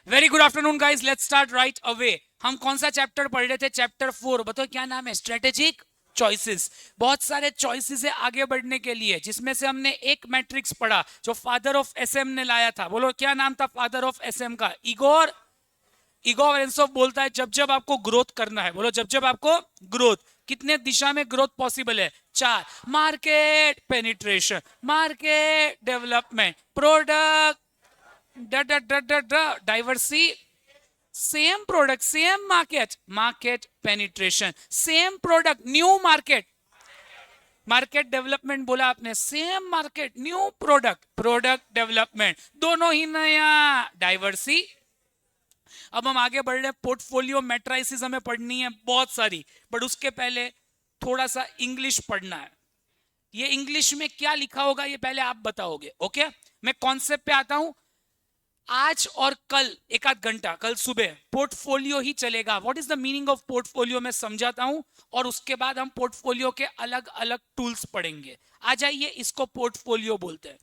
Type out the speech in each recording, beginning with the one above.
Very good afternoon guys, let's start right away. हम कौन सा चैप्टर पढ़ रहे थे? चैप्टर 4। बताओ क्या नाम है? Strategic choices. बहुत सारे चॉइसेस है आगे बढ़ने के लिए, जिसमें से हमने एक मैट्रिक्स पढ़ा जो फादर ऑफ एसएम ने लाया था। बोलो क्या नाम था फादर ऑफ एसएम का? इगोर एंसोफ बोलता है जब जब आपको ग्रोथ करना है, बोलो जब जब आपको ग्रोथ, कितने दिशा में ग्रोथ पॉसिबल है? 4। Market penetration, market development, product डाइवर्सी, same product same market, market penetration, same product new market, market development बोला आपने, same market new product, product development, दोनों ही नया, डाइवर्सी। अब हम आगे बढ़ रहे हैं। पोर्टफोलियो मैट्राइसिस हमें पढ़नी है बहुत सारी, बट उसके पहले थोड़ा सा इंग्लिश पढ़ना है। ये इंग्लिश में क्या लिखा होगा ये पहले आप बताओगे, ओके? मैं कॉन्सेप्ट पे आता हूं। आज और कल एक आध घंटा, कल सुबह पोर्टफोलियो ही चलेगा। What is the meaning of portfolio मैं समझाता हूं, और उसके बाद हम पोर्टफोलियो के अलग अलग टूल्स पढ़ेंगे। आ जाइए, इसको पोर्टफोलियो बोलते हैं।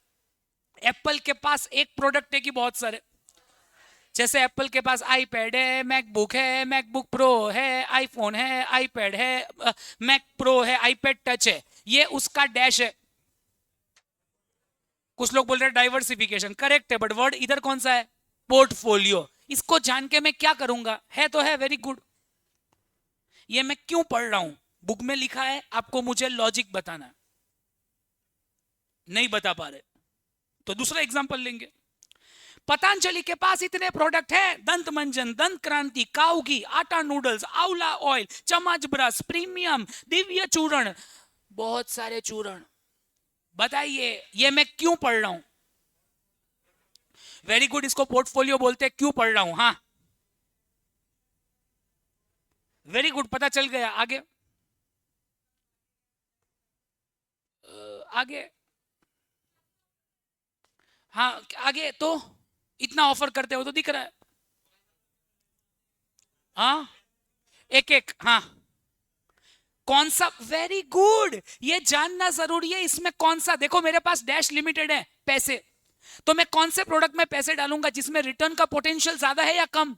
एप्पल के पास एक प्रोडक्ट है कि बहुत सारे? जैसे एप्पल के पास आईपैड है, मैकबुक है, मैकबुक प्रो है, आईफोन है, आईपैड है, मैक प्रो है, आईपैड टच है, ये उसका डैश है। कुछ लोग बोल रहे हैं डाइवर्सिफिकेशन, करेक्ट है, बट वर्ड इधर कौन सा है? पोर्टफोलियो। इसको जान के मैं क्या करूंगा? है तो है, वेरी गुड। ये मैं क्यों पढ़ रहा हूं? बुक में लिखा है, आपको मुझे लॉजिक बताना है। नहीं बता पा रहे तो दूसरा एग्जांपल लेंगे। पतंजलि के पास इतने प्रोडक्ट हैं: दंत मंजन, दंत क्रांति, काऊ घी, आटा नूडल्स, आंवला ऑयल, चम्मच ब्रश, प्रीमियम, दिव्य चूर्ण, बहुत सारे चूर्ण। बताइए ये मैं क्यों पढ़ रहा हूं? वेरी गुड, इसको पोर्टफोलियो बोलते हैं। क्यों पढ़ रहा हूं? हाँ, वेरी गुड, पता चल गया। आगे आगे, हाँ आगे तो इतना ऑफर करते हो तो दिख रहा है। हाँ, एक एक, हाँ कौन सा? वेरी गुड, ये जानना जरूरी है। इसमें कौन सा? देखो मेरे पास डैश लिमिटेड है पैसे, तो मैं कौन से प्रोडक्ट में पैसे डालूंगा जिसमें रिटर्न का पोटेंशियल ज्यादा है या कम?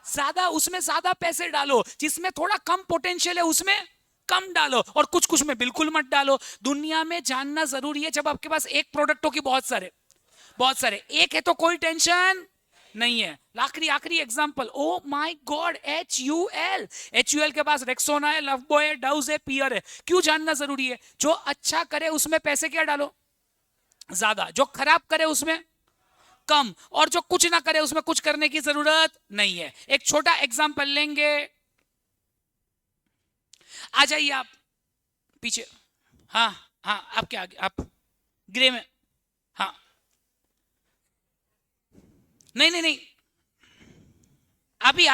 ज्यादा, उसमें ज्यादा पैसे डालो। जिसमें थोड़ा कम पोटेंशियल है उसमें कम डालो, और कुछ कुछ में बिल्कुल मत डालो। दुनिया में जानना जरूरी है, जब आपके पास एक प्रोडक्ट हो कि बहुत सारे? बहुत सारे। एक है तो कोई टेंशन नहीं है। आखिरी आखिरी example, O my God, H U L के पास रेक्सोना है, लव बॉय है, डाउज है, पियर है। क्यों जानना जरूरी है? जो अच्छा करे उसमें पैसे क्या डालो? ज्यादा। जो खराब करे उसमें कम, और जो कुछ ना करे उसमें कुछ करने की जरूरत नहीं है। एक छोटा एग्जांपल लेंगे, आ जाइए आप पीछे। हाँ हाँ, आपके आगे, आप ग्रे में। हाँ, नहीं नहीं नहीं, आप ही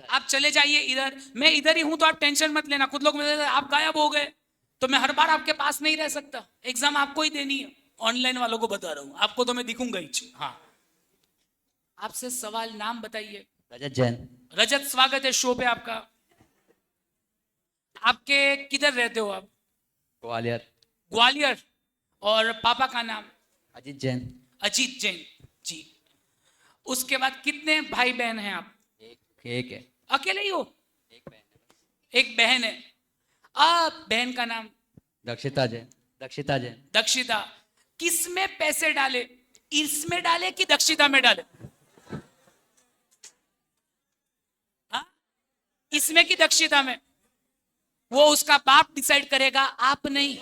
आप चले जाइए इधर। मैं इधर ही हूं तो आप टेंशन मत लेना। कुछ लोग मेरे आप गायब हो गए, तो मैं हर बार आपके पास नहीं रह सकता। एग्जाम आपको ही देनी है। ऑनलाइन वालों को बता रहा हूं, आपको तो मैं दिखूंगा ही। हाँ, आपसे सवाल, नाम बताइए। रजत जैन। रजत, स्वागत है शो पे आपका। आपके किधर रहते हो आप? ग्वालियर। ग्वालियर। और पापा का नाम? अजीत जैन। अजीत जैन जी। उसके बाद कितने भाई बहन हैं आप? एक है। अकेले ही हो? एक बहन है। एक बहन है। आप बहन का नाम? दक्षिता जैन। दक्षिता जैन। दक्षिता। किस में पैसे डाले? इसमें डाले कि दक्षिता में डाले? हाँ? इसमें कि दक्षिता में? वो उसका बाप डिसाइड करेगा, आप नहीं।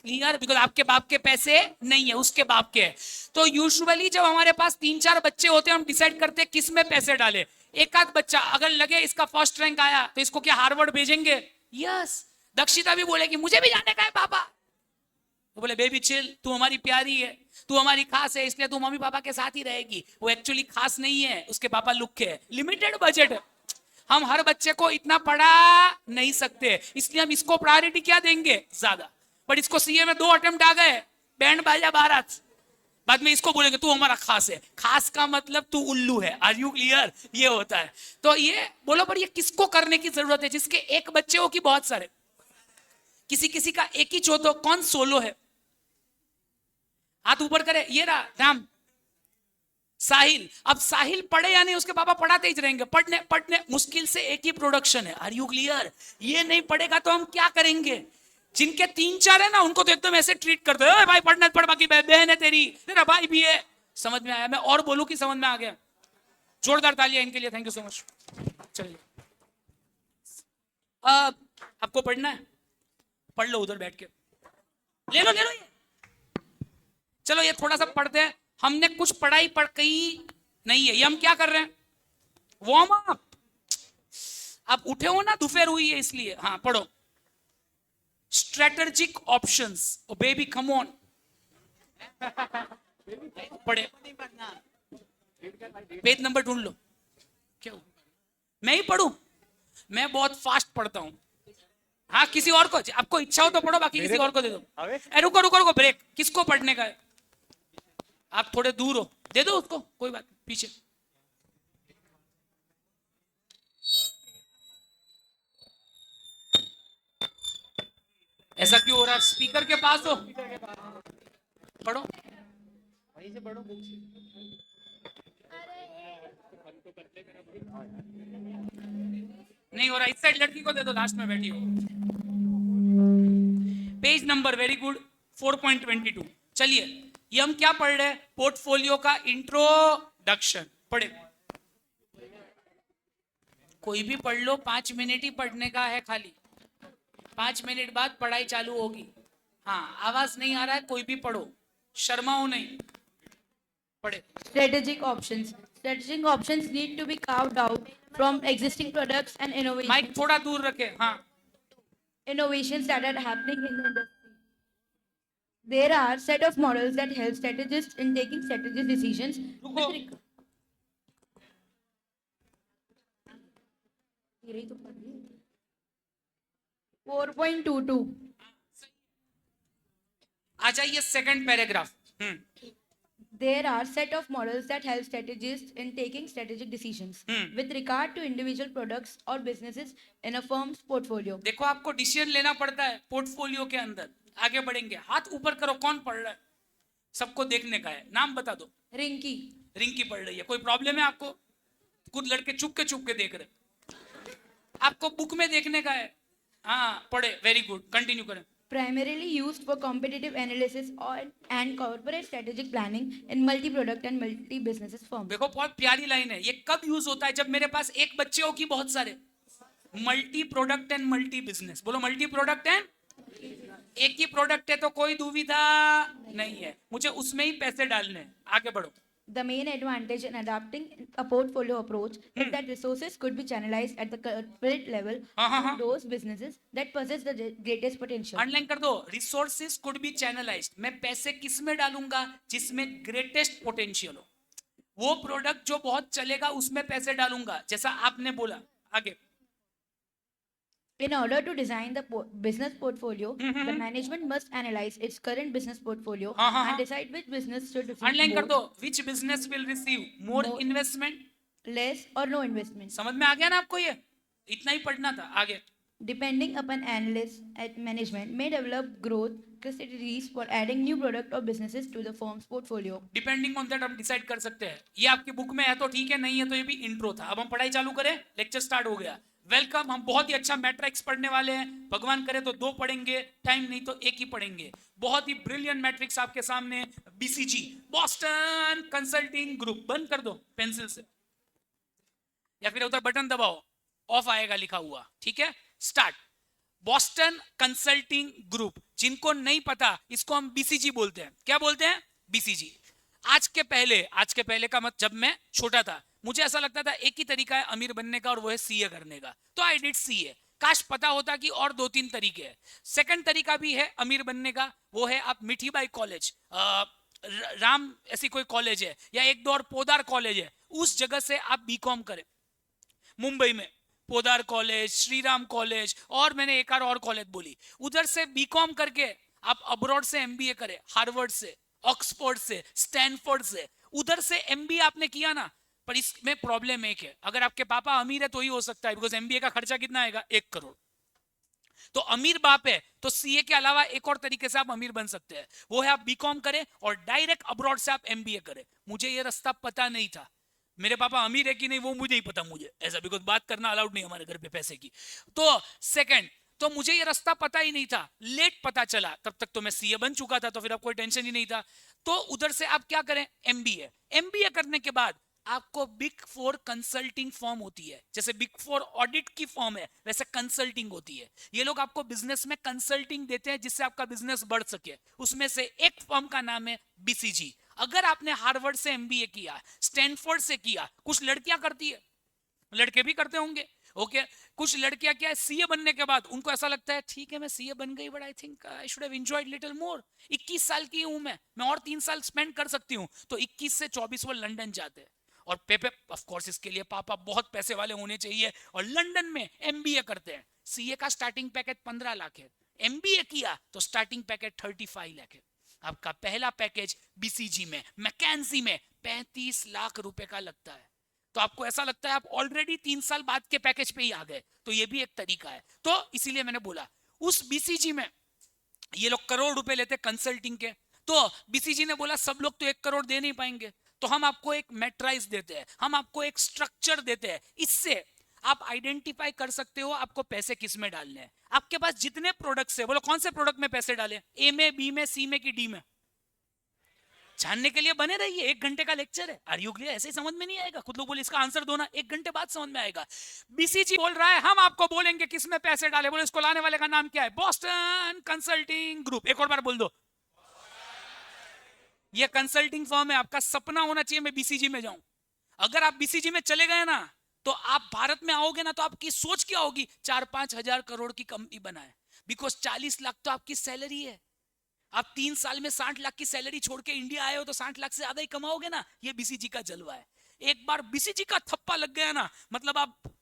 क्लियर? बिकॉज आपके बाप के पैसे नहीं है, उसके बाप के है। तो यूजुअली जब हमारे पास 3-4 बच्चे होते हैं, हम डिसाइड करते हैं किस में पैसे डाले। एक आध बच्चा अगर लगे इसका फर्स्ट रैंक आया तो इसको क्या हार्वर्ड भेजेंगे? यस। दक्षिता भी बोलेगी मुझे भी जाने का है पापा। वो बोले बेबी चिल, तू हमारी प्यारी है, तू हमारी खास है, इसलिए तू मम्मी पापा के साथ ही रहेगी। वो एक्चुअली खास नहीं है, उसके पापा लुक्के है, लिमिटेड बजट है। हम हर बच्चे को इतना पढ़ा नहीं सकते, इसलिए हम इसको प्रायोरिटी क्या देंगे? ज्यादा। बट इसको सीए में 2 अटेम्प्ट आ गए, बैंड बाजा बारात, बाद में इसको बोलेंगे तू हमारा खास है। खास का मतलब तू उल्लू है। Are you clear? ये होता है। तो ये बोलो, पर ये किसको करने की जरूरत है? जिसके एक बच्चे हो कि बहुत सारे? किसी किसी का एक ही चो, तो कौन सोलो है? हाथ ऊपर करे, ये रहा नाम साहिल। अब साहिल पढ़े या नहीं, उसके पापा पढ़ाते ही रहेंगे, पढ़ने पढ़ने मुश्किल से एक ही प्रोडक्शन है। Are you clear? ये नहीं पढ़ेगा तो हम क्या करेंगे? जिनके 3-4 है ना, उनको तो एकदम ऐसे ट्रीट करते हैं, भाई पढ़ना पढ़, बाकी बहन है तेरी, तेरा भाई भी है। समझ में आया? मैं और बोलूं कि समझ में आ गया? जोरदार तालियां इनके लिए, थैंक यू सो मच। चलिए, आपको पढ़ना है, पढ़ लो उधर बैठ के, ले लो ये। चलो ये थोड़ा सा पढ़ते हैं। हमने कुछ पढ़ाई पढ़ कही नहीं है, ये हम क्या कर रहे हैं? Warm up. आप उठे हो ना, दोपहर हुई है इसलिए। हाँ पढ़ो, strategic options. Oh baby come on, पढ़े, पेज नंबर ढूंढ लो। क्यों मैं ही पढ़ूं? मैं बहुत फास्ट पढ़ता हूं। हाँ किसी और को, आपको इच्छा हो तो पढ़ो, बाकी किसी और को दे दो। रुको रुको रुको, ब्रेक। किसको पढ़ने का है? आप थोड़े दूर हो, दे दो उसको, कोई बात नहीं, पीछे। ऐसा क्यों हो रहा है? स्पीकर के पास हो, पढ़ो वहीं से पढ़ो, बुक से। नहीं हो रहा, इस साइड लड़की को दे दो, लास्ट में बैठी हो। Page number, very good, 4.22। चलिए, ये हम क्या पढ़ रहे हैं? पोर्टफोलियो का इंट्रोडक्शन। पढ़े, कोई भी पढ़ लो, 5 मिनट ही पढ़ने का है खाली। 5 मिनट बाद पढ़ाई चालू होगी। हाँ आवाज नहीं आ रहा है, कोई भी पढ़ो, शर्माओ नहीं, पढ़े। Strategic options. Strategic options need to be carved out from existing products and mike थोड़ा दूर रखे। हाँ, innovations that are happening in the industry. There are set of models that help strategists in taking strategic decisions. रुको, यही तो पढ़ रही हूँ। 4.22. आ जाइए second paragraph. There are set of models that help strategists in taking strategic decisions with regard to individual products or businesses in a firm's portfolio. देखो, आपको decision लेना पड़ता है पोर्टफोलियो के अंदर। आगे बढ़ेंगे, हाथ ऊपर करो, कौन पढ़ रहा है? सबको देखने का है, नाम बता दो। रिंकी। रिंकी पढ़ रही है। कोई प्रॉब्लम है आपको? कुछ लड़के चुप के देख रहे, आपको बुक में देखने का है। हाँ पढ़े, वेरी गुड, कंटिन्यू करें। Primarily used for competitive analysis and corporate strategic planning in multi-product and multi-businesses firms. देखो बहुत प्यारी लाइन है। ये कब यूज होता है? जब मेरे पास एक बच्चे हो कि बहुत सारे। Multi product and multi business. बोलो, मल्टी प्रोडक्ट एंड, एक ही प्रोडक्ट है तो कोई दुविधा नहीं है, मुझे उसमें ही पैसे डालने हैं। आगे बढ़ो। The main advantage in adopting a portfolio approach is that resources could be channelized at the corporate level to those businesses that possess the greatest potential. Underline कर दो, रिसोर्सेज कुड बी चैनलाइज्ड। मैं पैसे किस में डालूंगा? जिसमें greatest potential हो। वो प्रोडक्ट जो बहुत चलेगा उसमें पैसे डालूंगा, जैसा आपने बोला। आगे, In order to design the business portfolio, the management must analyze its current business portfolio and decide which business should underline receive कर more, दो, which business will receive more More. Investment. less, or no investment. समझ में आ गया ना आपको? ये इतना ही पढ़ना था। आगे, Depending upon analysts at management may develop growth strategies for adding new product or businesses to the firm's portfolio. Depending on that हम डिसाइड कर सकते हैं। ये आपकी बुक में है तो ठीक है, नहीं है तो ये भी इंट्रो था। अब हम पढ़ाई चालू करें, लेक्चर स्टार्ट हो गया। वेलकम। हम बहुत ही अच्छा मैट्रिक्स पढ़ने वाले हैं। भगवान करे तो 2 पढ़ेंगे, टाइम नहीं तो 1 ही पढ़ेंगे। बहुत ही ब्रिलियंट मैट्रिक्स आपके सामने। BCG, Boston consulting group. बंद कर दो पेंसिल से, या फिर उधर बटन दबाओ, ऑफ आएगा लिखा हुआ। ठीक है, स्टार्ट। Boston consulting group. जिनको नहीं पता, इसको हम बीसीजी बोलते हैं। क्या बोलते हैं? बीसीजी। आज के पहले का मत, जब मैं छोटा था मुझे ऐसा लगता था एक ही तरीका है अमीर बनने का, और वो है सीए करने का। तो आई डिड सीए। काश पता होता कि और 2-3 तरीके हैं। सेकंड तरीका भी है अमीर बनने का, वो है आप मिठीबाई कॉलेज, राम ऐसी कोई कॉलेज है, या 1-2 और पोदार कॉलेज है, उस जगह से आप बीकॉम करें। मुंबई में पोदार कॉलेज, श्रीराम कॉलेज, और मैंने एक और कॉलेज बोली, उधर से बीकॉम करके आप अब्रॉड से एमबीए करें, हार्वर्ड से, ऑक्सफोर्ड से, स्टैनफोर्ड से। उधर से एमबीए आपने किया ना, पर इसमें प्रॉब्लम एक है, अगर आपके पापा अमीर है तो ही हो सकता है, बिकॉज एमबीए का खर्चा कितना आएगा? 1 करोड़। तो अमीर बाप है तो सीए के अलावा एक और तरीके से आप अमीर बन सकते हैं, वो है आप बीकॉम करें और डायरेक्ट अब्रॉड से आप एमबीए करें। मुझे ये रास्ता पता नहीं था, मेरे पापा अमीर है कि नहीं वो मुझे नहीं पता, मुझे ऐसा बिकॉज बात करना अलाउड नहीं हमारे घर पे पैसे की। तो सेकंड, तो मुझे ये रास्ता पता ही नहीं था, लेट पता चला, तब तक तो मैं सीए बन चुका था, तो फिर अब कोई टेंशन ही नहीं था। तो उधर से आप क्या करें, एमबीए। एमबीए करने के बाद आपको बिग फोर कंसल्टिंग फर्म होती है, जैसे बिग फोर ऑडिट की फर्म है वैसे कंसल्टिंग होती है। ये लोग आपको बिजनेस में कंसल्टिंग देते हैं जिससे आपका बिजनेस बढ़ सके। उसमें से एक फर्म का नाम है बीसीजी। अगर आपने हार्वर्ड से एमबीए किया, स्टैनफोर्ड से किया, कुछ लड़कियां करती है, लड़के भी करते होंगे, ओके कुछ लड़कियां क्या है, सीए बनने के बाद उनको ऐसा लगता है ठीक है मैं सीए बन गई but I think I should have enjoyed little more. 21 साल की हूं मैं और 3 साल स्पेंड कर सकती हूं, तो 21 से 24 वो लंदन जाते हैं और पेपे ऑफ कोर्स इसके लिए पापा बहुत पैसे वाले होने चाहिए और लंदन में एमबीए करते हैं। सीए का स्टार्टिंग पैकेज 15 लाख है, एमबीए किया तो स्टार्टिंग पैकेज 35 लाख है। आपका पहला पैकेज बीसीजी में, मैकेंजी में 35 लाख रुपए का लगता है। तो आपको ऐसा लगता है आप ऑलरेडी 3 साल बाद के पैकेज पे ही आ गए, तो ये भी एक तरीका है। तो इसीलिए मैंने बोला उस बीसीजी में ये लोग करोड़ रुपए लेते कंसल्टिंग के, तो बीसीजी ने बोला सब लोग तो 1 करोड़ दे नहीं पाएंगे, तो हम आपको एक मैट्राइज देते हैं, हम आपको एक स्ट्रक्चर देते हैं, इससे आप आइडेंटिफाई कर सकते हो आपको पैसे किस में डालने हैं। आपके पास जितने प्रोडक्ट्स है, बोलो कौन से प्रोडक्ट में पैसे डालें, ए में, बी में, सी में कि डी में? जानने के लिए बने रहिए, 1 घंटे का लेक्चर है। Are you clear? ऐसे ही समझ में नहीं आएगा, खुद लोग बोले इसका आंसर दो ना, 1 घंटे बाद समझ में आएगा। बीसीजी बोल रहा है हम आपको बोलेंगे किस में पैसे डाले, बोले इसको लाने वाले का नाम क्या है, बॉस्टन कंसल्टिंग ग्रुप। एक और बार बोल दो, ये कंसल्टिंग फर्म है। आपका सपना होना चाहिए मैं बीसीजी में जाऊं। अगर आप बीसीजी में चले गए ना तो आप भारत में आओगे ना तो आपकी सोच क्या होगी, 4-5 हजार करोड़ की कंपनी बनाए, बिकॉज 40 लाख तो आपकी सैलरी है। आप 3 साल में 60 लाख की सैलरी छोड़ के इंडिया आए हो तो 60 लाख से ज्यादा ही कमाओगे ना। ये बीसीजी का जलवा है। एक बार बीसीजी का थप्पा लग गया ना, मतलब आप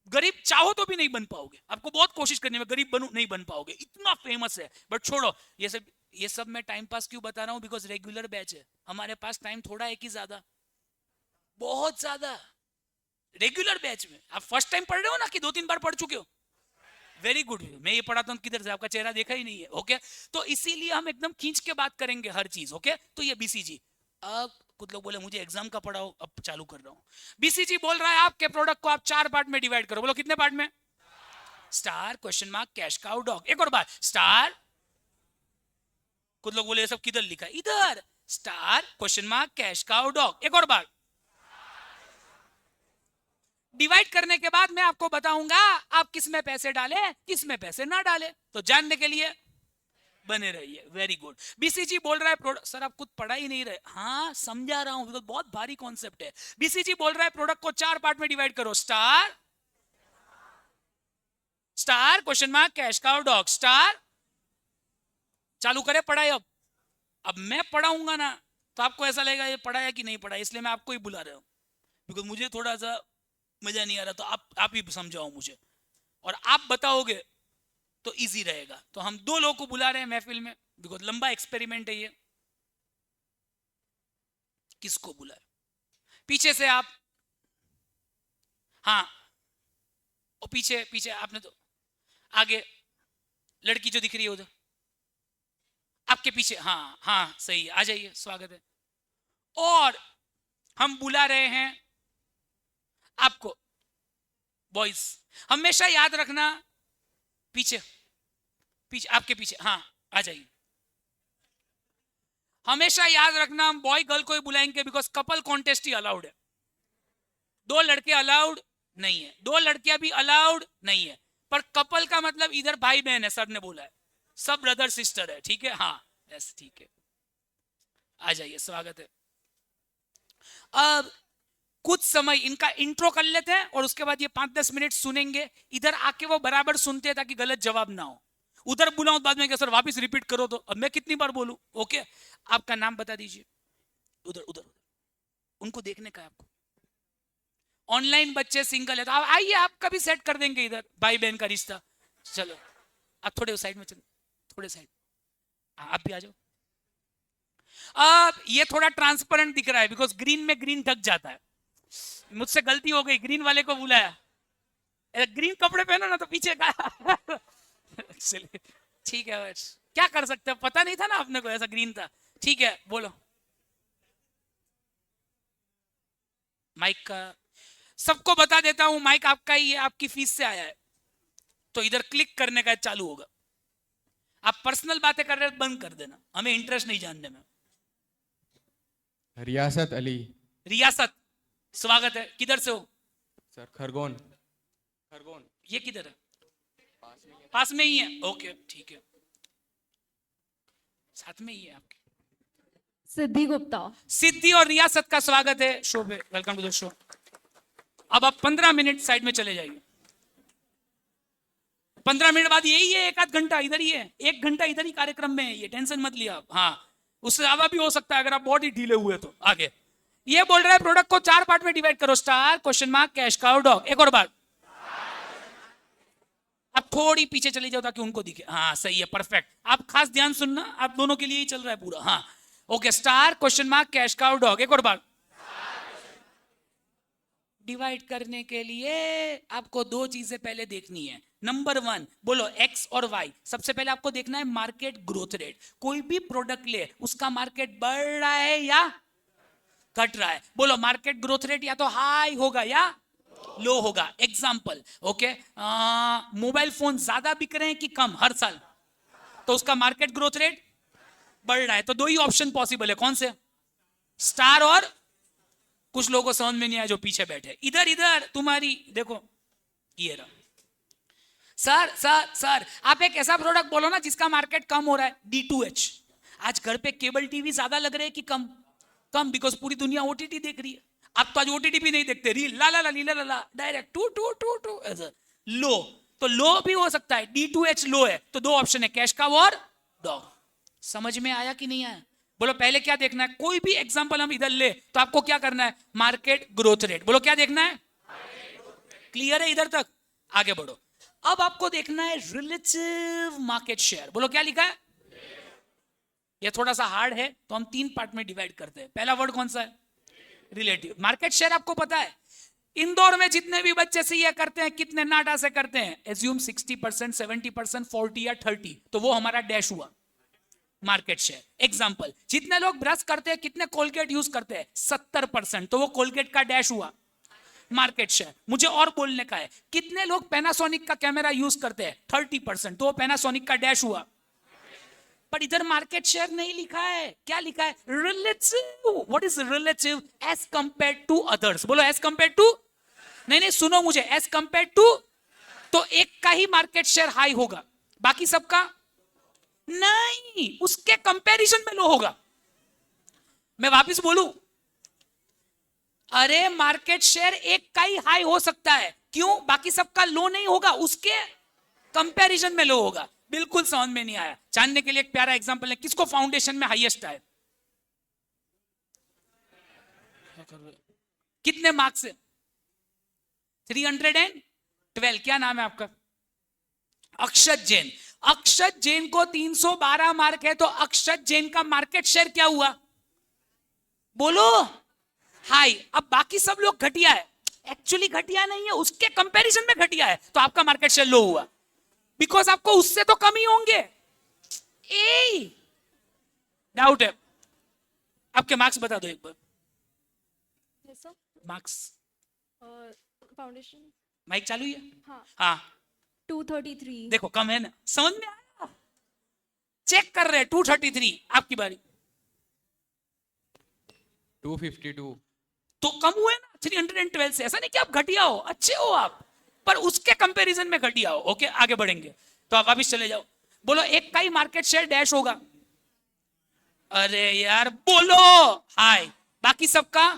गरीब चाहो तो भी नहीं बन पाओगे, आपको बहुत कोशिश करनी है गरीब बनूं, नहीं बन पाओगे, इतना फेमस है। बट छोड़ो ये सब मैं टाइम पास क्यों बता रहा हूं, बिकॉज रेगुलर बैच है, हमारे पास टाइम थोड़ा है कि ज्यादा, बहुत ज्यादा। रेगुलर बैच में आप फर्स्ट टाइम पढ़ रहे हो ना कि 2-3 बार पढ़ चुके हो? Very good. मैं ये पढ़ाता हूं किधर से, आपका चेहरा देखा ही नहीं है, ओके। तो इसीलिए हम एकदम खींच के बात करेंगे हर चीज, ओके। तो ये बीसीजी, अब कुछ लोग बोले मुझे एग्जाम का पढ़ाओ, अब चालू कर रहा हूं। बीसीजी बोल रहा है आपके प्रोडक्ट को आप 4 पार्ट में डिवाइड करो, बोलो कितने पार्ट में? Star, question mark, cash cow, dog. एक और बार, स्टार, कुछ लोग बोले ये सब किधर लिखा है, इधर, star, question mark, cash cow, dog. एक और बार डिवाइड करने के बाद मैं आपको बताऊंगा आप किस में पैसे डालें, किस में पैसे ना डालें। तो जानने के लिए बने रहिए। Very good. बीसीजी बोल रहा है प्रोडक्ट, सर आप खुद पढ़ा ही नहीं रहे। हाँ समझा रहा हूं, बहुत भारी कॉन्सेप्ट है। बीसीजी बोल रहा है प्रोडक्ट को 4 पार्ट में डिवाइड करो, star, star, question mark, cash cow, dog, star. चालू करें पढ़ाई। अब मैं पढ़ाऊंगा ना तो आपको ऐसा लगेगा ये पढ़ाया कि नहीं पढ़ाया, इसलिए मैं आपको ही बुला रहा हूं, बिकॉज मुझे थोड़ा सा मजा नहीं आ रहा, तो आप ही समझाओ मुझे, और आप बताओगे तो इजी रहेगा। तो हम 2 लोगों को बुला रहे हैं महफिल में, बिकॉज लंबा एक्सपेरिमेंट है ये। किसको बुलाए? पीछे से आप, हाँ, और पीछे पीछे आपने तो, आगे लड़की जो दिख रही है उधर आपके पीछे, हाँ हाँ सही है, आ जाइए, स्वागत है। और हम बुला रहे हैं आपको बॉयज, हमेशा याद रखना, पीछे पीछे आपके पीछे, हाँ आ जाइए। हमेशा याद रखना हम बॉय गर्ल को ही बुलाएंगे, because couple contest he allowed है। 2 लड़के अलाउड नहीं है, 2 लड़कियां भी अलाउड नहीं है, पर कपल का मतलब इधर भाई बहन है, सर ने बोला है, सब ब्रदर सिस्टर है, ठीक है, हाँ यस ठीक है, आ जाइए, स्वागत है। अब कुछ समय इनका इंट्रो कर लेते हैं और उसके बाद ये 5-10 मिनट सुनेंगे, इधर आके वो बराबर सुनते हैं ताकि गलत जवाब ना हो। उधर बुलाऊं बाद में क्या सर वापस रिपीट करो, तो अब मैं कितनी बार बोलूं, ओके। आपका नाम बता दीजिए, उधर उधर उधर उनको देखने का है आपको। ऑनलाइन बच्चे सिंगल है तो आप आइए, आपका भी सेट कर देंगे इधर, भाई बहन का रिश्ता। चलो आप थोड़े साइड में चलो, थोड़े साइड, आप भी आ जाओ। अब ये थोड़ा ट्रांसपेरेंट दिख रहा है बिकॉज ग्रीन में ग्रीन ढक जाता है, मुझसे गलती हो गई, ग्रीन वाले को बुलाया। ग्रीन कपड़े पहनो ना तो पीछे का चलिए ठीक है बस, क्या कर सकते हो, पता नहीं था ना अपने को ऐसा ग्रीन था। ठीक है बोलो। माइक का सबको बता देता हूं, माइक आपका ही है, आपकी फीस से आया है, तो इधर क्लिक करने का चालू होगा। आप पर्सनल बातें कर रहे हो तो बंद कर देना, हमें इंटरेस्ट नहीं जानने में। रियासत अली। रियासत, स्वागत है, किधर से हो? सर खरगोन। खरगोन। ये किधर है? पास में ही है, ओके ठीक है, साथ में ही है आपके। सिद्धि गुप्ता। सिद्धि और रियासत का स्वागत है शो पे, वेलकम टू द शो। अब आप 15 मिनट साइड में चले जाइए। 15 मिनट बाद यही है, एक आध घंटा इधर ही है, 1 घंटा इधर ही कार्यक्रम में है, ये टेंशन मत लिया आप। हाँ, उससे ज्यादा भी हो सकता है अगर आप बहुत ही ढीले हुए तो। आगे ये बोल रहा है प्रोडक्ट को 4 पार्ट में डिवाइड करो, star, question mark, cash cow, dog. एक और बार, आप थोड़ी पीछे चली जाओ ताकि उनको दिखे। हाँ सही है, परफेक्ट। आप खास ध्यान सुनना, आप दोनों के लिए ही चल रहा है पूरा। हाँ okay, star, question mark, cash cow, dog. एक और बार। डिवाइड करने के लिए आपको 2 चीजें पहले देखनी है। नंबर 1 बोलो, एक्स और वाई। सबसे पहले आपको देखना है मार्केट ग्रोथ रेट। कोई भी प्रोडक्ट ले, उसका मार्केट बढ़ रहा है या घट रहा है। बोलो, मार्केट ग्रोथ रेट या तो हाई होगा या लो होगा। एग्जाम्पल, ओके, मोबाइल फोन ज्यादा बिक रहे हैं कि कम हर साल, तो उसका मार्केट ग्रोथ रेट बढ़ रहा है। तो 2 ही ऑप्शन पॉसिबल है, कौन से? स्टार और कुछ लोगों को समझ में नहीं आया जो पीछे बैठे। इधर इधर तुम्हारी देखो, ये रहा। सर सर सर, आप एक ऐसा प्रोडक्ट बोलो ना जिसका मार्केट कम हो रहा है। D2H। आज घर पे केबल टीवी ज्यादा लग रहे हैं कि कम? कम, बिकॉज पूरी दुनिया OTT देख रही है। आप तो आज OTT भी नहीं देखते, रील ला ला ला ला ला ला direct to to to to ऐसा। लो, तो लो भी हो सकता है, D2H लो है, तो 2 ऑप्शन है, कैश काउ और डॉग। समझ में आया कि नहीं आया? बोलो पहले क्या देखना है? कोई भी एग्जांपल हम इधर ले तो आपको क्या करना है? Market growth rate. बोलो क्या देखना है? क्लियर है इधर तक? आगे बढ़ो। अब आपको देखना है रिलेटिव मार्केट शेयर। बोलो क्या लिखा है? ये थोड़ा सा हार्ड है तो हम 3 पार्ट में डिवाइड करते हैं। पहला वर्ड कौन सा है? रिलेटिव। मार्केट शेयर आपको पता है, इंदौर में जितने भी बच्चे सीए करते हैं कितने नाटा से करते हैं? एज्यूम 60%, 70%, 40 या 30, तो वो हमारा डैश हुआ मार्केट शेयर। एग्जांपल, जितने लोग ब्रश करते हैं कितने कोलगेट यूज करते हैं? 70%, तो वो कोलगेट का डैश हुआ मार्केट शेयर। मुझे और बोलने का है, कितने लोग पैनासोनिक का कैमरा यूज करते हैं? 30%, तो वो पैनासोनिक का डैश हुआ। पर इधर मार्केट शेयर नहीं लिखा है, क्या लिखा है? Relative. What is relative? As compare to others. बोलो एज कंपेयर टू। नहीं नहीं सुनो मुझे, एज कंपेयर टू, तो एक का ही मार्केट शेयर हाई होगा, बाकी सबका नहीं, उसके कंपैरिजन में लो होगा। मैं वापस बोलूं, अरे मार्केट शेयर एक का ही हाई हो सकता है, क्यों? बाकी सबका लो नहीं होगा, उसके कंपैरिजन में लो होगा। बिल्कुल समझ में नहीं आया? जानने के लिए एक प्यारा एग्जांपल है, किसको फाउंडेशन में हाईएस्ट आए? कितने मार्क्स से? 312। क्या नाम है आपका? अक्षत जैन। अक्षत जैन को 312 मार्क है, तो अक्षत जैन का मार्केट शेयर क्या हुआ? बोलो हाई। अब बाकी सब लोग घटिया है, एक्चुअली घटिया नहीं है, उसके कंपैरिजन में घटिया है, तो आपका मार्केट शेयर लो हुआ, बिकॉज आपको उससे तो कम ही होंगे। ए डाउट है? आपके मार्क्स बता दो एक बार। मार्क्स फाउंडेशन माइक चालू है? हाँ हाँ 233। देखो कम है ना, समझ में आया? चेक कर रहे हैं। 233। आपकी बारी। 252। तो कम हुए ना 312 से। ऐसा नहीं कि आप घटिया हो, अच्छे हो आप, पर उसके कंपैरिजन में घटिया हो। ओके आगे बढ़ेंगे, तो आप वापिस चले जाओ। बोलो एक का ही मार्केट शेयर डैश होगा। अरे यार बोलो हाई, बाकी सबका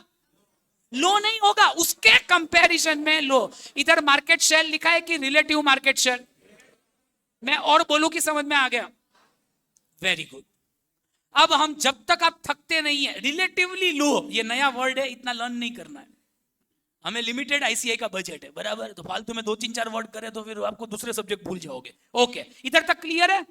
लो नहीं होगा, उसके कंपैरिजन में लो। इधर मार्केट शेयर लिखा है कि रिलेटिव मार्केट शेयर? मैं और बोलूं कि समझ में आ गया? Very good. अब हम जब तक आप थकते नहीं है, रिलेटिवली लो, ये नया वर्ड है, इतना लर्न नहीं करना है। हमें लिमिटेड ICI का बजट है, बराबर? तो फालतू में 2-3-4 वर्ड करें तो फिर आपको दूसरे सब्जेक्ट भूल जाओगे। ओके इधर तक क्लियर है?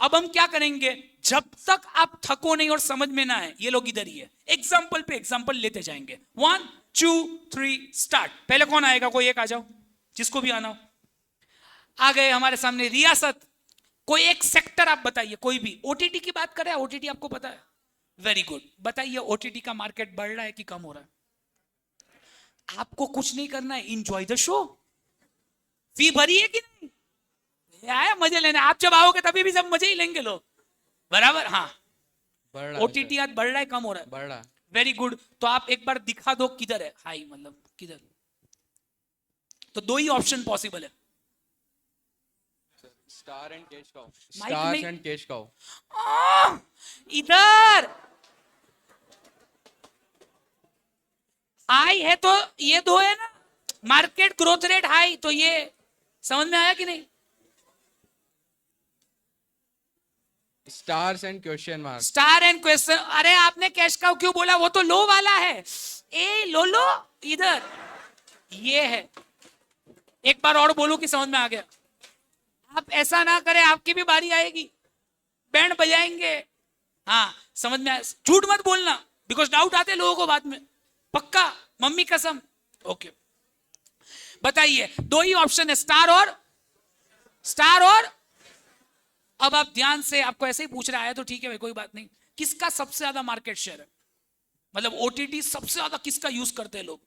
अब हम क्या करेंगे, जब तक आप थको नहीं और समझ में ना आए, ये लोग इधर ही है, एग्जाम्पल पे एग्जाम्पल लेते जाएंगे। 1 2 3 स्टार्ट। पहले कौन आएगा? कोई एक आ जाओ, जिसको भी आना हो। आ गए हमारे सामने रियासत। कोई एक सेक्टर आप बताइए, कोई भी। ओटीटी की बात करें, ओटीटी आपको पता है, वेरी गुड। बताइए ओटीटी का मार्केट बढ़ रहा है कि कम हो रहा है? आपको कुछ नहीं करना है, इंजॉय द शो। फी भरी है कि नहीं? आया मजे लेने। आप जब आओगे तभी भी सब मजे ही लेंगे लोग, बराबर। हाँ, बढ़ रहा है ओटीटी सर, आज बढ़ रहा है कम हो रहा है? बढ़ रहा है। Very good. तो आप एक बार दिखा दो किधर है हाई, मतलब किधर। तो दो ही ऑप्शन पॉसिबल है। Star and cash cow, mike stars में- एंड कैश काउ। इधर हाई है तो ये दो है ना, मार्केट ग्रोथ रेट हाई, तो ये समझ में आया कि नहीं? Stars and question mark. Star and question. अरे आपने कैश काउ क्यों बोला? वो तो लो वाला है। ए लो लो, इधर ये है। एक बार और बोलूं कि समझ में आ गया? आप ऐसा ना करें, आपकी भी बारी आएगी, बैंड बजाएंगे। हाँ समझ में आया? झूठ मत बोलना, बिकॉज डाउट आते हैं लोगों को बाद में। पक्का? मम्मी कसम। ओके, बताइए। दो ही ऑप्शन है, स्टार और अब आप ध्यान से, आपको ऐसे ही पूछ रहा है तो ठीक है भाई, कोई बात नहीं। किसका सबसे ज्यादा मार्केट शेयर है? मतलब ओटीटी सबसे ज्यादा किसका यूज करते हैं लोग?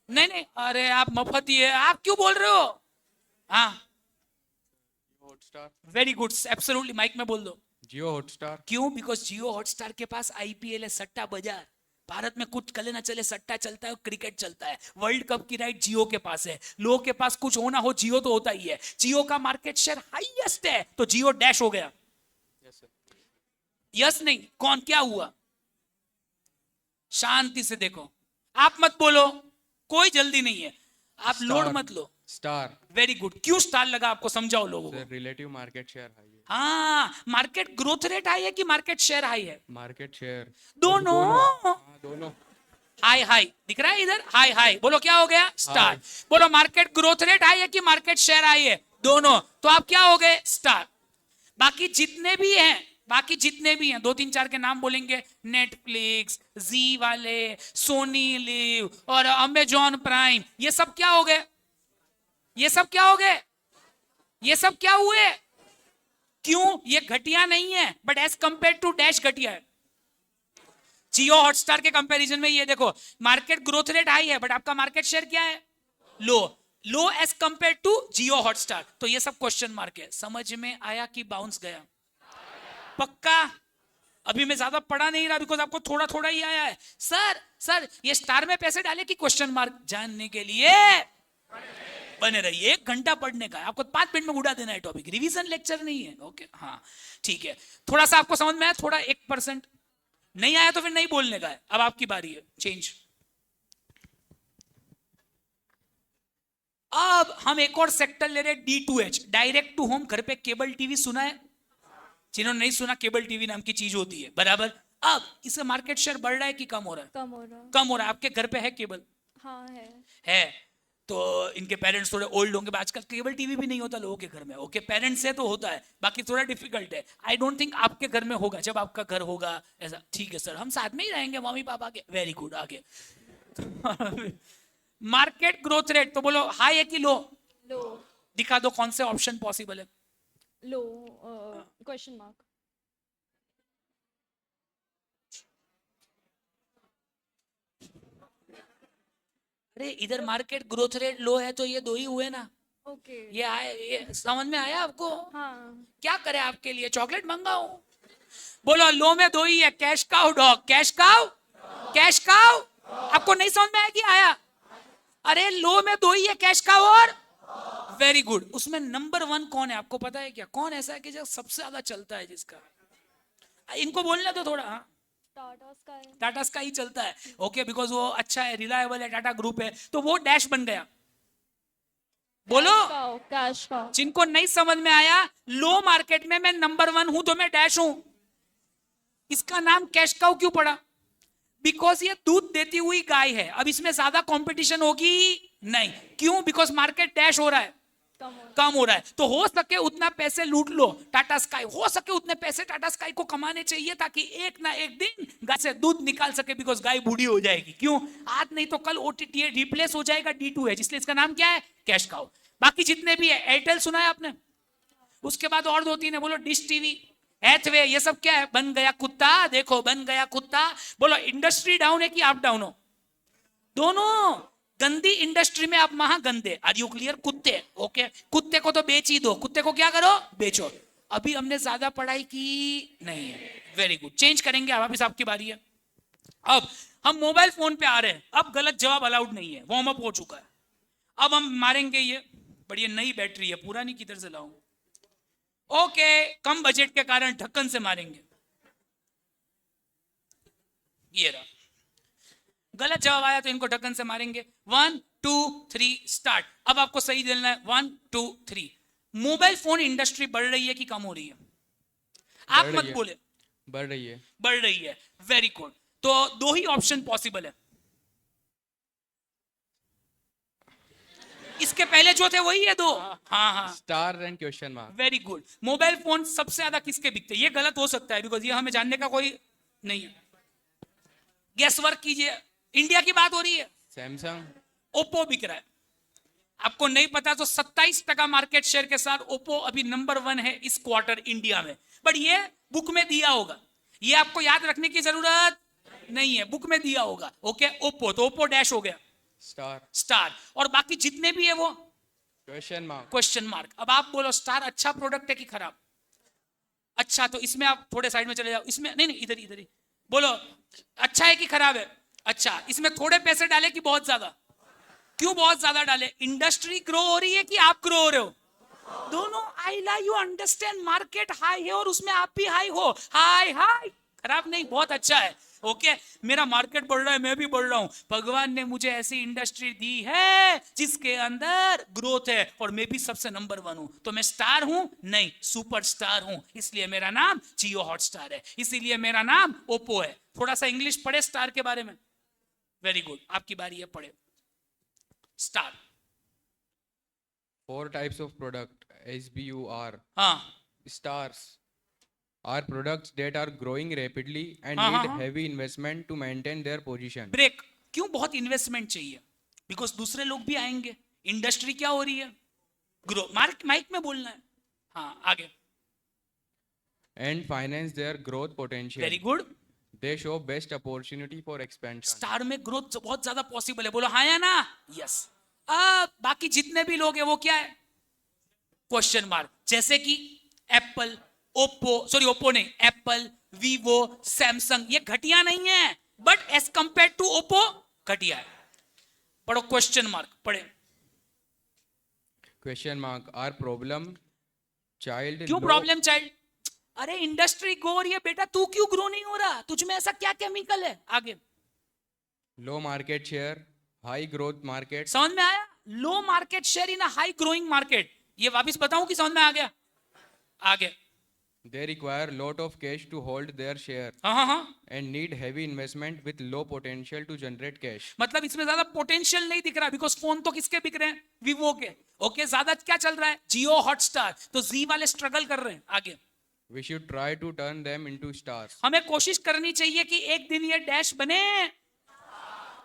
नहीं, अरे आप मफत ही है, आप क्यों बोल रहे हो? हाँ Hotstar, very good, absolutely. Mike में बोल दो। जियो हॉटस्टार। क्यों? बिकॉज जियो हॉटस्टार के पास आईपीएल है, सट्टा बाजार। भारत में कुछ चले ना चले, सट्टा चलता है, क्रिकेट चलता है। वर्ल्ड कप की राइट जियो के पास है। लोगों के पास कुछ होना हो, जियो तो होता ही है। जियो का मार्केट शेयर हाईएस्ट है, तो जियो डैश हो गया। Yes sir. यस नहीं, कौन? क्या हुआ? शांति से देखो, आप मत बोलो, कोई जल्दी नहीं है, आप लोड मत लो। स्टार। Very good. क्यों स्टार लगा आपको? समझाओ लोगों को। Sir relative market share high है। हाँ, मार्केट ग्रोथ रेट हाई है कि मार्केट शेयर हाई है? मार्केट शेयर दोनों। हाँ, दोनों। हाई हाई दिख रहा है इधर, हाई हाई। बोलो क्या हो गया? स्टार। बोलो मार्केट ग्रोथ रेट हाई है कि मार्केट शेयर हाई है? दोनों। तो आप क्या हो गए? स्टार। बाकी जितने भी हैं, 2 3 4 के नाम बोलेंगे, नेटफ्लिक्स, जी वाले, सोनी लिव और अमेजॉन प्राइम, ये सब क्या हो गए? ये सब क्या हो गए? ये सब क्या हुए? क्यों? ये घटिया नहीं है, but as compare to dash घटिया है। जियो हॉटस्टार के कंपैरिजन में ये देखो, मार्केट ग्रोथ रेट हाई है, बट आपका मार्केट शेयर क्या है? Low as compare to Jio Hotstar. तो ये सब क्वेश्चन मार्क है। समझ में आया कि बाउंस गया? पक्का? अभी मैं ज्यादा पढ़ा नहीं रहा, बिकॉज आपको थोड़ा थोड़ा ही आया है। सर ये स्टार में पैसे डाले कि क्वेश्चन मार्क? जानने के लिए बने रहिए। 1 घंटा पढ़ने का है, आपको 5 मिनट में उड़ा देना है टॉपिक। रिवीजन लेक्चर नहीं है। ओके हाँ ठीक है। थोड़ा सा आपको समझ में आया? थोड़ा 1% नहीं आया तो फिर नहीं बोलने का है। अब आपकी बारी है, चेंज। अब हम एक और सेक्टर ले रहे हैं, D2H, डायरेक्ट टू होम। घर पे केबल टीवी सुना है? जिन्होंने नहीं सुना, केबल टीवी नाम की चीज होती है, बराबर। अब इसका मार्केट शेयर बढ़ रहा है कि कम हो रहा है? कम हो रहा। कम हो रहा है। आपके घर पे है केबल? हाँ है। तो इनके पेरेंट्स थोड़े ओल्ड होंगे, आजकल केबल टीवी भी नहीं होता लोगों के घर में। ओके, पेरेंट्स है तो होता है, बाकी थोड़ा डिफिकल्ट है। आई डोंट थिंक आपके घर में होगा। जब आपका घर होगा ऐसा, ठीक है सर, हम साथ में ही रहेंगे मम्मी पापा के। वेरी गुड, आगे। मार्केट ग्रोथ रेट तो बोलो हाई है कि लो? लो। दिखा दो कौन से ऑप्शन पॉसिबल है। लो क्वेश्चन मार्क। अरे इधर मार्केट ग्रोथ रेट लो है, तो ये दो ही हुए ना। ओके। ये आए, ये समझ में आया आपको? हाँ। क्या करें आपके लिए? चॉकलेट मंगाऊं? बोलो लो में दो ही है, cash cow dog. Cash cow, cash cow. आपको नहीं समझ में आया कि आया? अरे लो में दो ही है, कैश काउ और वेरी गुड। उसमें नंबर 1 कौन है आपको पता है क्या? कौन ऐसा है कि जो सबसे ज्यादा चलता है जिसका? इनको बोलने दो थोड़ा। हाँ, टाटा स्काई। टाटा स्काई ही चलता है। ओके, बिकॉज वो अच्छा है, रिलायबल है, टाटा ग्रुप है, तो वो डैश बन गया। बोलो। Cash cow. जिनको नहीं समझ में आया, लो मार्केट में मैं नंबर 1 हूं तो मैं डैश हूं। इसका नाम कैश काउ क्यों पड़ा? बिकॉज ये दूध देती हुई गाय है। अब इसमें ज्यादा कंपटीशन होगी नहीं। क्यों? बिकॉज मार्केट डैश हो रहा है, कम हो रहा है। तो हो सके उतना पैसे लूट लो टाटा स्काई, हो सके उतने पैसे टाटा स्काई को कमाने चाहिए, ताकि एक ना एक दिन गाय से दूध निकाल सके, बिकॉज गाय बूढ़ी हो जाएगी। क्यों? आज नहीं तो कल ओटीटी रिप्लेस हो जाएगा D2H, इसलिए इसका नाम क्या है? Cash cow. बाकी जितने भी है, एयरटेल सुना है आपने? उसके बाद और 2-3 है, बोलो डिश टीवी, हैथवे, ये सब क्या है? बन गया कुत्ता, देखो बन गया कुत्ता। बोलो इंडस्ट्री डाउन है कि आप डाउन हो? दोनों। गंदी इंडस्ट्री में आप महा गंदे। Are you clear? कुत्ते, ओके, कुत्ते को तो बेच ही दो, कुत्ते को क्या करो? बेचो। अभी हमने ज्यादा पढ़ाई की नहीं है, वेरी गुड, चेंज करेंगे, अब वापिस आपकी बारी है। अब हम मोबाइल फोन पे आ रहे हैं, अब गलत जवाब अलाउड नहीं है, वार्म अप हो चुका है। अब हम मारेंगे ये, बड़ी नई बैटरी है, पुरानी किधर से लाऊं? ओके, कम बजट के कारण ढक्कन से मारेंगे। ये रहा, गलत जवाब आया तो इनको ढक्कन से मारेंगे। 1 2 3 स्टार्ट। अब आपको सही देना है। 1 2 3। मोबाइल फोन इंडस्ट्री बढ़ रही है कि कम हो रही है? आप बढ़ मत रही है। बोले। बढ़ रही है। बढ़ रही है, वेरी गुड। तो 2 ही ऑप्शन पॉसिबल है, इसके पहले जो थे वही है 2। हाँ हाँ, star and question mark. Very good. Mobile phone सबसे ज्यादा किसके बिकते हैं? ये गलत हो सकता है, बिकॉज ये हमें जानने का कोई नहीं है। गेस वर्क कीजिए, इंडिया की बात हो रही है। सैमसंग। ओप्पो बिक रहा है। आपको नहीं पता तो 27% मार्केट शेयर के साथ ओप्पो अभी नंबर 1 है इस क्वार्टर इंडिया में। बट ये बुक में दिया होगा, ये आपको याद रखने की जरूरत नहीं है, बुक में दिया होगा। ओके, ओप्पो, तो ओप्पो डैश हो गया, स्टार। स्टार, और बाकी जितने भी है वो क्वेश्चन मार्क। Question mark. अब आप बोलो स्टार अच्छा प्रोडक्ट है कि खराब? अच्छा, तो इसमें आप थोड़े साइड में चले जाओ, इसमें नहीं, इधर इधर ही बोलो, अच्छा है कि खराब है? अच्छा, इसमें थोड़े पैसे डाले कि बहुत ज्यादा? क्यों बहुत ज्यादा डाले? इंडस्ट्री ग्रो हो रही है कि आप ग्रो हो रहे हो? दोनों। आई ला यू अंडरस्टैंड, मार्केट हाई है और उसमें आप भी हाई हो। हाई हाई, खराब नहीं, बहुत अच्छा है। ओके, मेरा मार्केट बढ़ रहा है, मैं भी बढ़ रहा हूं। भगवान ने मुझे ऐसी इंडस्ट्री दी है जिसके अंदर ग्रोथ है और मैं भी सबसे नंबर 1 हूं। तो मैं स्टार हूं? नहीं, सुपर स्टार हूं। इसलिए मेरा नाम जियो हॉटस्टार है, इसीलिए मेरा नाम ओप्पो है। थोड़ा सा इंग्लिश पढ़े स्टार के बारे में। वेरी गुड, आपकी बारी है, पढ़े star. 4 types of product, SBUR. हाँ Stars are products that are growing rapidly and हाँ, need हाँ। heavy investment to maintain their position. Break. क्यों बहुत इन्वेस्टमेंट चाहिए? बिकॉज दूसरे लोग भी आएंगे, इंडस्ट्री क्या हो रही है? ग्रो। माइक में बोलना है। हाँ, आगे। And finance their growth potential. Very good. They show best opportunity for expansion. Star में ग्रोथ बहुत ज्यादा पॉसिबल है, बोलो हाँ या ना? यस। अब बाकी जितने भी लोग हैं वो क्या है? Question mark. जैसे कि एप्पल, ओप्पो, सॉरी ओप्पो नहीं, एप्पल, वीवो, सैमसंग, ये घटिया नहीं है, but as compare to Oppo घटिया है। पढ़ो क्वेश्चन मार्क, पढ़े। Question mark. Are problem child क्यों low- प्रॉब्लम चाइल्ड? अरे इंडस्ट्री ग्रो हो रही है बेटा, तू क्यों ग्रो नहीं हो रहा? तुझ में ऐसा क्या केमिकल है? आगे। low market share, high growth market, समझ में आया? Low market share in high growing market. ये वापिस बताऊं कि समझ में आ गया? आगे। they require lot of cash to hold their share हाँ हाँ हाँ, and need heavy investment with low potential to generate cash. मतलब इसमें ज्यादा पोटेंशियल नहीं दिख रहा, बिकॉज फोन तो किसके बिक रहे हैं? वीवो के। ओके, ज्यादा क्या चल रहा है? जियो हॉटस्टार। तो जी वाले स्ट्रगल कर रहे हैं। आगे। We should try to turn them into stars. हमें कोशिश करनी चाहिए कि एक दिन ये डैश बने।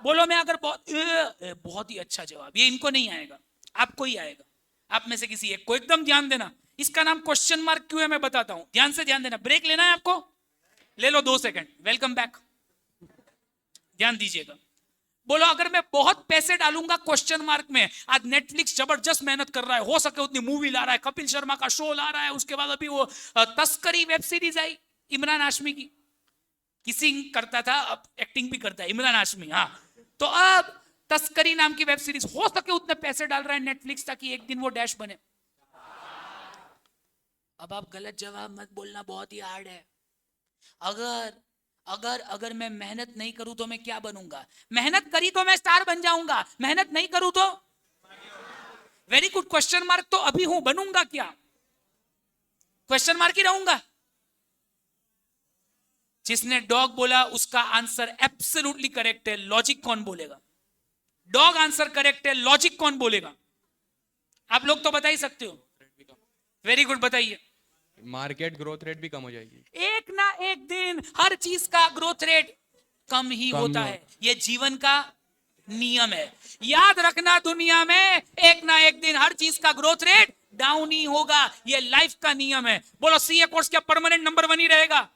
बोलो मैं अगर बहुत ही अच्छा जवाब, ये इनको नहीं आएगा, आपको ही आएगा। आप में से किसी एक को। एकदम ध्यान देना, इसका नाम क्वेश्चन मार्क क्यों है मैं बताता हूं, ध्यान से ध्यान देना। ब्रेक लेना है आपको? ले लो 2 सेकंड। वेलकम बैक, ध्यान दीजिएगा। बोलो अगर मैं बहुत पैसे डालूंगा क्वेश्चन मार्क में, आज नेटफ्लिक्स जबरदस्त मेहनत कर रहा है, हो सके उतनी मूवी ला रहा है, कपिल शर्मा का शो ला रहा है, उसके बाद अभी वो तस्करी वेब सीरीज आई इमरान हाशमी की, किसिंग करता था, अब एक्टिंग भी करता है इमरान हाशमी। हाँ, तो अब तस्करी नाम की वेब सीरीज, हो सके उतने पैसे डाल रहा है नेटफ्लिक्स ताकि एक दिन वो डैश बने। अब आप गलत जवाब मत बोलना, बहुत ही हार्ड है। अगर अगर अगर मैं मेहनत नहीं करूं तो मैं क्या बनूंगा? मेहनत करी तो मैं स्टार बन जाऊंगा, मेहनत नहीं करूं तो? Very good, question mark. तो अभी हूं, बनूंगा क्या? क्वेश्चन मार्क ही रहूंगा। जिसने डॉग बोला उसका आंसर एब्सोल्युटली करेक्ट है। लॉजिक कौन बोलेगा? डॉग आंसर करेक्ट है, लॉजिक कौन बोलेगा? आप लोग तो बता ही सकते हो। वेरी गुड, बताइए। मार्केट ग्रोथ रेट भी कम हो जाएगी। एक ना एक दिन हर चीज का ग्रोथ रेट कम ही कम होता ही है, ये जीवन का नियम है। याद रखना, दुनिया में एक ना एक दिन हर चीज का ग्रोथ रेट डाउन ही होगा, ये लाइफ का नियम है। बोलो सीए कोर्स क्या परमानेंट नंबर 1 ही रहेगा?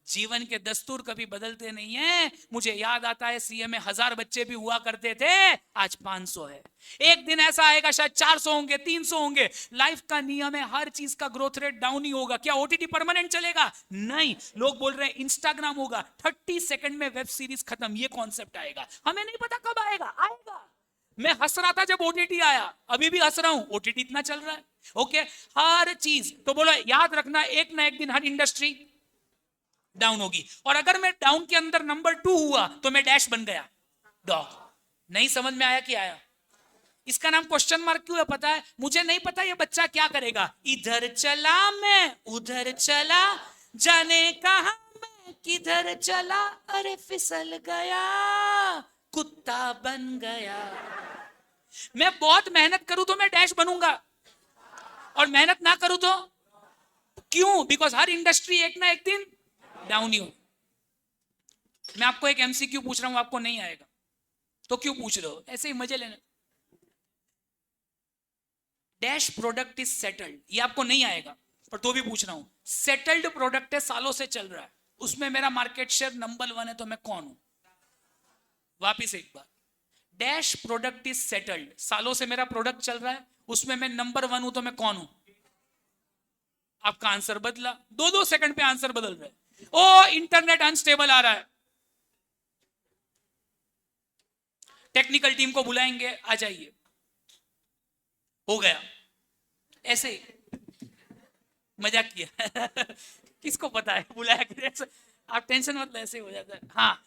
जीवन के दस्तूर कभी बदलते नहीं है। मुझे याद आता है सीए में 1000 बच्चे भी हुआ करते थे, आज 500 है। एक दिन ऐसा आएगा शायद 400 होंगे, 300 होंगे। लाइफ का नियम है, हर चीज का ग्रोथ रेट डाउन ही होगा। क्या ओटीटी परमानेंट चलेगा? नहीं। लोग बोल रहे हैं इंस्टाग्राम होगा, 30 सेकंड में वेब सीरीज खत्म, ये कॉन्सेप्ट आएगा। हमें नहीं पता कब आएगा, आएगा। मैं हंस रहा था जब ओटीटी आया, अभी भी हंस रहा हूं, ओटीटी इतना चल रहा है। ओके, हर चीज। तो बोलो याद रखना, एक ना एक दिन हर इंडस्ट्री डाउन होगी। और अगर मैं डाउन के अंदर नंबर 2 हुआ तो मैं डैश बन गया, डॉग। नहीं समझ में आया कि आया? इसका नाम क्वेश्चन मार्क क्यों है पता है? मुझे नहीं पता ये बच्चा क्या करेगा। इधर चला मैं उधर चला, जाने कहां मैं किधर चला, अरे फिसल गया कुत्ता बन गया। मैं बहुत मेहनत करूं तो मैं डैश बनूंगा, और मेहनत ना करूं तो क्यों? बिकॉज हर इंडस्ट्री एक ना एक दिन डाउन ही हो। मैं आपको एक एमसीक्यू पूछ रहा हूं, आपको नहीं आएगा तो क्यों पूछ रहे हो? ऐसे ही मजे लेने। डैश प्रोडक्ट इज सेटल्ड, ये आपको नहीं आएगा पर तो भी पूछ रहा हूं। सेटल्ड प्रोडक्ट है, सालों से चल रहा है, उसमें मेरा मार्केट शेयर नंबर 1 है, तो मैं कौन हूं? वापिस एक बार, डैश प्रोडक्ट इज सेटल्ड, सालों से मेरा प्रोडक्ट चल रहा है, उसमें मैं नंबर 1 हूं, तो मैं कौन हूं? आपका आंसर बदला, 2-2 सेकंड पे आंसर बदल रहे। ओ इंटरनेट अनस्टेबल आ रहा है, टेक्निकल टीम को बुलाएंगे, आ जाइए। हो गया, ऐसे ही मजाक किया। किसको पता है बुलाया कैसे? आप टेंशन मत लो, ऐसे ही हो जाता है। हाँ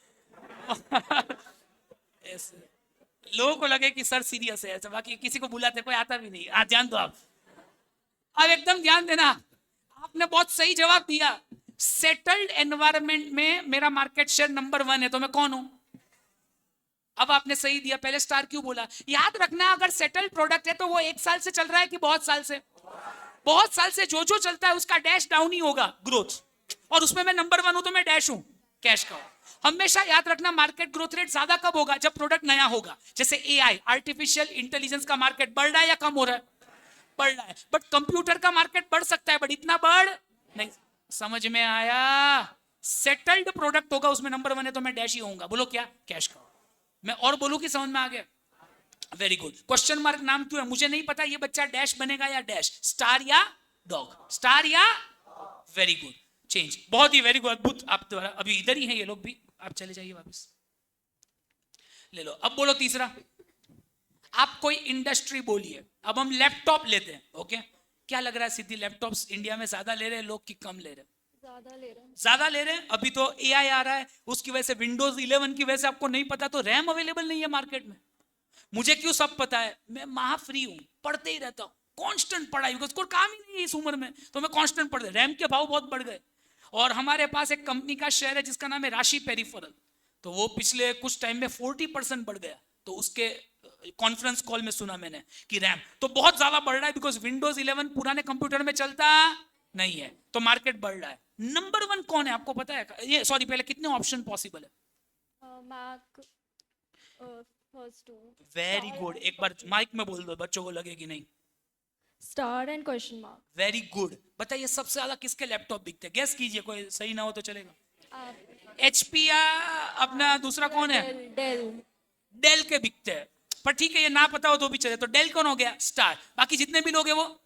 ऐसे लोगों को लगे कि सर सीरियस है, ऐसा बाकी किसी को बुलाते कोई आता भी नहीं। आज ध्यान दो आप, अब एकदम ध्यान देना। आपने बहुत सही जवाब दिया। सेटल्ड एनवायरनमेंट में मेरा मार्केट शेयर नंबर 1 है, तो मैं कौन हूं? अब आपने सही दिया, पहले स्टार क्यों बोला? याद रखना, अगर सेटल्ड प्रोडक्ट है तो वो 1 साल से चल रहा है कि बहुत साल से? बहुत साल से। जो जो चलता है उसका डैश डाउन ही होगा, ग्रोथ। और उसमें मैं नंबर 1 हूं तो मैं डैश हूं, कैश का। हमेशा याद रखना, मार्केट ग्रोथ रेट ज्यादा कब होगा? जब प्रोडक्ट नया होगा। जैसे एआई, आर्टिफिशियल इंटेलिजेंस का मार्केट बढ़ रहा है या कम हो रहा है? बढ़ रहा है। बट कंप्यूटर का मार्केट बढ़ सकता है, बट इतना बढ़ नहीं। समझ में आया? सेटल्ड प्रोडक्ट होगा, उसमें नंबर 1 है तो मैं डैश ही होऊंगा। बोलो क्या? कैश का। मैं और बोलूं कि समझ में आ गया? Very good. क्वेश्चन मार्क नाम क्यों है? मुझे नहीं पता ये बच्चा डैश बनेगा या डैश, स्टार या डॉग, स्टार या। Very good, change. बहुत ही वेरी गुड, अद्भुत। आप द्वारा अभी इधर ही हैं ये लोग भी, आप चले जाइए वापस, ले लो। अब बोलो तीसरा। आप कोई इंडस्ट्री बोलिए। अब हम लैपटॉप लेते हैं, ओके? क्या लग रहा है सिद्धि, लैपटॉप्स इंडिया में ज्यादा ले रहे हैं लोग कि कम ले रहे हैं? ज्यादा ले रहे हैं। ज्यादा ले रहे हैं। अभी तो एआई आ रहा है, उसकी वजह से विंडोज 11 की वजह से आपको नहीं पता तो रैम अवेलेबल नहीं है मार्केट में। मुझे क्यों सब पता है? मैं महा फ्री हूं, पढ़ते ही रहता हूं, कांस्टेंट पढ़ाई, बिकॉज कोई काम ही नहीं है इस उम्र में, तो मैं कांस्टेंट पढ़ते। रैम के भाव बहुत बढ़ गए। और हमारे पास एक कंपनी का शेयर है जिसका नाम है राशि पेरिफेरल, तो वो पिछले कुछ टाइम में 40% बढ़ गया। तो उसके कॉन्फ्रेंस कॉल में सुना मैंने कि रैम तो बहुत ज्यादा बढ़ रहा है, बिकॉज विंडोज 11 पुराने कंप्यूटर में चलता नहीं है, तो मार्केट बढ़ रहा है। नंबर 1 कौन है आपको पता है? ये सॉरी, पहले कितने ऑप्शन पॉसिबल है? Mike first 2। वेरी गुड, एक बार माइक में बोल दो, बच्चों को लगे कि नहीं। Star and question mark. Very good. बताइए सबसे ज्यादा किसके लैपटॉप बिकते हैं? गेस कीजिए, कोई सही ना हो तो चलेगा। HP या अपना दूसरा कौन है? डेल। डेल के बिकते हैं, पर ठीक है ये ना पता हो तो भी चले। तो डेल कौन हो गया? स्टार। बाकी जितने भी लोग हैं वो,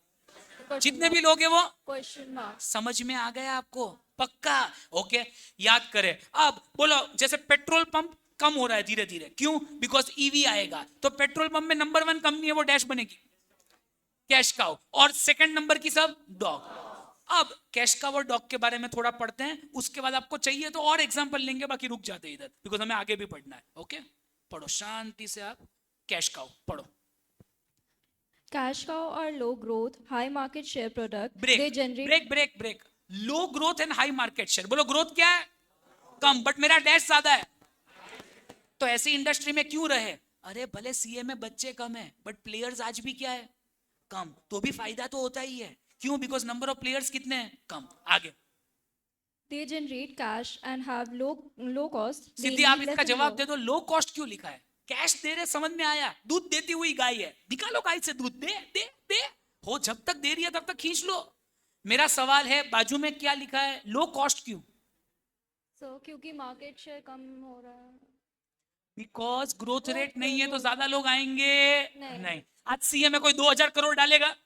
जितने भी लोग हैं वो क्वेश्चन मार्क। समझ में आ गया आपको? पक्का? ओके, याद करें। अब बोलो, जैसे पेट्रोल पंप कम हो रहा है धीरे धीरे, क्यों? बिकॉज ईवी आएगा, तो पेट्रोल पंप में नंबर 1 कंपनी है वो डैश बनेगी, कैश काउ। और सेकंड नंबर की सब डॉग। अब कैश काउ और डॉग के बारे में थोड़ा पढ़ते हैं, उसके बाद आपको चाहिए तो और एग्जांपल लेंगे, बाकी रुक जाते हैं इधर, बिकॉज हमें आगे भी पढ़ना है। ओके, पढ़ो शांति से आप। कैश काउ पढ़ो। Cash cow are low growth, high market share product. Break They generate break break break. लो growth and high market share. बोलो ग्रोथ क्या है? कम, बट मेरा डैश ज्यादा है। तो ऐसी इंडस्ट्री में क्यों रहे? अरे भले सीए में बच्चे कम है, बट प्लेयर्स आज भी क्या है? कम। तो भी फायदा तो होता ही है, क्यों? बिकॉज नंबर ऑफ प्लेयर्स कितने हैं? कम। आगे they generate cash and have low cost. They Siddhi, need आप less इसका and जवाब low. दे दो। लो कॉस्ट क्यों लिखा है? कैश दे रहे, समझ में आया। दूध देती हुई गाय है, निकालो गाय से दूध, दे दे दे। हो, जब तक दे रही है तब तक खींच लो। मेरा सवाल है, बाजू में क्या लिखा है, लो कॉस्ट क्यों? सो क्योंकि मार्केट शेयर कम हो रहा है। बिकॉज ग्रोथ Growth रेट नहीं है तो लोग- ज्यादा लोग आएंगे नहीं। नहीं। आज सीएम में कोई 2000 करोड़ डालेगा?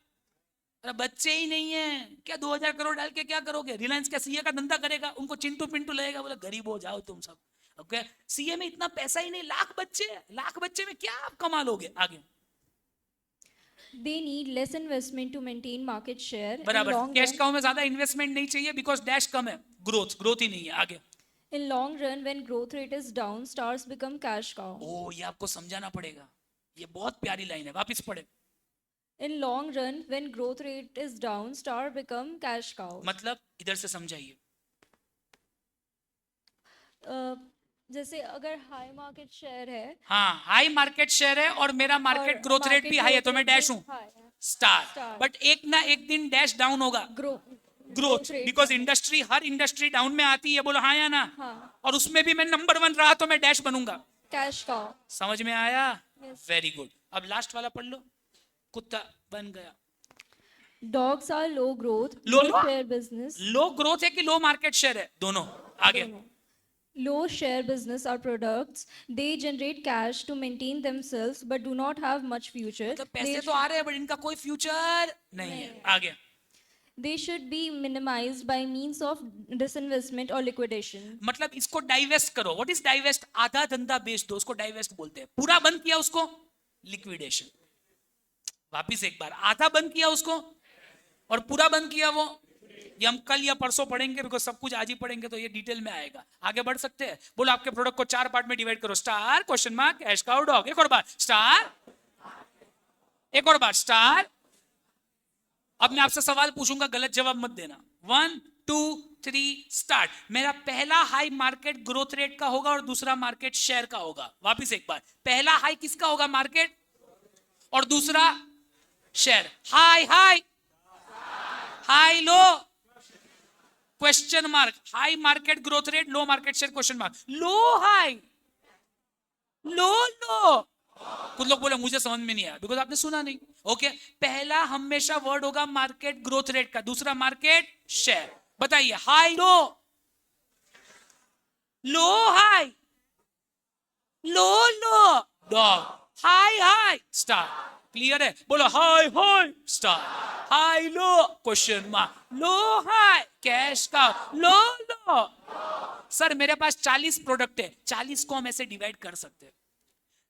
अरे बच्चे ही नहीं है क्या, 2000 करोड़ डाल के क्या करोगे? रिलायंस क्या सीए का धंधा करेगा? उनको चिंटू पिंटू लगेगा, बोले गरीब हो जाओ तुम सब। ओके, सीए में इतना पैसा ही नहीं, लाख बच्चे में क्या आप कमा लोगे आगे? They need less investment to maintain market share. बराबर, In long cash run, cow में ज्यादा इन्वेस्टमेंट नहीं चाहिए बिकॉज डैश कम है, ग्रोथ ही नहीं है आगे। in long run, when growth rate is down, stars become cash cow. ओ, ये आपको समझाना पड़ेगा, ये बहुत प्यारी लाइन है, वापिस पढ़े। In long run, when growth rate is down, star become cash cow. मतलब इधर से समझाइए। जैसे अगर हाई मार्केट शेयर है हाँ, हाई मार्केट शेयर है और मेरा मार्केट और ग्रोथ रेट market भी हाई है, growth तो मैं rate डैश भी हूं, high है, स्टार। Star. बट एक ना एक दिन डैश डाउन होगा, growth, rate because industry, her industry down में आती है, बोलो हाँ या ना? हाँ, और उसमें भी मैं नंबर 1 रहा तो मैं डैश बनूंगा। cash cow. समझ में आया? Yes. Very good. अब लास्ट वाला पढ़ लो, कुत्ता बन गया। Dogs are low growth, Low low low? share business. Low growth है कि लो मार्केट शेयर है? दोनों। आगे। दोनों. Low share business are products. They generate cash to maintain themselves but do not have much future. मतलब पैसे तो आ रहे हैं बट इनका कोई फ्यूचर नहीं है। आगे। They should be minimized by means of disinvestment or liquidation. मतलब इसको डाइवेस्ट करो। What is divest? आधा धंधा बेच दो, उसको डाइवेस्ट बोलते हैं। पूरा बंद किया उसको लिक्विडेशन। वापिस एक बार, आधा बंद किया उसको और पूरा बंद किया वो, ये हम कल या परसों पढ़ेंगे, बिकॉज सब कुछ आज ही पढ़ेंगे तो ये डिटेल में आएगा। आगे बढ़ सकते हैं? बोलो आपके प्रोडक्ट को 4 पार्ट में डिवाइड करो, star, question mark, cash cow, dog. एक और बार स्टार, एक और बार स्टार। अब मैं आपसे सवाल पूछूंगा, गलत जवाब मत देना। 1 2 3 स्टार्ट। मेरा पहला हाई मार्केट ग्रोथ रेट का होगा और दूसरा मार्केट शेयर का होगा। वापिस एक बार, पहला हाई किसका होगा? मार्केट, और दूसरा share. High high, high low, question mark. High market growth rate, low market share, question mark. Low high, low low. कुछ लोग बोले मुझे समझ में नहीं आया बिकॉज आपने सुना नहीं। ओके, पहला हमेशा वर्ड होगा मार्केट ग्रोथ रेट का, दूसरा मार्केट शेयर। बताइए, high low, low high, low low dog, high high star. Clear है? बोलो high high star, high low question mark, low high cash का, लो लो। सर मेरे पास 40 प्रोडक्ट है, 40 को हम ऐसे डिवाइड कर सकते हैं।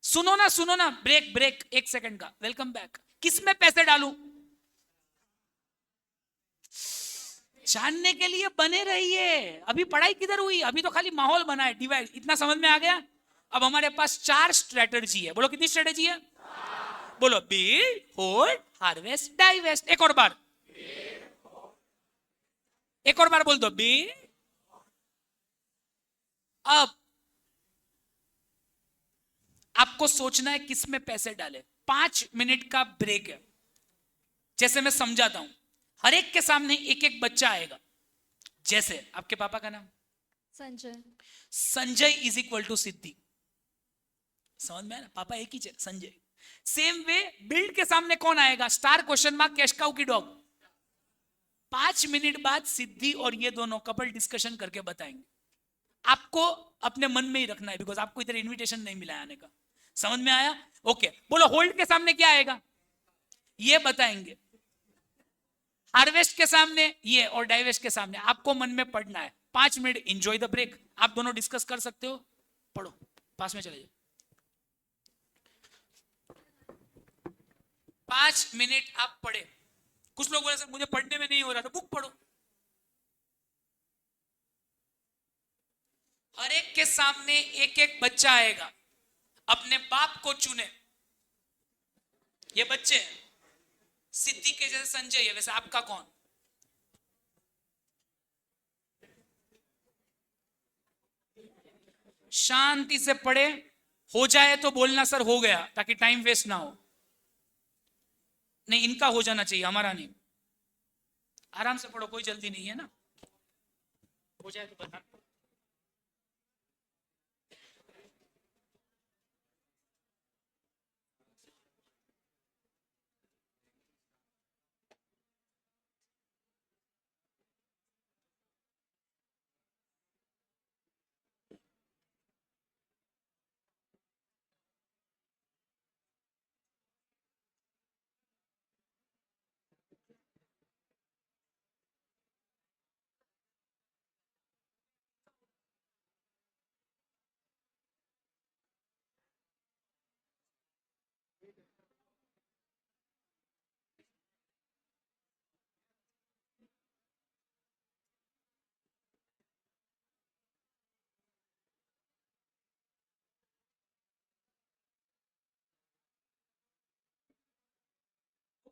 सुनो ना, ब्रेक ब्रेक 1 सेकंड का। Welcome back. किस में पैसे डालूं? जानने के लिए बने रहिए। अभी पढ़ाई किधर हुई? अभी तो खाली माहौल बना है, डिवाइड। इतना समझ में आ गया? अब हमारे पास 4 स्ट्रेटजी है। बोलो कितनी स्ट्रेटजी है? बोलो बिल्ड, होल्ड, हार्वेस्ट, डाइवेस्ट। एक और बार बोल दो, बिल्ड। अब आपको सोचना है किस में पैसे डाले। 5 मिनट का ब्रेक है। जैसे मैं समझाता हूं, हर एक के सामने एक एक बच्चा आएगा। जैसे आपके पापा का नाम Sanjay. Sanjay is equal to Siddhi. समझ में आया ना? पापा एक ही है, संजय। सेम वे बिल्ड के सामने कौन आएगा? Star, question mark, cash cow की डॉग। 5 मिनट बाद सिद्धि और ये दोनों कपल डिस्कशन करके बताएंगे। आपको अपने मन में ही रखना है बिकॉज आपको इधर इनविटेशन नहीं मिला आने का। समझ में आया? ओके, बोलो होल्ड के सामने क्या आएगा? ये बताएंगे। हार्वेस्ट के सामने ये, और डाइवेस्ट के सामने आपको मन में पढ़ना है। 5 मिनट, एंजॉय द ब्रेक। आप दोनों डिस्कस कर सकते हो। पढ़ो, पास में चले जाओ। 5 मिनट आप पढ़े। कुछ लोग बोले सर मुझे पढ़ने में नहीं हो रहा, तो बुक पढ़ो। हर एक के सामने एक एक बच्चा आएगा। अपने बाप को चुने। ये बच्चे हैं। सिद्धि के जैसे संजय है, वैसे आपका कौन? शांति से पढ़े। हो जाए तो बोलना सर हो गया, ताकि टाइम वेस्ट ना हो। नहीं, इनका हो जाना चाहिए, हमारा नहीं। आराम से पढ़ो, कोई जल्दी नहीं है ना। हो जाए तो बता।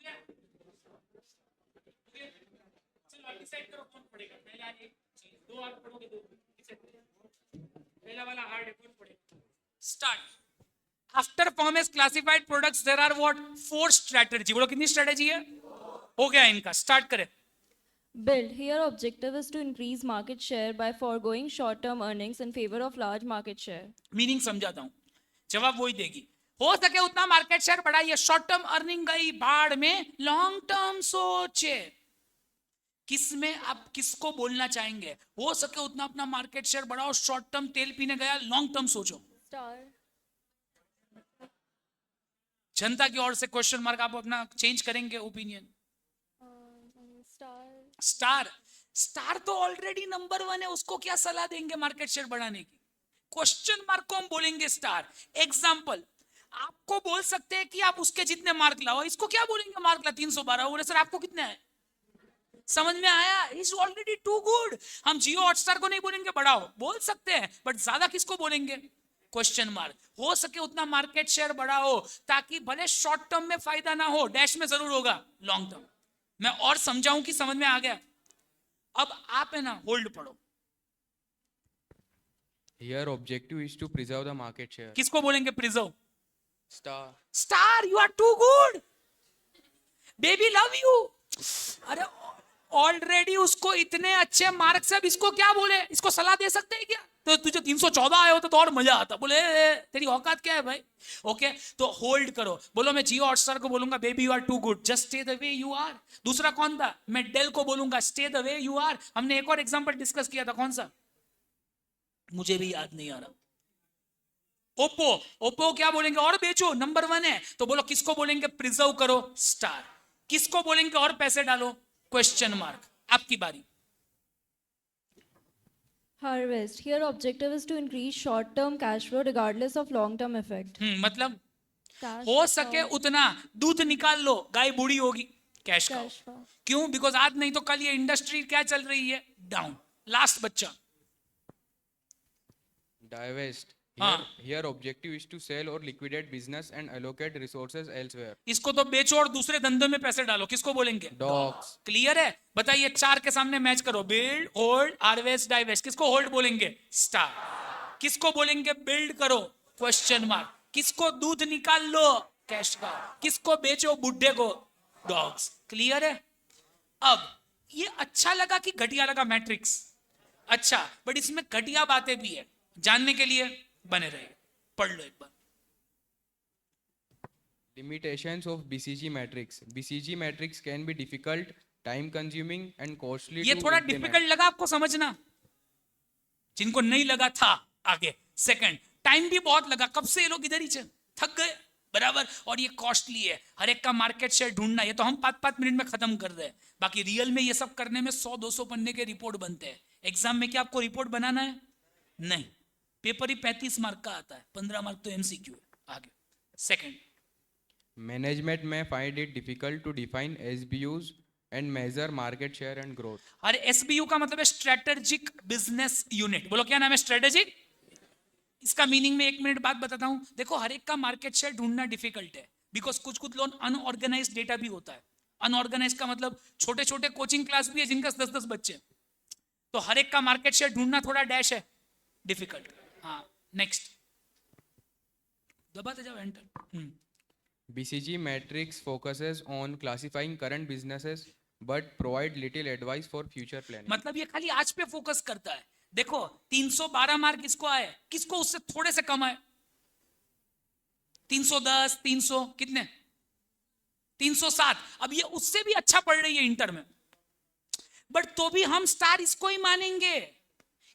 गया? चलो आप डिसाइड करो कौन पढ़ेगा। पहला एक चीज, दो आप पढ़ोगे, दो पहला वाला हार्ड है, कौन पढ़ेगा? Start. After form as classified products there are what? 4 strategy. बोलो कितनी स्ट्रेटजी है? हो गया इनका, स्टार्ट करें। Build. Here objective is to increase market share by foregoing short-term earnings in favor of large market share. Meaning समझाता हूं, जवाब वही देगी। हो सके उतना मार्केट शेयर बढ़ाइए। शॉर्ट टर्म अर्निंग गई बाढ़ में, लॉन्ग टर्म सोचे। किसमें आप किसको बोलना चाहेंगे? हो सके उतना अपना मार्केट शेयर बढ़ाओ। शॉर्ट टर्म तेल पीने गया, लॉन्ग टर्म सोचो। Star. जनता की ओर से क्वेश्चन मार्क, आप अपना चेंज करेंगे ओपिनियन। Star. स्टार, स्टार तो ऑलरेडी नंबर 1 है, उसको क्या सलाह देंगे मार्केट शेयर बढ़ाने की? क्वेश्चन मार्क को हम बोलेंगे स्टार। एग्जाम्पल, आपको बोल सकते हैं कि आप उसके जितने मार्क लाओ। इसको क्या बोलेंगे? मार्क ला 312। बोले सर आपको कितने है? समझ में आया? Is already too good. हम जियो हॉटस्टार को नहीं बोलेंगे बढ़ाओ, बोल सकते हैं, बट ज्यादा किसको बोलेंगे? Question mark. हो सके उतना मार्केट शेयर बढ़ाओ ताकि भले शॉर्ट टर्म में फायदा ना हो, डैश में जरूर होगा लॉन्ग टर्म। मैं और समझाऊं कि समझ में आ गया? अब आप है ना होल्ड पढ़ो। Here objective is to preserve the market share. किसको बोलेंगे preserve? Star. Star, you are too good, baby love you. अरे ऑलरेडी उसको इतने अच्छे मार्क्स है, अब इसको क्या बोले? इसको सलाह दे सकते हैं क्या? तो तुझे 314 आए होता तो और मजा आता। बोले तेरी औकात क्या है भाई? ओके, तो होल्ड करो। बोलो मैं जियो हॉटस्टार को बोलूंगा baby you are too good, just stay the way you are. दूसरा कौन था? मैं डेल को बोलूंगा stay the way you are. हमने एक और एग्जांपल डिस्कस किया था, कौन सा? मुझे भी याद नहीं आ रहा। ओप्पो, ओप्पो क्या बोलेंगे? और बेचो, नंबर 1 है। तो बोलो किसको बोलेंगे प्रिजर्व करो? स्टार। किसको बोलेंगे और पैसे डालो? Question mark. आपकी बारी। Harvest. Here objective is to increase short-term cash flow regardless of long-term effect. मतलब Cash हो सके flow. उतना दूध निकाल लो, गाय बूढ़ी होगी, कैश खाओ। Cash flow. क्यों? बिकॉज आज नहीं तो कल ये इंडस्ट्री क्या चल रही है? डाउन। लास्ट बच्चा। Divest. हाँ। Here objective is to sell or liquidate business and allocate resources elsewhere. इसको तो बेचो और दूसरे धंधे में पैसे डालो। किसको बोलेंगे? Dogs. क्लियर है? बताइए, 4 के सामने मैच करो। Build, hold, harvest, divest. किसको होल्ड बोलेंगे? स्टार। किसको बोलेंगे बिल्ड करो? Question mark. किसको दूध निकाल लो? कैश का। किसको बेचो? बुढ़े को। डॉग्स। क्लियर है? अब ये अच्छा लगा कि घटिया लगा मैट्रिक्स? अच्छा, बट इसमें घटिया बातें भी है। जानने के लिए बने रहिए, पढ़ लो एक बार। Limitations of BCG matrix. BCG matrix can be difficult, time consuming and costly ये to थोड़ा implement. डिफिकल्ट लगा आपको समझना? जिनको नहीं लगा था आगे। सेकंड, टाइम भी बहुत लगा। कब से ये लोग इधर ही थक गए, बराबर। और ये कॉस्टली है, हर एक का मार्केट शेयर ढूंढना। ये तो हम 5-5 मिनट में खत्म कर रहे हैं, बाकी रियल में ये सब करने में 100-200 पन्ने के रिपोर्ट बनते हैं। एग्जाम में क्या आपको रिपोर्ट बनाना है? नहीं, पेपर ही 35 मार्क का आता है, 15 मार्क तो एमसीक्यू है। आगे second, Management may find it difficult to define SBUs and measure market share and growth. अरे एसबीयू का मतलब है स्ट्रेटेजिक बिजनेस यूनिट। बोलो क्या नाम है? स्ट्रेटेजिक। इसका मीनिंग में 1 मिनट बाद बताता हूं। देखो, हर एक का मार्केट शेयर ढूंढना डिफिकल्ट है, बिकॉज कुछ कुछ लोग अनऑर्गेनाइज डेटा भी होता है। अनऑर्गेनाइज का मतलब छोटे छोटे कोचिंग क्लास भी है जिनका 10-10 बच्चे, तो हर एक का मार्केट शेयर ढूंढना थोड़ा डैश है, डिफिकल्ट। हाँ, नेक्स्ट दबाते जाओ enter. BCG matrix focuses on classifying current businesses but provide little advice for future planning. मतलब ये खाली आज पे फोकस करता है। देखो 312 मार्क किसको आए? किसको उससे थोड़े से कम आए? 310, 300, कितने? 307। अब ये उससे भी अच्छा पढ़ रही है इंटर में, बट तो भी हम स्टार इसको ही मानेंगे।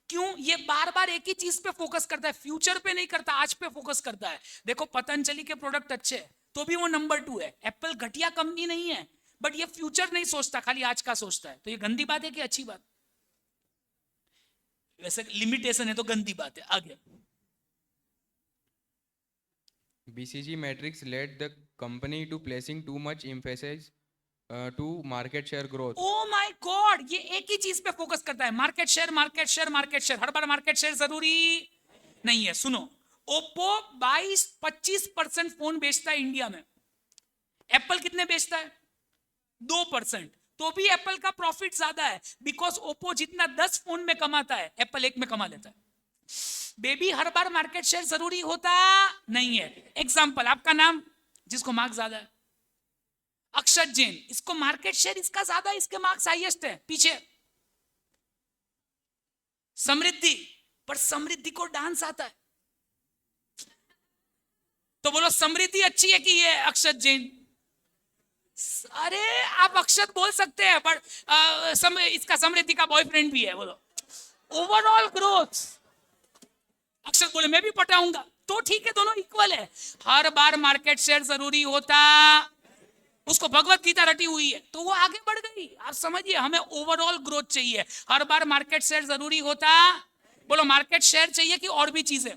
क्यों? ये बार बार एक ही चीज पे फोकस करता है, फ्यूचर पे नहीं करता, आज पे फोकस करता है। देखो पतंजलि के प्रोडक्ट अच्छे तो भी वो नंबर 2 है। एप्पल घटिया कंपनी नहीं है, बट ये फ्यूचर नहीं सोचता, खाली आज का सोचता है। तो ये गंदी बात है कि अच्छी बात? वैसे लिमिटेशन है तो गंदी बात है। आगे BCG matrix led the company to placing too much emphasis to market share growth. Oh my god, ये एक ही चीज पे फोकस करता है, market share, market share, market share. हर बार मार्केट शेयर जरूरी नहीं है। सुनो, ओप्पो 22-25% फोन बेचता है इंडिया में। एप्पल कितने बेचता है? 2%, तो भी एप्पल का प्रॉफिट ज्यादा है, बिकॉज ओप्पो जितना 10 फोन में कमाता है एप्पल एक में कमा लेता है। बेबी हर बार मार्केट शेयर जरूरी होता नहीं है। एग्जाम्पल, आपका नाम जिसको मार्क्स ज्यादा है, अक्षत जैन, इसको मार्केट शेयर इसका ज्यादा है, इसके मार्क्स हाईएस्ट है। पीछे समृद्धि, पर समृद्धि को डांस आता है, तो बोलो समृद्धि अच्छी है कि ये अक्षत जैन? अरे आप अक्षत बोल सकते हैं, पर इसका समृद्धि का बॉयफ्रेंड भी है। बोलो ओवरऑल ग्रोथ। अक्षत बोले मैं भी पटाऊंगा, तो ठीक है, दोनों इक्वल है। हर बार मार्केट शेयर जरूरी होता, उसको भगवत गीता रटी हुई है तो वो आगे बढ़ गई। आप समझिए, हमें ओवरऑल ग्रोथ चाहिए, हर बार मार्केट शेयर जरूरी होता। बोलो मार्केट शेयर चाहिए कि और भी चीजें?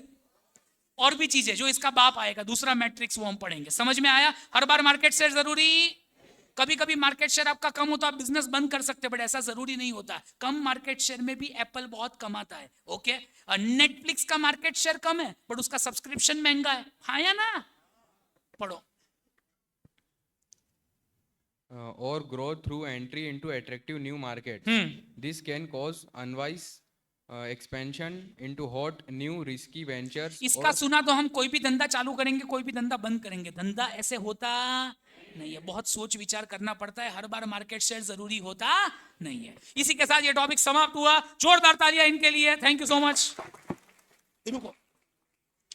और भी चीजें, जो इसका बाप आएगा दूसरा मैट्रिक्स वो हम पढ़ेंगे। समझ में आया? हर बार मार्केट शेयर जरूरी। कभी कभी मार्केट शेयर आपका कम हो तो आप बिजनेस बंद कर सकते हैं, बट ऐसा जरूरी नहीं होता। कम मार्केट शेयर में भी एप्पल बहुत कमाता है। ओके, नेटफ्लिक्स का मार्केट शेयर कम है बट उसका सब्सक्रिप्शन महंगा है। हाँ या ना? पढ़ो। Or growth through entry into attractive new markets. This can cause unwise expansion into hot new risky ventures. इसका or सुना तो हम कोई भी धंधा चालू करेंगे, कोई भी धंधा बंद करेंगे, धंधा ऐसे होता नहीं है। बहुत सोच विचार करना पड़ता है, हर बार मार्केट शेयर जरूरी होता नहीं है। इसी के साथ ये टॉपिक समाप्त हुआ। जोरदार तालियां इनके लिए। Thank you so much. रुको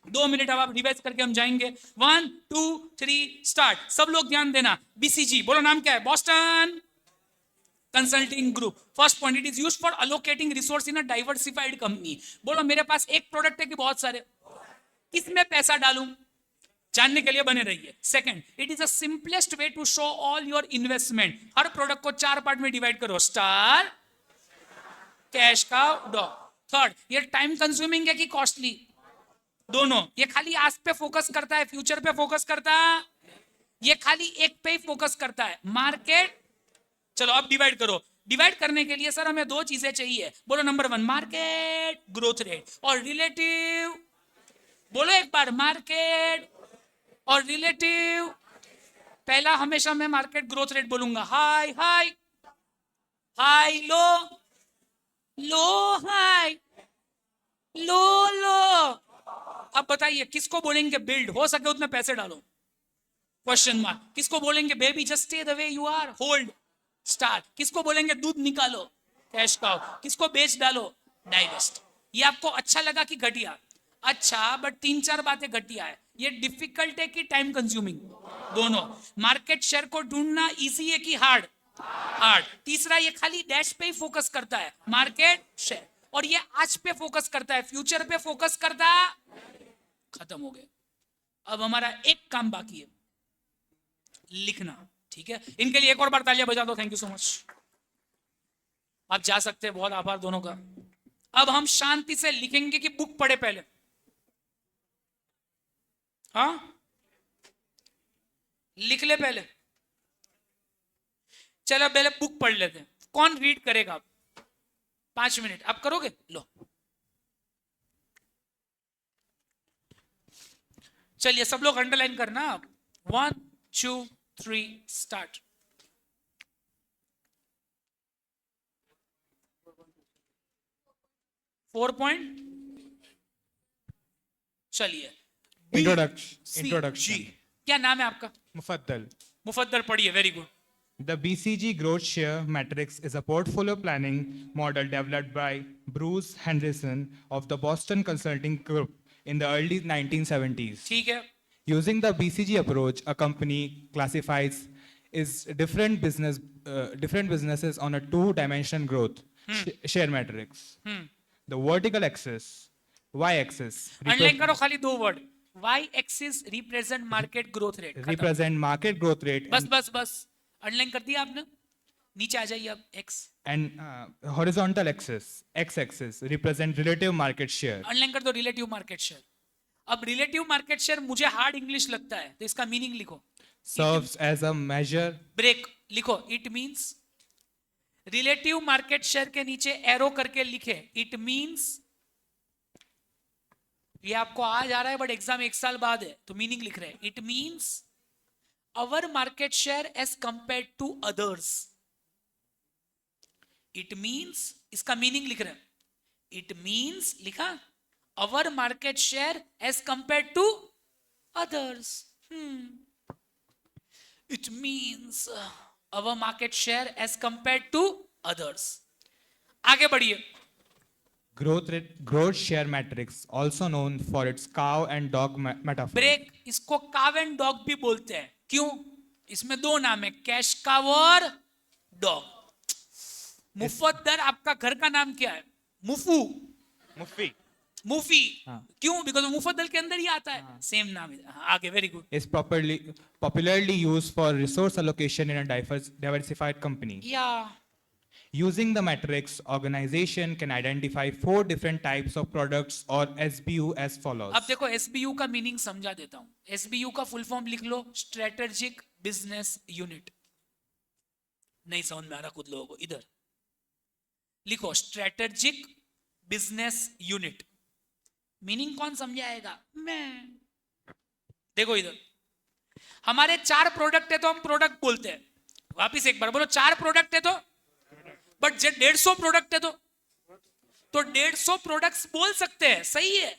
2 मिनट, अब आप रिवाइज करके हम जाएंगे। 1 2 3 स्टार्ट। सब लोग ध्यान देना। बीसीजी बोलो, नाम क्या है? Boston consulting group. First point, it is used for allocating resource in a diversified company. बोलो मेरे पास एक प्रोडक्ट है कि बहुत सारे, किसमें पैसा डालूं? जानने के लिए बने रहिए। Second, it is the simplest way to show all your investment. हर प्रोडक्ट को 4 पार्ट में डिवाइड करो, star, cash cow, dog. Third, ये टाइम कंज्यूमिंग है कि कॉस्टली? दोनों। ये खाली आज पे फोकस करता है, फ्यूचर पे फोकस करता है? ये खाली एक पे ही फोकस करता है, मार्केट। चलो अब डिवाइड करो। डिवाइड करने के लिए सर हमें 2 चीजें चाहिए। बोलो नंबर 1 मार्केट ग्रोथ रेट और रिलेटिव। बोलो एक बार, मार्केट और रिलेटिव। पहला हमेशा मैं मार्केट ग्रोथ रेट बोलूंगा, high high, high low, low high, low लो। अब बताइए किसको बोलेंगे बिल्ड? हो सके उतने पैसे डालो, क्वेश्चन मार्क। किसको बोलेंगे baby just stay the way you are, hold, start. किसको बोलेंगे दूध निकालो, कैश काउ। किसको बेच डालो, डाइवेस्ट। ये आपको अच्छा लगा कि घटिया? अच्छा, बट 3-4 बातें घटिया है। ये डिफिकल्ट है कि टाइम कंज्यूमिंग? दोनों। मार्केट शेयर को ढूंढना इजी है कि हार्ड? हार्ड। तीसरा, ये खाली डैश पे ही फोकस करता है, मार्केट शेयर, और ये आज पे फोकस करता है, फ्यूचर पे फोकस करता। खत्म हो गए। अब हमारा एक काम बाकी है, लिखना। ठीक है, इनके लिए एक और बार तालियां बजा दो। Thank you so much. आप जा सकते हैं, बहुत आभार दोनों का। अब हम शांति से लिखेंगे कि बुक पढ़े पहले? हाँ, लिख ले पहले। चलो पहले बुक पढ़ लेते हैं। कौन रीड करेगा? 5 मिनट आप करोगे? लो चलिए, सब लोग अंडरलाइन करना। 1 2 3 स्टार्ट। Four point. चलिए, Introduction. क्या नाम है आपका? Mufaddal. मुफद्दल पढ़िए। Very good. The BCG Growth Share Matrix is a portfolio planning model developed by Bruce Henderson of the Boston Consulting Group in the early 1970s. ठीक है। Using the BCG approach, a company classifies different businesses on a 2-dimensional growth share matrix. The vertical axis, y-axis, underline करो खाली 2 word. Y axis represent market growth rate. represent market growth rate, बस बस बस, underline कर दिया आपने। नीचे आ जाइए अब। X and horizontal axis, x-axis, represent relative market share. Underline कर दो, रिलेटिव मार्केट शेयर। अब रिलेटिव मार्केट शेयर मुझे हार्ड इंग्लिश लगता है, तो इसका मीनिंग लिखो। Serves as a measure. Break लिखो। It means, relative market share के नीचे एरो करके लिखे, इट मींस। ये आपको आज आ रहा है बट एग्जाम 1 साल बाद है, तो मीनिंग लिख रहे हैं। It means our market share as compared to others. It means, इसका मीनिंग लिख रहे हैं. It means लिखा our market share as compared to others. It means our market share as compared to others. आगे बढ़िए. Growth share matrix, also known for its cow and dog metaphor. ब्रेक. इसको cow and dog भी बोलते हैं. क्यों? इसमें दो नाम है, कैश काव और डॉग. मुफद्दल, आपका घर का नाम क्या है? मुफू. Muffy मुफी. क्यों? बिकॉज मुफद्दल के अंदर ही आता है. सेम नाम है. आगे. Very good. is popularly used for resource allocation in a diversified company. या Using the matrix, organization can identify 4 different types of products or SBU as follows. अब देखो एसबीयू का मीनिंग समझा देता हूं. एसबीयू का फुल फॉर्म लिख लो, strategic business unit. नहीं समझ में आ रहा खुद लोगों को? इधर लिखो स्ट्रेटेजिक बिजनेस यूनिट. मीनिंग कौन समझाएगा? मैं. देखो इधर हमारे 4 प्रोडक्ट है तो हम प्रोडक्ट बोलते हैं. वापिस एक बार बोलो, 4 प्रोडक्ट है तो, बट जब 150 प्रोडक्ट है तो 150 प्रोडक्ट्स बोल सकते हैं. सही है,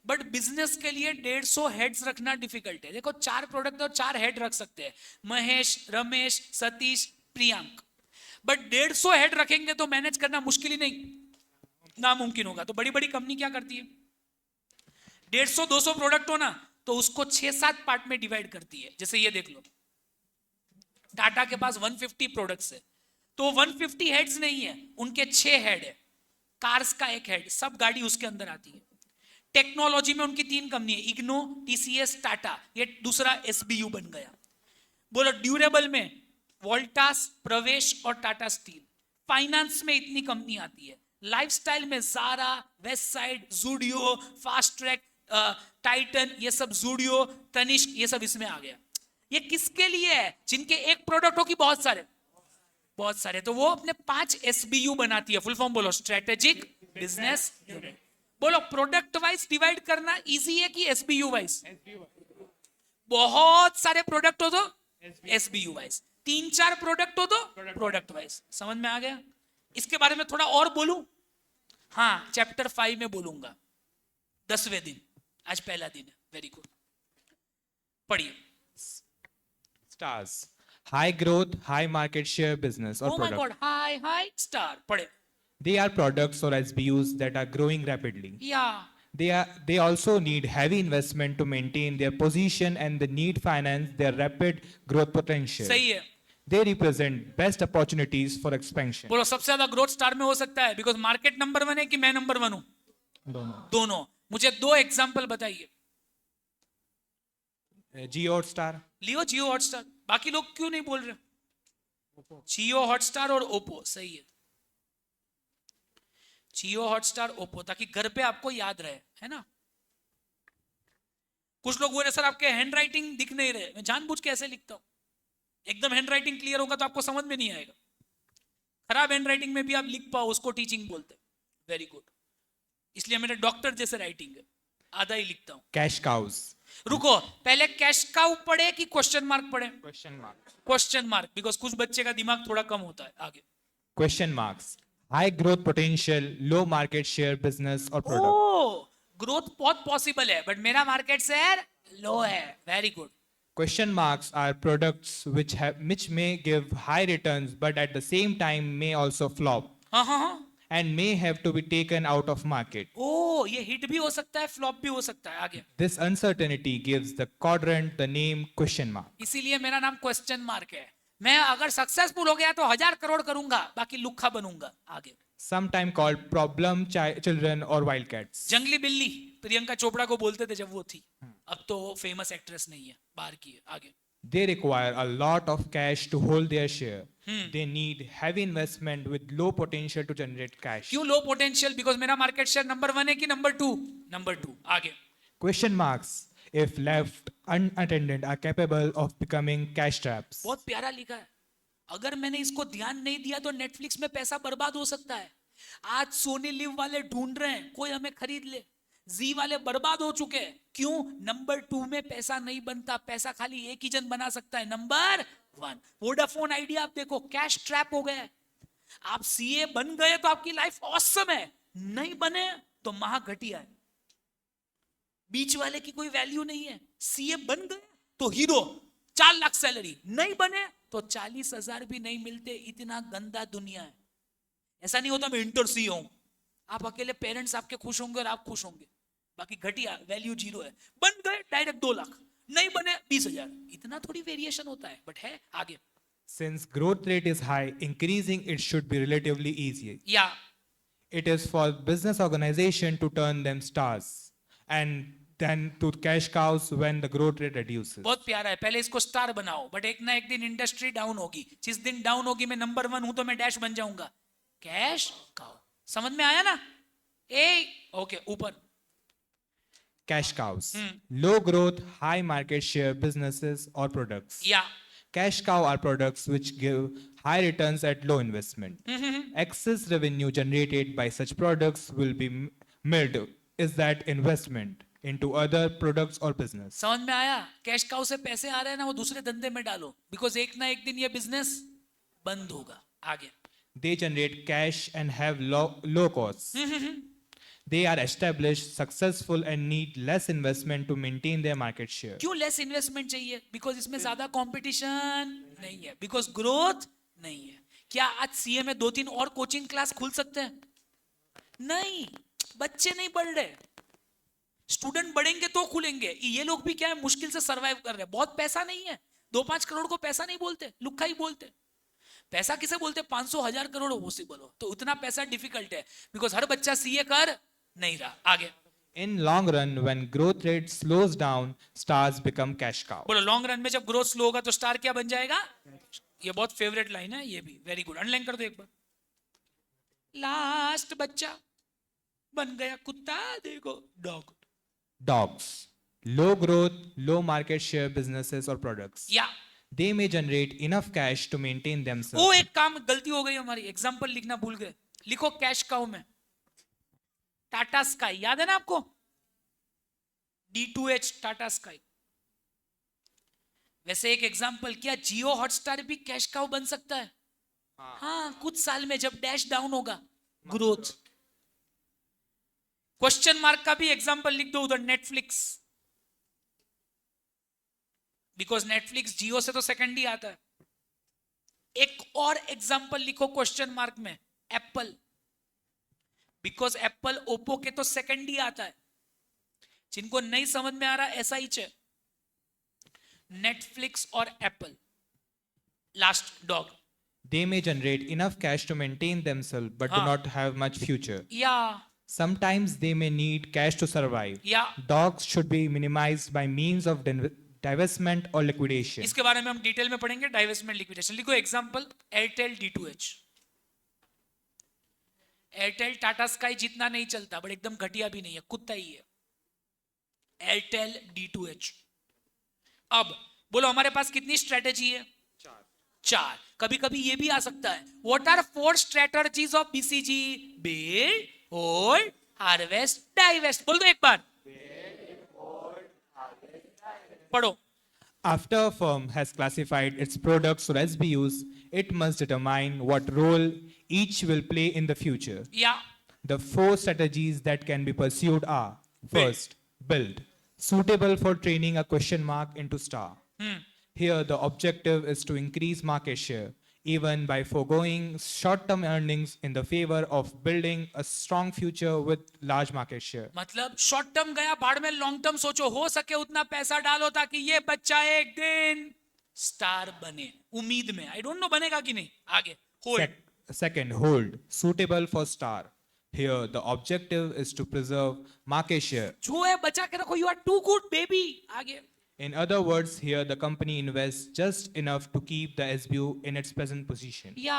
बट बिजनेस के लिए 150 हेड्स रखना डिफिकल्ट है. देखो 4 प्रोडक्ट और 4 हेड रख सकते हैं, महेश, रमेश, सतीश, प्रियांक. बट 150 हेड रखेंगे तो मैनेज करना मुश्किल ही नहीं, नामुमकिन होगा. तो बड़ी बड़ी कंपनी क्या करती है, 150-200 प्रोडक्ट हो ना तो उसको 6-7 पार्ट में डिवाइड करती है. जैसे ये देख लो, टाटा के पास 150 प्रोडक्ट्स है तो 150 हेड्स नहीं है, उनके 6 हेड है. कार्स का 1 हेड, सब गाड़ी उसके अंदर आती है. टेक्नोलॉजी में उनकी 3 कंपनी है, इग्नो, टीसीएस, टाटा. ये दूसरा एसबीयू बन गया. बोलो ड्यूरेबल में वोल्टास, प्रवेश और टाटा स्टील. फाइनेंस में इतनी कंपनी आती है. लाइफस्टाइल में Zara, Westside, Zudio, Fastrack, Titan, ये सब जूडियो, तनिष्क, ये सब इसमें आ गया. ये किसके लिए है? जिनके एक प्रोडक्ट हो कि बहुत सारे, बहुत सारे. तो वो अपने 5 एसबीयू बनाती है. फुल फॉर्म बोलो, स्ट्रेटेजिक बिजनेस यूनिट. बोलो प्रोडक्ट वाइज डिवाइड करना इजी है कि एसबीयू वाइज? बहुत सारे प्रोडक्ट हो तो एसबीयू वाइज, 3-4 प्रोडक्ट हो तो प्रोडक्ट वाइज. समझ में आ गया? इसके बारे में थोड़ा और बोलूं? हाँ, चैप्टर 5 में बोलूंगा 10वें दिन. आज पहला दिन है. Very good. पढ़िए. Stars. High growth, high market share business or Oh my product. God, high star. पढ़े. They are products or SBUs that are growing rapidly. या They also need heavy investment to maintain their position and they need finance their rapid growth potential. सही है. They represent best opportunities for expansion. बोलो सबसे ज्यादा growth star में हो सकता है बिकॉज मार्केट नंबर 1 है कि मैं नंबर 1 हूं? दोनों. मुझे 2 एग्जांपल बताइए. Jio Hotstar. लियो जियो हॉटस्टार. बाकी लोग क्यों नहीं बोल रहे? जियो हॉटस्टार और ओप्पो. सही है. जियो हॉटस्टार, ओप्पो, ताकि घर पे आपको याद रहे, है ना. कुछ लोग बोल रहे सर आपके हैंड राइटिंग दिख नहीं रहे. मैं जानबूझ के ऐसे लिखता हूं. एकदम हैंड राइटिंग क्लियर होगा तो आपको समझ में नहीं आएगा. खराब हैंड राइटिंग में भी आप लिख पाओ, उसको टीचिंग बोलते हैं. Very good. इसलिए मेरे डॉक्टर जैसे राइटिंग है, आधा ही लिखता हूं. Cash cows. रुको, पहले कैश काउ पढ़े कि क्वेश्चन मार्क पढ़े? Question mark. Question mark, because कुछ बच्चे का दिमाग थोड़ा कम होता है. आगे. Question marks. High growth potential, low market share business or product. Oh, growth बहुत पॉसिबल है बट मेरा मार्केट शेयर लो है. Very good. Question marks are products which may give high returns but at the same time may also flop हाँ. and may have to be taken out of market. ओ, ये hit भी हो सकता है, flop भी हो सकता है. आगे. This uncertainty gives the quadrant the name question mark. इसीलिए मेरा नाम क्वेश्चन मार्क है. मैं अगर सक्सेसफुल हो गया तो 1000 करोड़ करूंगा, बाकी लुक्खा बनूंगा. आगे. Sometime called problem children or wildcats. जंगली बिल्ली प्रियंका चोपड़ा को बोलते थे जब वो थी. अब तो वो फेमस एक्ट्रेस नहीं है, बाहर की है. आगे. They require a lot of cash to hold their share. They need heavy investment with low potential to generate cash. क्यों लो पोटेंशियल? बिकॉज मेरा मार्केट शेयर नंबर 1 है कि नंबर 2? नंबर 2. आगे. Question marks, if left unattended, are capable of becoming cash traps. बहुत प्यारा लिखा है. अगर मैंने इसको ध्यान नहीं दिया तो नेटफ्लिक्स में पैसा बर्बाद हो सकता है. आज सोनी लिव वाले ढूंढ रहे हैं कोई हमें खरीद ले. जी वाले बर्बाद हो चुके हैं। क्यों? नंबर 2 में पैसा नहीं बनता, पैसा खाली एक ही जन बना सकता है, नंबर 1। वोडाफोन आइडिया आप देखो, कैश ट्रैप हो गया है। आप सीए बन गए तो आपकी लाइफ ऑसम है, नहीं बने तो महा घटिया है। बीच वाले की कोई वैल्यू नहीं है। सीए बन गए तो हीरो, 4 लाख सैलरी, नहीं बने तो 40,000 भी नहीं मिलते। इतना गंदा दुनिया है। ऐसा नहीं होता मैं इंटर सी हूं, आप अकेले पेरेंट्स आपके खुश होंगे और आप खुश होंगे, बाकी घटिया, वैल्यू 0 है। बन गए डायरेक्ट 2 लाख, नहीं बने 20,000, इतना थोड़ी वेरिएशन होता है, बट है। आगे Since growth rate is high, increasing it should be relatively easy. या It is for business organization to turn them stars and then to cash cows when the growth rate reduces. बहुत प्यारा है, पहले इसको star बनाओ, but एक ना एक दिन इंडस्ट्री डाउन होगी। जिस दिन डाउन होगी, मैं नंबर 1 हूं तो मैं डैश बन जाऊंगा, कैश काउ। समझ में आया ना? ओके, ऊपर Cash cows. Low growth, high market share businesses or products. या Cash cow are products which give high returns at low investment. Excess revenue generated by such products will be milled is that investment into other products or business. समझ में आया? Cash cow से पैसे आ रहे हैं ना, वो दूसरे धंधे में डालो, बिकॉज एक ना एक दिन ये बिजनेस बंद होगा। आगे They generate cash and have low costs. They are established, successful and need less investment to maintain their market share. क्यों लेस इन्वेस्टमेंट चाहिए? बिकॉज इसमें ज्यादा कंपटीशन नहीं है, बिकॉज ग्रोथ नहीं है। क्या आज सीए में 2-3 और कोचिंग क्लास खुल सकते हैं? नहीं, बच्चे नहीं बढ़ रहे। स्टूडेंट बढ़ेंगे तो खुलेंगे। ये लोग भी क्या है, मुश्किल से सरवाइव कर रहे हैं। बहुत पैसा नहीं है, 2-5 करोड़ को पैसा नहीं बोलते, लुक्खा ही बोलते। पैसा किसे बोलते? 500,000 करोड़ पॉसिबल हो तो उतना पैसा डिफिकल्ट है, बिकॉज हर बच्चा सीए कर नहीं रहा। आगे In long run, when growth rate slows down, stars become cash cow. बोलो, लॉन्ग रन में जब ग्रोथ स्लो होगा तो स्टार क्या बन जाएगा? ये बहुत फेवरेट लाइन है, ये भी वेरी गुड, अंडरलाइन कर दो एक बार। लास्ट बच्चा बन गया कुत्ता, देखो dog. Dogs. Low growth, low market share businesses or products. या They may generate enough cash to maintain themselves. वो एक काम गलती हो गई हमारी, एग्जाम्पल लिखना भूल गए। लिखो कैश काउ में टाटा स्काई, याद है ना आपको? D2H Tata sky. वैसे एक एग्जाम्पल, क्या जियो हॉटस्टार भी कैश काउ बन सकता है? हाँ, कुछ साल में जब डैश डाउन होगा, ग्रोथ। क्वेश्चन मार्क का भी एग्जाम्पल लिख दो उधर, नेटफ्लिक्स, बिकॉज नेटफ्लिक्स जियो से तो सेकंड ही आता है। एक और एग्जाम्पल लिखो क्वेश्चन मार्क में, एप्पल, बिकॉज एप्पल ओप्पो के तो सेकंड ही आता है। जिनको नहीं समझ में आ रहा, ऐसा ही है। नेटफ्लिक्स और Apple. Last dog. They may generate enough cash to maintain themselves but do not have much future. या Sometimes they may need cash to survive. या Dogs should be minimized by means of divestment or liquidation. इसके बारे में हम detail में पढ़ेंगे, divestment, liquidation. लिखो example, Airtel D2H। Airtel Tata sky जितना नहीं चलता, बट एकदम घटिया भी नहीं है, कुत्ता ही है। Airtel D2H। अब बोलो हमारे पास कितनी स्ट्रेटेजी है? 4। कभी कभी ये भी आ सकता है, what are 4 strategies of BCG? Build, hold, harvest, divest. बोल दो एक बार, पढ़ो। After a firm has classified its products or SBUs, it must determine what role each will play in the future. या The 4 strategies that can be pursued are: first, build, suitable for training a question mark into star. Here, the objective is to increase market share, even by foregoing short-term earnings in the favor of building a strong future with large market share. मतलब short term गया भाड़ में, long term सोचो, हो सके उतना पैसा डालो ताकि ये बच्चा एक दिन स्टार बने, उम्मीद में। आई डोंट नो बनेगा कि नहीं। आगे hold. Second, hold, suitable for star. Here, the objective is to preserve market share. जो है बचा के रखो, you are too good baby. आगे In other words, here the company invests just enough to keep the SBU in its present position. या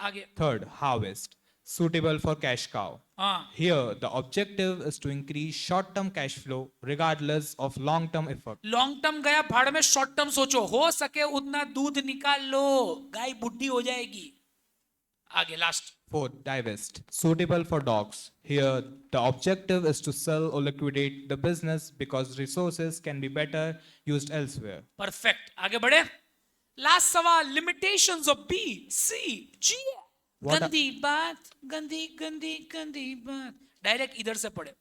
आगे Third, harvest, suitable for cash cow. हाँ, Here, the objective is to increase short-term cash flow regardless of long-term effort. Long term गया भाड़ में, short term सोचो, हो सके उतना दूध निकाल लो, गाय बुढ़ी हो जाएगी। आगे last Fourth, divest. Suitable for dogs. Here, the objective is to sell or liquidate the business because resources can be better used elsewhere. Perfect, आगे बढ़े. लास्ट सवाल, limitations of B C G. What are- गंदी बात, गंदी गंदी गंदी बात. Direct इधर से पढ़े.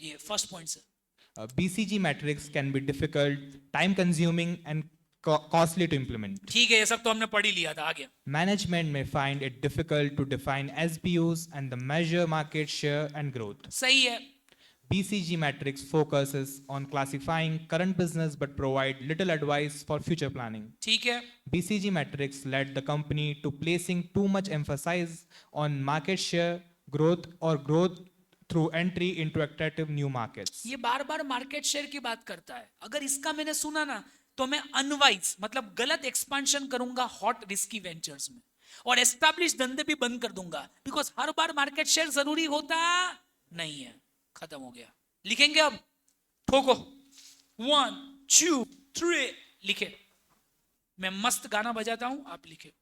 ये फर्स्ट पॉइंट से. BCG metrics can be difficult, time consuming, and costly to implement. ठीक है, ये सब तो हमने पढ़ ही लिया था. आगे. Management may find it difficult to define SBUs and the measure market share and growth. सही है. BCG metrics focuses on classifying current business but provide little advice for future planning. ठीक है. BCG metrics led the company to placing too much emphasis on market share growth or growth through entry into attractive new markets. ये बार बार market share की बात करता है. अगर इसका मैंने सुना ना तो मैं अनवाइज मतलब गलत एक्सपांशन करूंगा हॉट रिस्की वेंचर्स में और एस्टैब्लिश धंधे भी बंद कर दूंगा बिकॉज हर बार मार्केट शेयर जरूरी होता नहीं है. खत्म हो गया. लिखेंगे अब. ठोको. 1 2 3 लिखे. मैं मस्त गाना बजाता हूं, आप लिखे.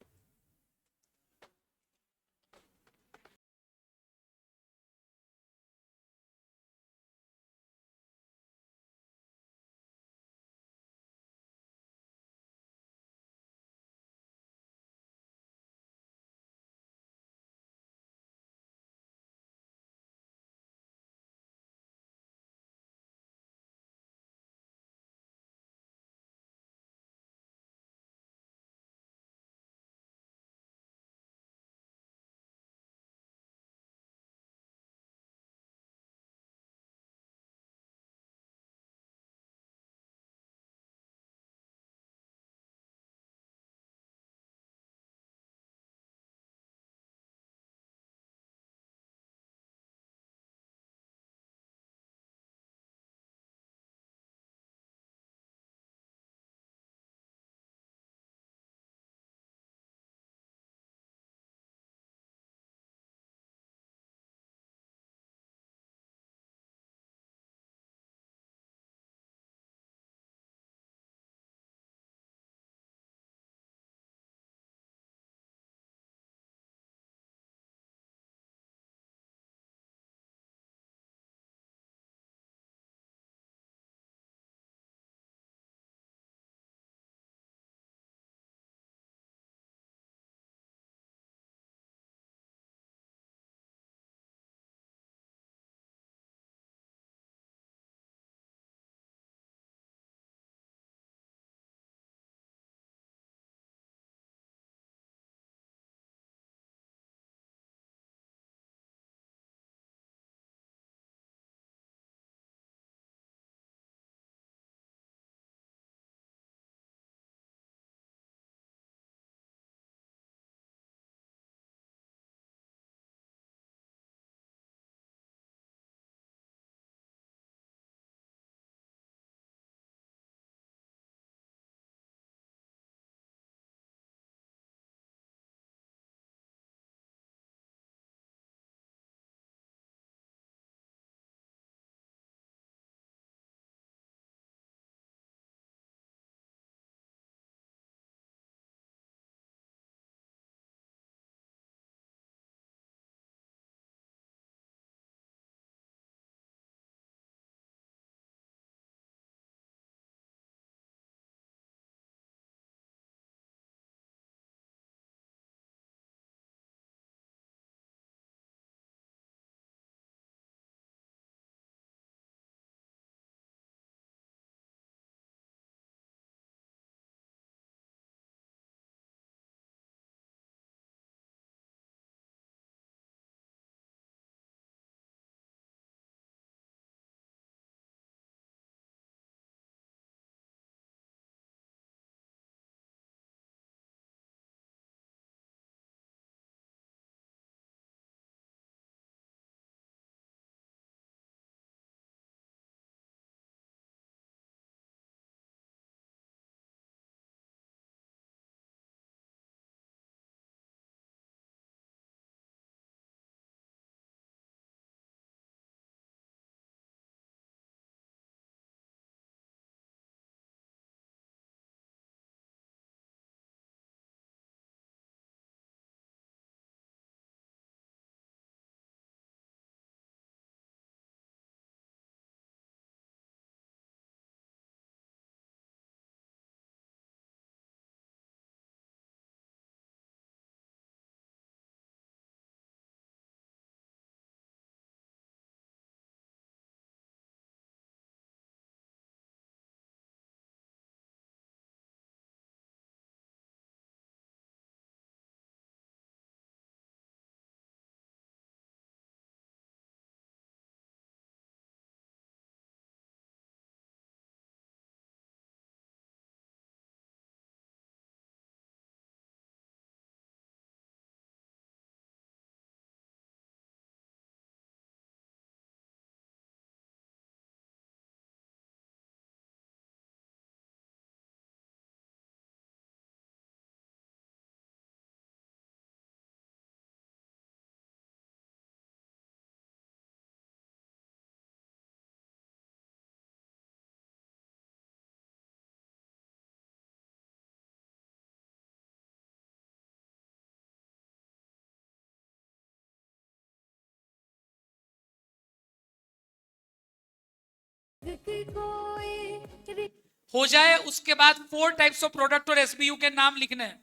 हो जाए उसके बाद 4 टाइप्स ऑफ प्रोडक्ट और एसबीयू के नाम लिखने हैं।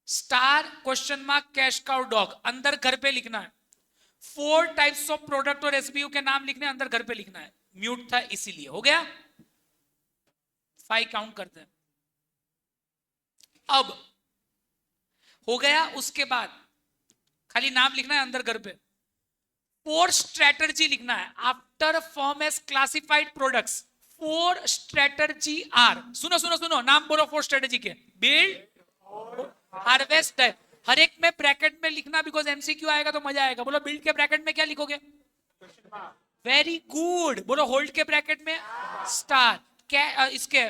Star, question mark, cash cow, dog, अंदर घर पे लिखना है। 4 टाइप्स ऑफ प्रोडक्ट और एसबीयू के नाम लिखने हैं, अंदर घर पे लिखना है। म्यूट था इसीलिए। हो गया? 5 काउंट करते हैं। अब हो गया, उसके बाद खाली नाम लिखना है अंदर घर पे। 4 स्ट्रेटजी लिखना है after firm as classified products. 4 strategy are, सुनो सुनो सुनो, नाम बोलो 4 स्ट्रेटजी के। बिल्ड, हार्वेस्ट, हर एक में ब्रैकेट में लिखना, बिकॉज एमसीक्यू आएगा तो मजा आएगा। बोलो बिल्ड के ब्रैकेट में क्या लिखोगे? Very good. बोलो होल्ड के ब्रैकेट में स्टार, इसके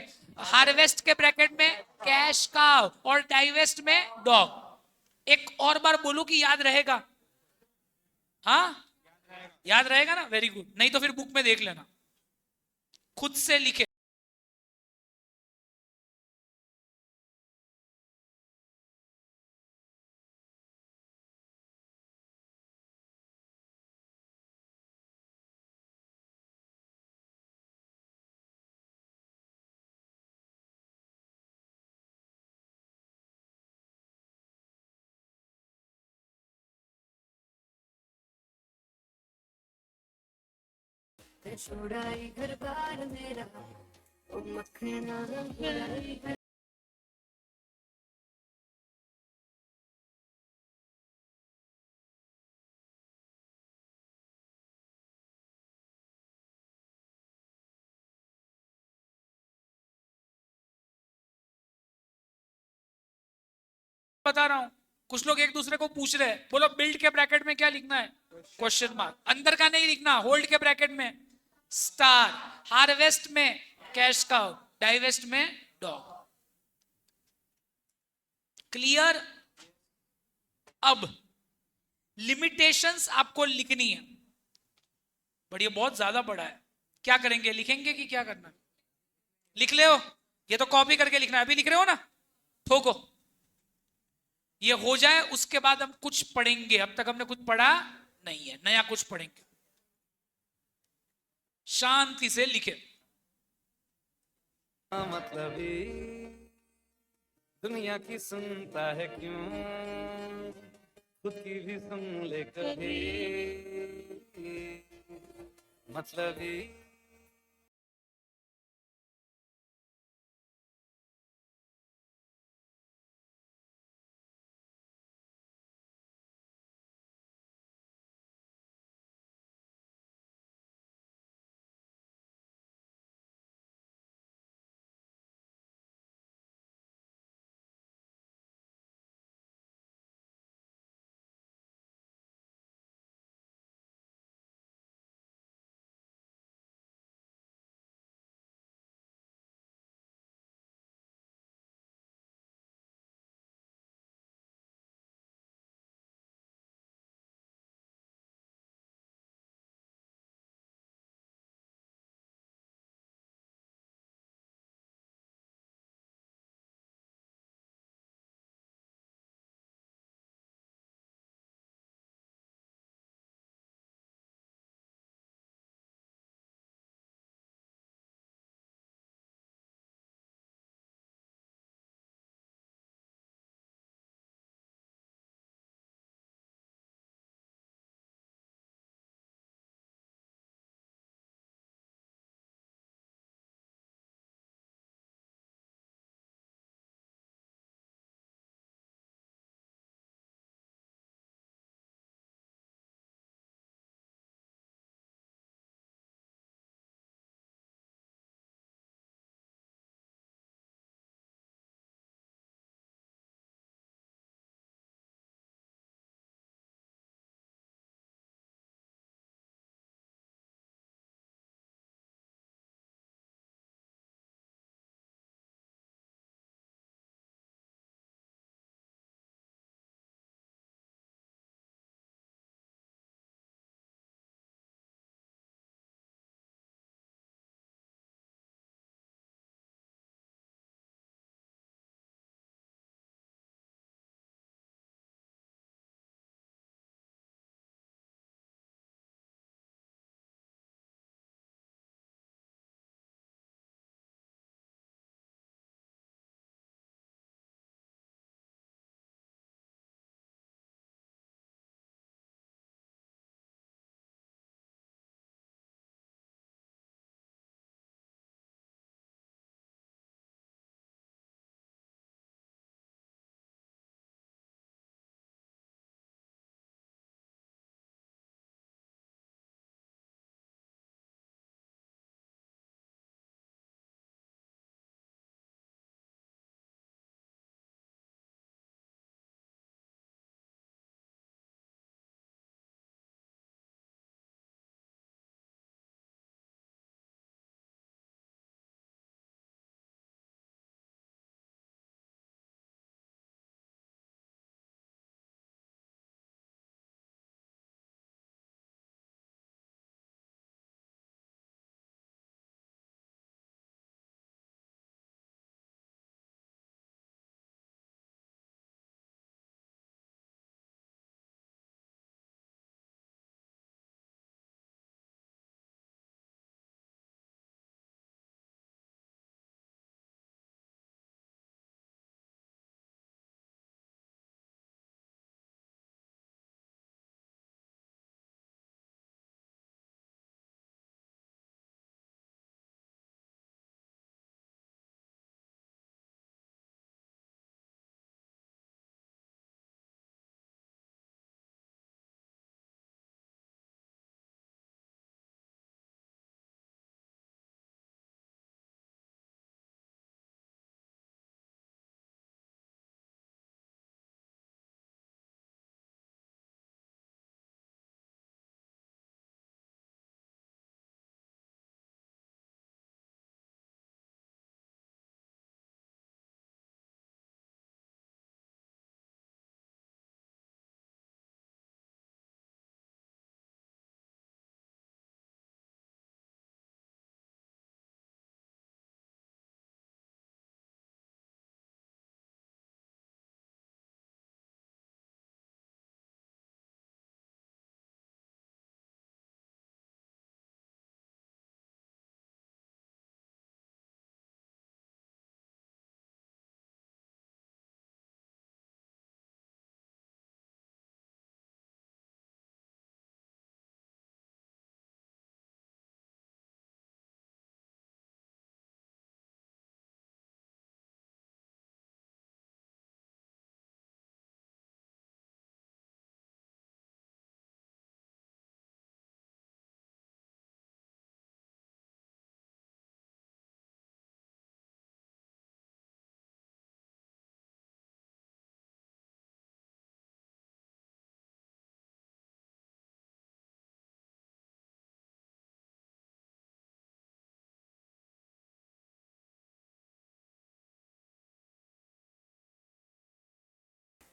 हार्वेस्ट के ब्रैकेट में कैश काउ और डाइवेस्ट में डॉग। एक और बार बोलो कि याद रहेगा। हाँ, याद रहेगा ना? Very good. नहीं तो फिर बुक में देख लेना, खुद से लिखे। बता रहा हूं, कुछ लोग एक दूसरे को पूछ रहे हैं। बोलो बिल्ड के ब्रैकेट में क्या लिखना है? Question mark. अंदर का नहीं लिखना। होल्ड के ब्रैकेट में स्टार, हार्वेस्ट में कैश काउ, डाइवेस्ट में डॉग। क्लियर? अब लिमिटेशंस आपको लिखनी है, बट ये बहुत ज्यादा बड़ा है। क्या करेंगे? लिखेंगे कि क्या करना है? लिख ले हो, ये तो कॉपी करके लिखना है। अभी लिख रहे हो ना? ठोको। ये हो जाए उसके बाद हम कुछ पढ़ेंगे। अब तक हमने कुछ पढ़ा नहीं है, नया कुछ पढ़ेंगे। शांति से लिखे। मतलब ही दुनिया की सुनता है क्यों, खुद की भी सुन ले कभी। मतलब ही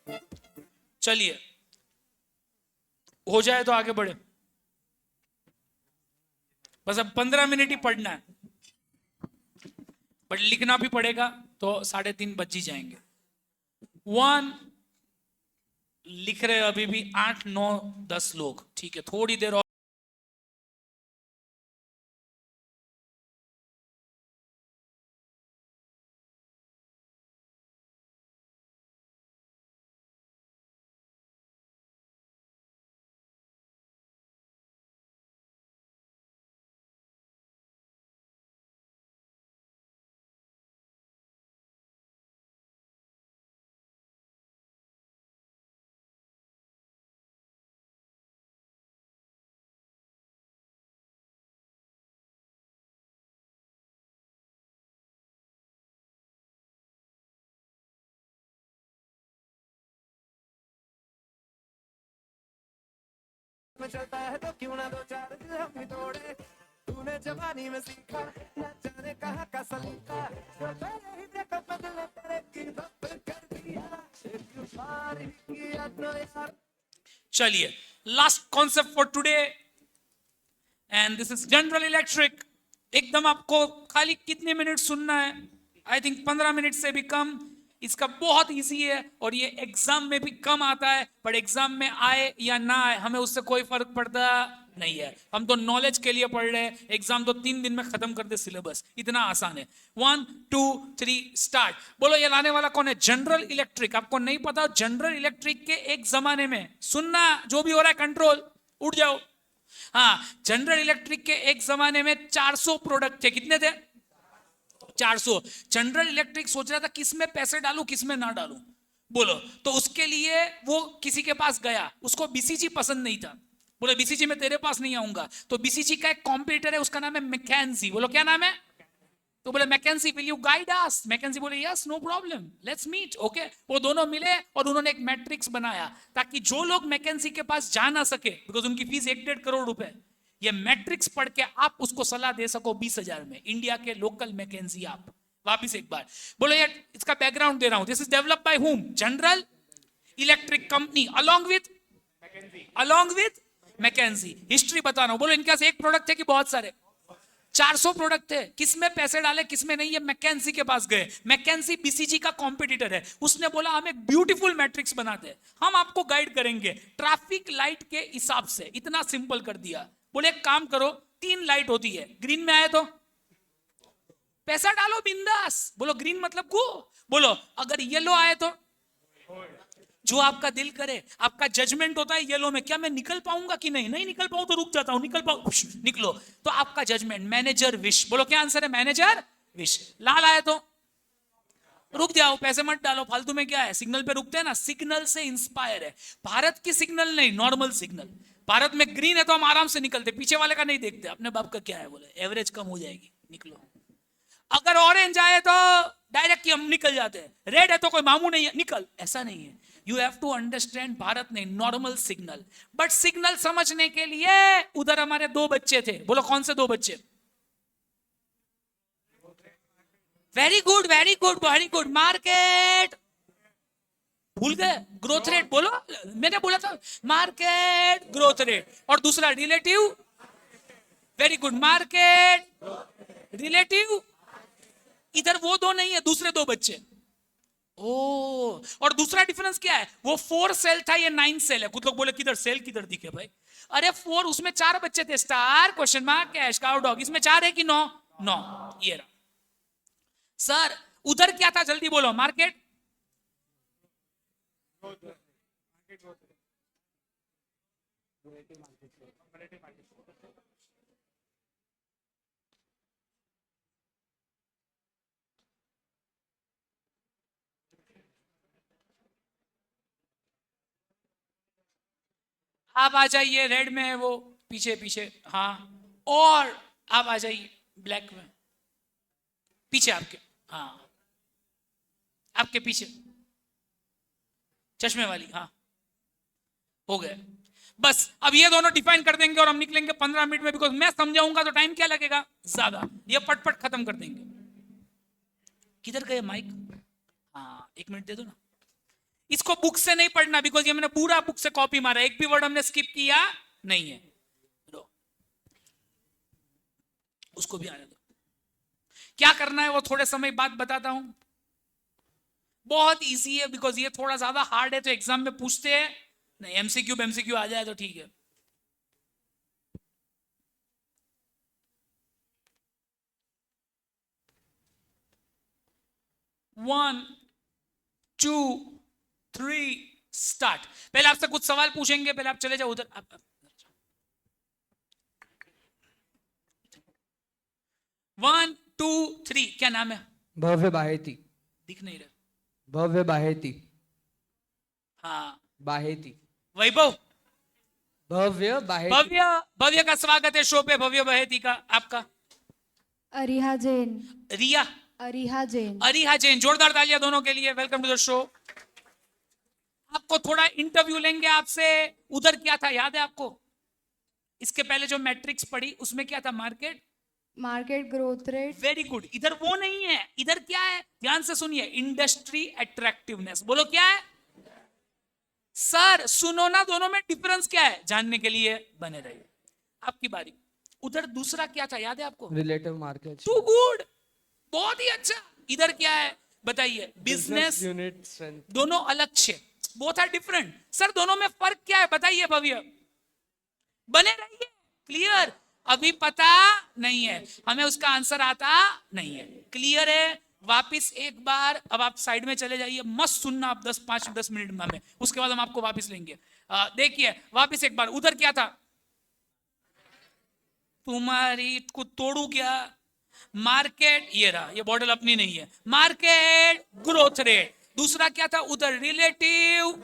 चलिए हो जाए तो आगे बढ़े, बस अब 15 मिनट ही पढ़ना है, बट लिखना भी पड़ेगा तो 3:30 बज ही जाएंगे। 1 लिख रहे अभी भी 8 9 10 लोग, ठीक है, थोड़ी देर और। में चलता है तो क्यों ना दो चार दिल हम भी तोड़े, तूने जवानी में सीखा न जाने कहाँ का सलीका, जो तेरे ही देखो बदले तेरे की रब कर दिया, एक बार ही किया तो यार। चलिए last concept for today and this is general electric. एकदम आपको खाली कितने मिनट सुनना है, आई थिंक 15 मिनट से भी कम। इसका बहुत इजी है और ये एग्जाम में भी कम आता है, पर एग्जाम में आए या ना आए हमें उससे कोई फर्क पड़ता नहीं है। हम तो नॉलेज के लिए पढ़ रहे हैं, एग्जाम तो 3 दिन में खत्म कर दे सिलेबस, इतना आसान है। 1 2 3 स्टार्ट। बोलो ये लाने वाला कौन है? General electric. आपको नहीं पता, जनरल इलेक्ट्रिक के एक जमाने में, सुनना जो भी हो रहा है कंट्रोल, उठ जाओ। हाँ, जनरल इलेक्ट्रिक के एक जमाने में 400 प्रोडक्ट थे। कितने थे? 400। जनरल इलेक्ट्रिक सोच रहा था किस में पैसे डालूं किस में ना डालूं। बोलो, तो उसके लिए वो किसी के पास गया, उसको बीसीजी पसंद नहीं था। बोले बीसीजी में तेरे पास नहीं आऊंगा। तो बीसीजी का एक कॉम्पिटिटर है, उसका नाम है मैकेंजी। बोलो क्या नाम है? तो बोले McKinsey will you guide us? McKinsey बोले yes no problem, let's meet. Okay, वो दोनों मिले और उन्होंने एक मैट्रिक्स बनाया ताकि जो लोग मैकेंजी के पास जा ना सके, बिकॉज उनकी फीस 1.5 करोड़ रुपए, ये मैट्रिक्स पढ़ के आप उसको सलाह दे सको 20,000 में। इंडिया के लोकल मैकेंजी। आप वापिस एक बार बोलो यार, इसका बैकग्राउंड दे रहा हूं। This is developed by whom? General Electric company along with McKinsey. History बता रहा हूं। बोलो इनके पास एक प्रोडक्ट थे कि बहुत सारे? 400 प्रोडक्ट थे। किसमें पैसे डाले किसमें नहीं, ये मैकेंजी के पास गए। मैकेंजी बीसीजी का कॉम्पिटिटर है। उसने बोला हम एक ब्यूटीफुल मैट्रिक्स बनाते हैं, हम आपको गाइड करेंगे ट्रैफिक लाइट के हिसाब से। इतना सिंपल कर दिया। बोले एक काम करो, 3 लाइट होती है, ग्रीन में आए तो पैसा डालो बिंदास। बोलो ग्रीन मतलब गो। बोलो अगर येलो आए तो जो आपका दिल करे। आपका जजमेंट होता है येलो में, क्या मैं निकल पाऊंगा कि नहीं, नहीं निकल पाऊं तो रुक जाता हूं, निकल पाऊं निकलो। तो आपका जजमेंट मैनेजर विश। बोलो क्या आंसर है? Manager wish. लाल आए तो रुक जाओ, पैसे मत डालो, फालतू में क्या है, सिग्नल पे रुकते हैं ना। सिग्नल से इंस्पायर है, भारत की सिग्नल नहीं, नॉर्मल सिग्नल। भारत में ग्रीन है तो हम आराम से निकलते, पीछे वाले का नहीं देखते, अपने बाप का क्या है, बोले एवरेज कम हो जाएगी, निकलो। अगर ऑरेंज आए तो डायरेक्ट हम निकल जाते हैं, रेड है तो कोई मामू नहीं है, निकल। ऐसा नहीं है, you have to understand. Bharat नहीं, नॉर्मल सिग्नल। बट सिग्नल समझने के लिए उधर हमारे 2 बच्चे थे। बोलो कौन से 2 बच्चे? Very good very good very good. Market भूल गए, ग्रोथ रेट। बोलो मैंने बोला था मार्केट ग्रोथ रेट, और दूसरा relative. Very good, market relative. इधर वो 2 नहीं है, दूसरे 2 बच्चे। ओ, और दूसरा डिफरेंस क्या है? वो 4 सेल था, ये 9 सेल है। कुछ लोग बोले किधर सेल किधर दिखे भाई? अरे 4, उसमें 4 बच्चे थे, star, question mark, cash cow, dog. इसमें 4 है कि 9? 9। ये रहा। सर उधर क्या था, जल्दी बोलो। मार्केट आप आ जाइए, रेड में है वो, पीछे पीछे। हाँ, और आप आ जाइए ब्लैक में, पीछे आपके। हाँ, आपके पीछे चश्मे वाली। हाँ, हो गए। बस अब ये दोनों डिफाइन कर देंगे और हम निकलेंगे 15 मिनट में, बिकॉज मैं समझाऊंगा तो टाइम क्या लगेगा? ज्यादा। ये पटपट खत्म कर देंगे। किधर गए माइक? हाँ, 1 मिनट दे दो ना। इसको बुक से नहीं पढ़ना, बिकॉज ये मैंने पूरा बुक से कॉपी मारा, एक भी वर्ड हमने स्किप किया नहीं है। लो, उसको भी आने दो। क्या करना है वो थोड़े समय बाद बताता हूं। बहुत इजी है, बिकॉज ये थोड़ा ज्यादा हार्ड है तो एग्जाम में पूछते हैं नहीं। एमसीक्यू आ जाए तो ठीक है। One, two, three, start. पहले आपसे कुछ सवाल पूछेंगे, पहले आप चले जाओ उधर। वन, टू, थ्री, क्या नाम है? भव्य बाहेती। दिख नहीं रहा। भव्य बाहेती। हाँ, बाहेती। वैभव। भव्य बाहेती। भव्य का स्वागत है शो पे, भव्य बहेती का। आपका? अरिहा जैन। रिया। अरिहा जैन। अरिहा जैन। जोरदार तालियां दोनों के लिए। Welcome to the show. आपको थोड़ा इंटरव्यू लेंगे आपसे। उधर क्या था याद है आपको? इसके पहले जो मैट्रिक्स पढ़ी उसमें क्या था? Market market growth rate. Very good. इधर वो नहीं है, इधर क्या है? ध्यान से सुनिए, इंडस्ट्री अट्रैक्टिवनेस। बोलो क्या है? सर सुनो ना, दोनों में डिफरेंस क्या है जानने के लिए बने रहिए। आपकी बारी। उधर दूसरा क्या था याद है आपको? Relative market. टू गुड, बहुत ही अच्छा। इधर क्या है बताइए? Business unit strength. दोनों अलग छे, बोथ आर डिफरेंट। सर दोनों में फर्क क्या है बताइए भव्य? बने रहिए। क्लियर? अभी पता नहीं है, हमें उसका आंसर आता नहीं है। क्लियर है? वापिस एक बार, अब आप साइड में चले जाइए, मस्त सुनना आप 10 मिनट में हमें, उसके बाद हम आपको वापिस लेंगे। देखिए वापिस एक बार, उधर क्या था? तुम्हारी को तोड़ू क्या? मार्केट, ये रहा, ये बॉटल अपनी नहीं है। Market growth rate. दूसरा क्या था उधर? रिलेटिव।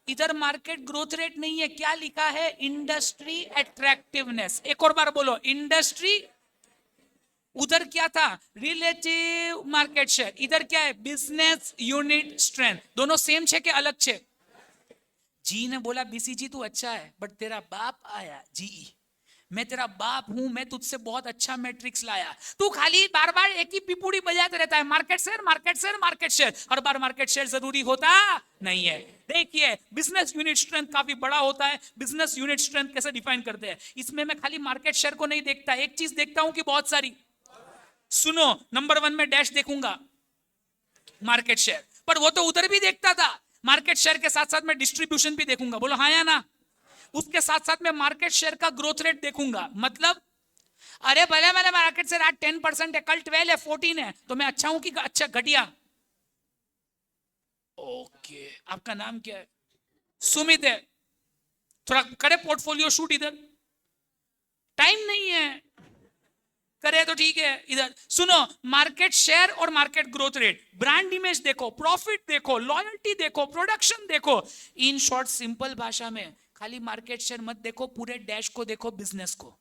इधर मार्केट ग्रोथ रेट नहीं है, क्या लिखा है? Industry attractiveness. एक और बार बोलो, इंडस्ट्री। उधर क्या था? Relative market share. इधर क्या है? Business unit strength. दोनों सेम छे के अलग छे? जी ने बोला बीसीजी तू अच्छा है, बट तेरा बाप आया जीई। मैं तेरा बाप हूं, मैं तुझसे बहुत अच्छा मैट्रिक्स लाया। तू खाली बार बार एक ही पिपुड़ी बजाते रहता है, market share market share market share. हर बार मार्केट शेयर जरूरी होता नहीं है। देखिए बिजनेस यूनिट स्ट्रेंथ काफी बड़ा होता है। बिजनेस यूनिट स्ट्रेंथ कैसे डिफाइन करते हैं? इसमें मैं खाली मार्केट शेयर को नहीं देखता, एक चीज देखता हूं कि बहुत सारी। सुनो, नंबर 1 में डैश देखूंगा मार्केट शेयर, पर वो तो उधर भी देखता था। मार्केट शेयर के साथ साथ मैं डिस्ट्रीब्यूशन भी देखूंगा। बोलो हाँ या ना? उसके साथ साथ मैं मार्केट शेयर का ग्रोथ रेट देखूंगा। मतलब अरे भले मैंने मार्केट शेयर आज 10% है, कल 12 है, 14 है, तो मैं अच्छा हूं कि अच्छा घटिया? ओके, आपका नाम क्या है? सुमित है। थोड़ा करे पोर्टफोलियो शूट इधर, टाइम नहीं है, करे तो ठीक है। इधर सुनो, मार्केट शेयर और market growth rate, brand image देखो, प्रॉफिट देखो, लॉयल्टी देखो, प्रोडक्शन देखो। इन शॉर्ट सिंपल भाषा में खाली मार्केट शेयर मत देखो, पूरे डैश को देखो, बिजनेस को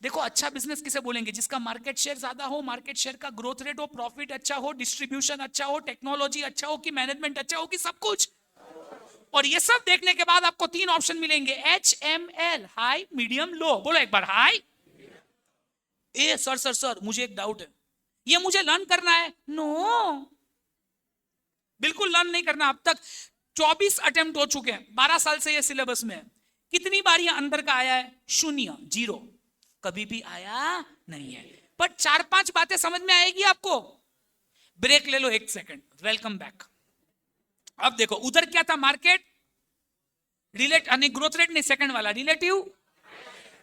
देखो। अच्छा बिजनेस किसे बोलेंगे? जिसका मार्केट शेयर ज्यादा हो, मार्केट शेयर का ग्रोथ रेट हो, प्रॉफिट अच्छा हो, डिस्ट्रीब्यूशन अच्छा हो, टेक्नोलॉजी अच्छा हो, कि मैनेजमेंट अच्छा हो, कि सब कुछ। और ये सब देखने के बाद आपको 3 ऑप्शन मिलेंगे, HML, हाई, मीडियम, लो। बोलो एक बार, हाई। ए सर मुझे एक डाउट है, ये मुझे लर्न करना है? नो, बिल्कुल लर्न नहीं करना। अब तक 24 अटेम्प्ट हो चुके हैं, 12 साल से ये सिलेबस में। कितनी बार ये अंदर का आया है? 0, 0, कभी भी आया नहीं है। पर 4-5 बातें समझ में आएगी आपको। ब्रेक ले लो 1 सेकंड। Welcome back. अब देखो उधर क्या था? मार्केट ग्रोथ रेट नहीं, सेकंड वाला रिलेटिव।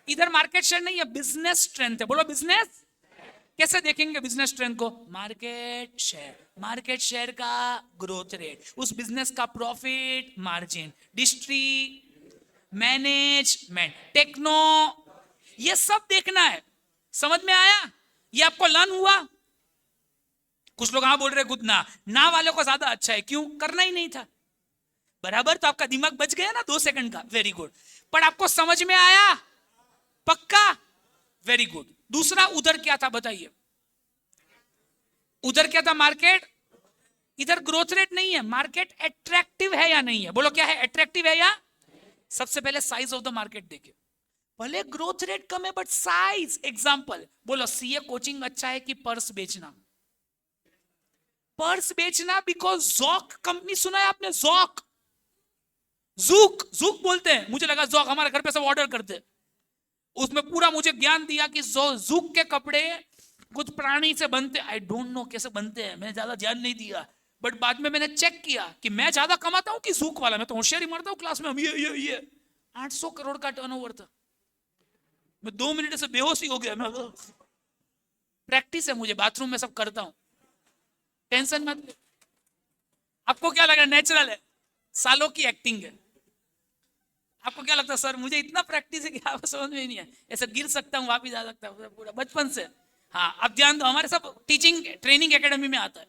इधर मार्केट शेयर नहीं है, बिजनेस स्ट्रेंथ है। बोलो बिजनेस। कैसे देखेंगे बिजनेस स्ट्रेंथ को? मार्केट शेयर का ग्रोथ रेट, उस बिजनेस का प्रॉफिट मार्जिन, मैनेजमेंट, टेक्नो, ये सब देखना है। समझ में आया? ये आपको लर्न हुआ? कुछ लोग हाँ बोल रहे, खुद ना वालों को ज्यादा अच्छा है। क्यों? करना ही नहीं था बराबर, तो आपका दिमाग बच गया ना 2 सेकंड का। Very good. पर आपको समझ में आया? पक्का? Very good. दूसरा उधर क्या था बताइए? उधर क्या था? मार्केट। इधर ग्रोथ रेट नहीं है, मार्केट अट्रैक्टिव है या नहीं है? बोलो क्या है? अट्रैक्टिव है या? सबसे पहले साइज ऑफ द मार्केट देखिए। भले ग्रोथ रेट कम है बट साइज। एग्जांपल बोलो, सीए कोचिंग अच्छा है कि पर्स बेचना? पर्स बेचना बिकॉज जॉक कंपनी सुना है आपने? जॉक, जूक, जूक बोलते हैं, मुझे लगा जॉक हमारे घर पे सब ऑर्डर करते हैं। उसमें पूरा मुझे ज्ञान दिया कि जूक के कपड़े कुछ प्राणी से बनते, आई डोंट नो कैसे बनते हैं, मैंने ज्यादा ध्यान नहीं दिया, बट बाद में मैंने चेक किया कि मैं ज्यादा कमाता हूं कि जूक वाला, मैं तो होशियारी मारता हूं क्लास में, हम ये 800 करोड़ का टर्नओवर था, मैं 2 मिनट से बेहोश ही हो गया। मैं प्रैक्टिस है मुझे, बाथरूम में सब करता हूं, टेंशन मत ले। आपको क्या लग रहा है? नेचुरल है, सालों की एक्टिंग है। आपको क्या लगता है सर मुझे इतना प्रैक्टिस है कि आपको समझ में ही नहीं है, ऐसे गिर सकता हूँ वापिस आ सकता हूँ पूरा बचपन से। हाँ अब ध्यान दो, हमारे सब टीचिंग ट्रेनिंग एकेडमी में आता है,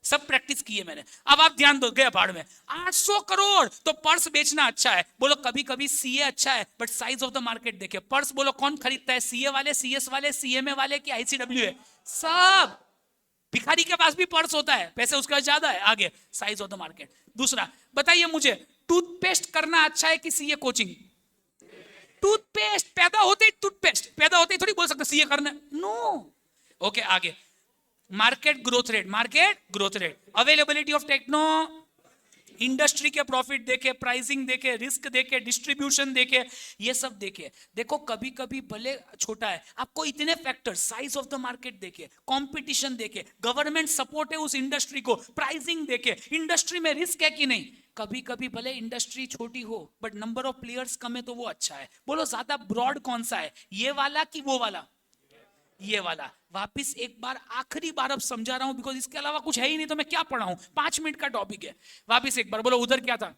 सब प्रैक्टिस की है मैंने। अब आप ध्यान दो, गया भाड़ में 800 करोड़, तो पर्स बेचना अच्छा है। बोलो कभी कभी सीए अच्छा है, but size of the market देखिए। पर्स बोलो कौन खरीदता है? सीए वाले, सीएस वाले, सीएमए वाले की आईसीडब्ल्यू है? सब। भिखारी के पास भी पर्स होता है, पैसे उसका ज्यादा है। आगे साइज ऑफ द मार्केट। दूसरा बताइए मुझे, टूथपेस्ट करना अच्छा है कि सीए कोचिंग? टूथपेस्ट पैदा होते ही, टूथपेस्ट पैदा होते ही थोड़ी बोल सकते सीए करना, नो। ओके आगे, market growth rate, market growth rate, availability of techno, industry के प्रॉफिट देखे, प्राइसिंग देखे, रिस्क देखे, डिस्ट्रीब्यूशन देखे, ये सब देखे। देखो कभी कभी भले छोटा है, आपको इतने factor, size of the market देखे, कंपटीशन देखे, गवर्नमेंट सपोर्ट है उस इंडस्ट्री को, प्राइसिंग देखे, इंडस्ट्री में रिस्क है कि नहीं। कभी कभी भले इंडस्ट्री छोटी हो बट नंबर ऑफ प्लेयर्स कम है तो वो अच्छा है। बोलो ज्यादा ब्रॉड कौन सा है, ये वाला कि वो वाला? ये वाला। वापिस एक बार, आखिरी बार अब समझा रहा हूं, बिकॉज इसके अलावा कुछ है ही नहीं तो मैं क्या पढ़ाऊं, 5 मिनट का टॉपिक है। वापिस एक बार बोलो, उधर क्या था?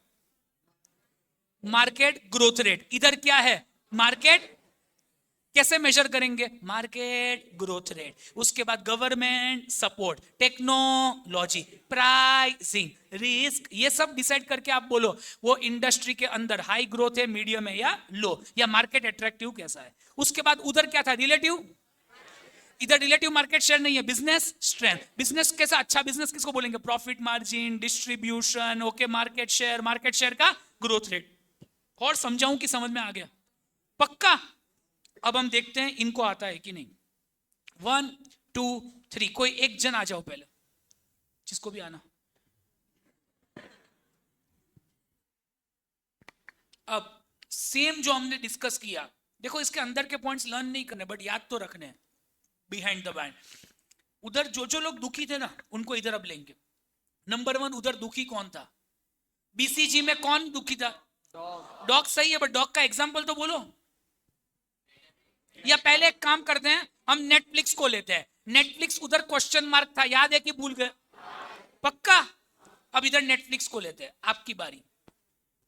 Market growth rate. इधर क्या है? मार्केट। कैसे मेजर करेंगे? Market growth rate. उसके बाद government support, technology, pricing, risk, ये सब डिसाइड करके आप बोलो वो इंडस्ट्री के अंदर हाई ग्रोथ है, मीडियम है या लो, या मार्केट अट्रैक्टिव कैसा है। उसके बाद उधर क्या था? रिलेटिव। इधर रिलेटिव मार्केट शेयर नहीं है, बिजनेस स्ट्रेंथ। बिजनेस कैसा? अच्छा बिजनेस किसको बोलेंगे? Profit margin, distribution, okay, market share का ग्रोथ रेट। और समझाऊं कि समझ में आ गया? पक्का? अब हम देखते हैं इनको आता है कि नहीं। 1 2 3, कोई एक जन आ जाओ पहले, जिसको भी आना। अब सेम जो हमने डिस्कस किया, देखो इसके अंदर के पॉइंट्स लर्न नहीं करने बट याद तो रखने हैं, बिहाइंड द बैंड। उधर जो लोग दुखी थे ना, उनको इधर अब लेंगे। नंबर 1, उधर दुखी कौन था? बीसीजी में कौन दुखी था? डॉग। सही है, बट डॉग का एग्जाम्पल तो बोलो। या पहले एक काम करते हैं, हम नेटफ्लिक्स को लेते हैं। नेटफ्लिक्स उधर क्वेश्चन मार्क था, याद है कि भूल गए? पक्का? अब इधर नेटफ्लिक्स को लेते हैं, आपकी बारी।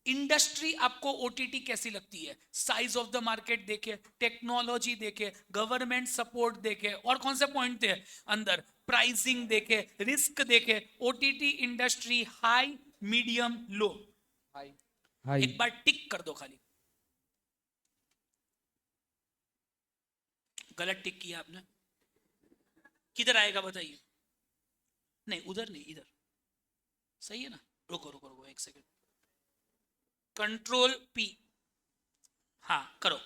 इंडस्ट्री आपको ओटीटी कैसी लगती है? साइज ऑफ द मार्केट देखे, टेक्नोलॉजी देखे, गवर्नमेंट सपोर्ट देखे, और कौन से पॉइंट थे अंदर? प्राइसिंग देखे, रिस्क देखे। ओटीटी इंडस्ट्री हाई, मीडियम, लो? हाई। एक बार टिक कर दो खाली। गलत टिक किया आपने। किधर आएगा बताइए? नहीं उधर नहीं, इधर। सही है ना? रुको रुको रुको एक सेकंड, कंट्रोल पी। हाँ करो,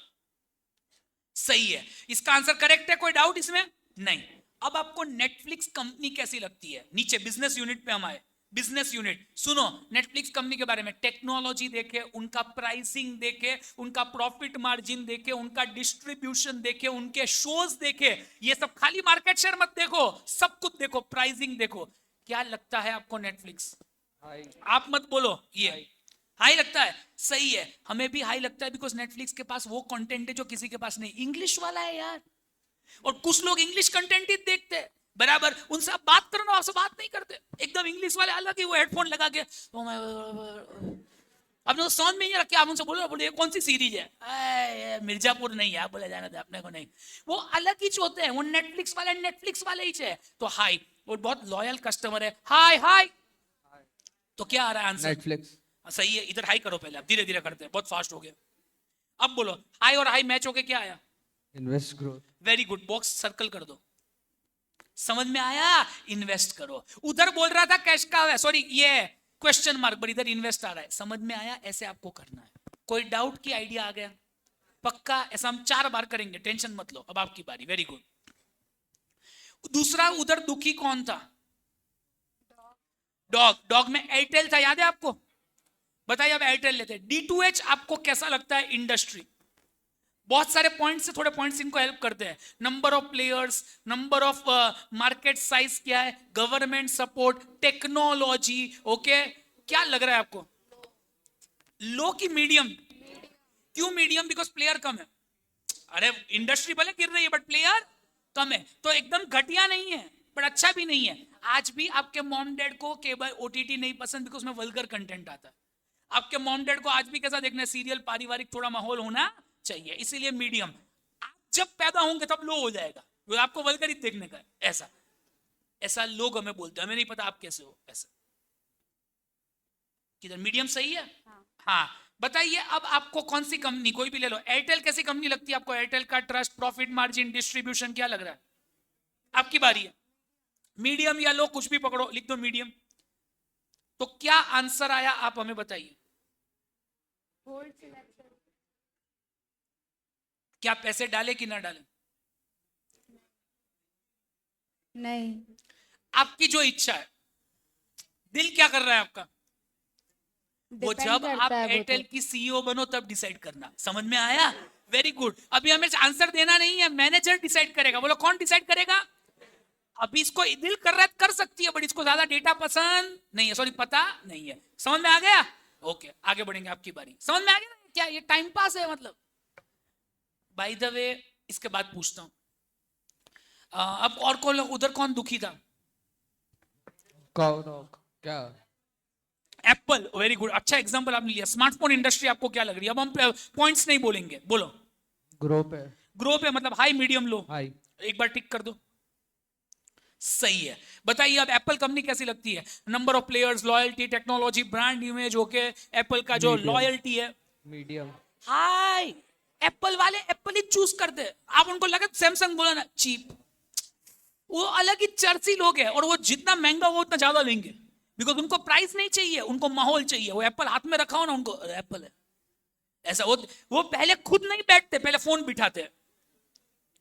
सही है। इसका आंसर करेक्ट है, कोई डाउट इसमें नहीं। अब आपको नेटफ्लिक्स कंपनी कैसी लगती है? नीचे बिजनेस यूनिट पे हम आए। बिजनेस यूनिट सुनो, नेटफ्लिक्स कंपनी के बारे में टेक्नोलॉजी देखे, उनका प्राइसिंग देखे, उनका प्रॉफिट मार्जिन देखे, उनका डिस्ट्रीब्यूशन देखे, उनके शोज देखे। ये सब खाली मार्केट शेयर मत देखो, सब कुछ देखो, प्राइसिंग देखो। क्या लगता है आपको नेटफ्लिक्स? आप मत बोलो, ये हाई लगता है। सही है, हमें भी हाई लगता है, बिकॉज नेटफ्लिक्स के पास वो कंटेंट है जो किसी के पास नहीं। इंग्लिश वाला है यार, और कुछ लोग इंग्लिश कंटेंट ही देखते हैं। बराबर, उनसे आप बात करो ना, आपसे बात नहीं करते। एकदम इंग्लिश वाले अलग ही, वो हेडफोन लगा के अपने को समझ में नहीं रखे। आप उनसे बोलो, बोले ये कौन सी सीरीज है? मिर्जापुर नहीं है, बोले जाने दे अपने को नहीं। वो अलग ही होते हैं, वो नेटफ्लिक्स वाले ही है। तो हाई, वो बहुत लॉयल कस्टमर है। हाई हाई, तो क्या आ रहा है आंसर? नेटफ्लिक्स। सही है, इधर हाई करो पहले, आप धीरे धीरे करते हैं, बहुत फास्ट हो गया। अब बोलो, हाई और हाई मैच होके क्या आया? Invest growth. Very good, box circle कर दो। समझ में आया? इन्वेस्ट करो। उधर बोल रहा था कैश का, सॉरी ये क्वेश्चन मार्क, पर इधर इन्वेस्ट आ रहा है। समझ में आया? ऐसे आपको करना है। कोई डाउट की आइडिया आ गया? पक्का? ऐसा हम 4 बार करेंगे, टेंशन मत लो। अब आपकी बारी। Very good. दूसरा, उधर दुखी कौन था? डॉग में एयरटेल था, याद है आपको? बताइए अब एयरटेल लेते हैं। D2H आपको कैसा लगता है इंडस्ट्री? बहुत सारे पॉइंट्स से थोड़े पॉइंट्स इनको हेल्प करते हैं। Number of players, number of market size क्या है, गवर्नमेंट सपोर्ट, टेक्नोलॉजी। ओके, क्या लग रहा है आपको? लो की मीडियम? क्यों मीडियम? बिकॉज प्लेयर कम है। अरे इंडस्ट्री भले गिर रही है बट प्लेयर कम है, तो एकदम घटिया नहीं है बट अच्छा भी नहीं है। आज भी आपके मॉम डैड को केबल OTT नहीं पसंद बिकॉज उसमें वल्गर कंटेंट आता है। आपके मॉम डैड को आज भी कैसा देखना है? सीरियल, पारिवारिक थोड़ा माहौल होना चाहिए, इसीलिए मीडियम। आप जब पैदा होंगे तब लो हो जाएगा, वो आपको वल्गर ही देखने का है। ऐसा ऐसा लोग हमें बोलते हैं, हमें नहीं पता आप कैसे हो। ऐसा किधर मीडियम सही है? हाँ, बताइए अब आपको कौन सी कंपनी, कोई भी ले लो, एयरटेल कैसी कंपनी लगती है आपको? एयरटेल का ट्रस्ट, प्रॉफिट मार्जिन, डिस्ट्रीब्यूशन क्या लग रहा है? आपकी बारी है। मीडियम या लो, कुछ भी पकड़ो, लिख दो मीडियम। तो क्या आंसर आया आप हमें बताइए। क्या पैसे डाले कि ना डाले? नहीं। आपकी जो इच्छा है, दिल क्या कर रहा है आपका, वो जब आप एयरटेल की CEO बनो तब डिसाइड करना। समझ में आया? Very good. अभी हमें आंसर देना नहीं है, मैनेजर डिसाइड करेगा। बोलो कौन डिसाइड करेगा? अभी इसको दिल कर रहा है कर सकती है, बट इसको ज्यादा डेटा पसंद नहीं है, सॉरी पता नहीं है। समझ में आ गया? ओके, आगे बढ़ेंगे, आपकी बारी। समझ में आ गया? क्या ये टाइम पास है? मतलब बाय द वे, इसके बाद पूछता हूं, अब और कौन लोग उधर, कौन दुखी था? क्या? एप्पल, वेरी गुड, अच्छा एग्जांपल आपने लिया। स्मार्टफोन इंडस्ट्री आपको क्या लग रही है? अब हम पॉइंट्स नहीं बोलेंगे, बोलो। ग्रो पे। ग्रो पे मतलब हाई, मीडियम, लो? हाई। एक बार टिक कर दो, सही है। बताइए अब एप्पल कंपनी कैसी लगती है? Number of players, loyalty, technology, brand image. Okay, Apple का जो लॉयल्टी है मीडियम। हाई। एप्पल वाले एप्पल ही चूज करते हैं। आप उनको लगे सैमसंग बोला ना चीप, वो अलग ही चर्ची लोग हैं, और वो जितना महंगा वो उतना ज्यादा लेंगे बिकॉज उनको प्राइस नहीं चाहिए, उनको माहौल चाहिए। वो एप्पल हाथ में रखा हो ना, उनको एप्पल है ऐसा। वो पहले खुद नहीं बैठते, पहले फोन बिठाते हैं,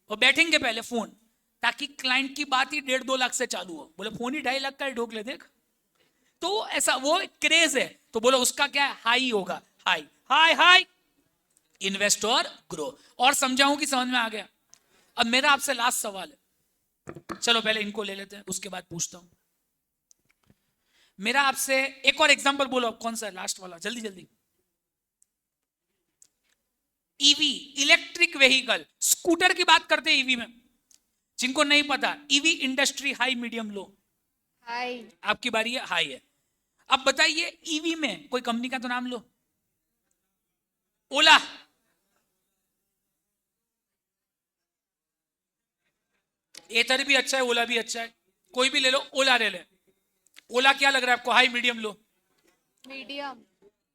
वो बैठेंगे पहले फोन, ताकि क्लाइंट की बात ही 1.5-2 लाख से चालू हो। बोले फोन ही 2.5 लाख का ढोक ले देख, तो ऐसा वो क्रेज है। तो बोलो उसका क्या है? हाई होगा। हाई हाई हाई, इन्वेस्ट और ग्रो। और समझाऊं कि समझ में आ गया? अब मेरा आपसे लास्ट सवाल है, चलो पहले इनको ले लेते हैं, उसके बाद पूछता हूं। मेरा आपसे एक और एग्जांपल बोलो, अब कौन सा है लास्ट वाला, जल्दी जल्दी। ईवी, इलेक्ट्रिक व्हीकल, स्कूटर की बात करते हैं ईवी में। जिनको नहीं पता, ईवी इंडस्ट्री हाई, मीडियम, लो? हाई। आपकी बारी है, हाई है। अब बताइए ईवी में कोई कंपनी का तो नाम लो। ओला, एथर भी अच्छा है, ओला भी अच्छा है, कोई भी ले लो, ओला ले ले। ओला क्या लग रहा है आपको? High, medium, low? Medium.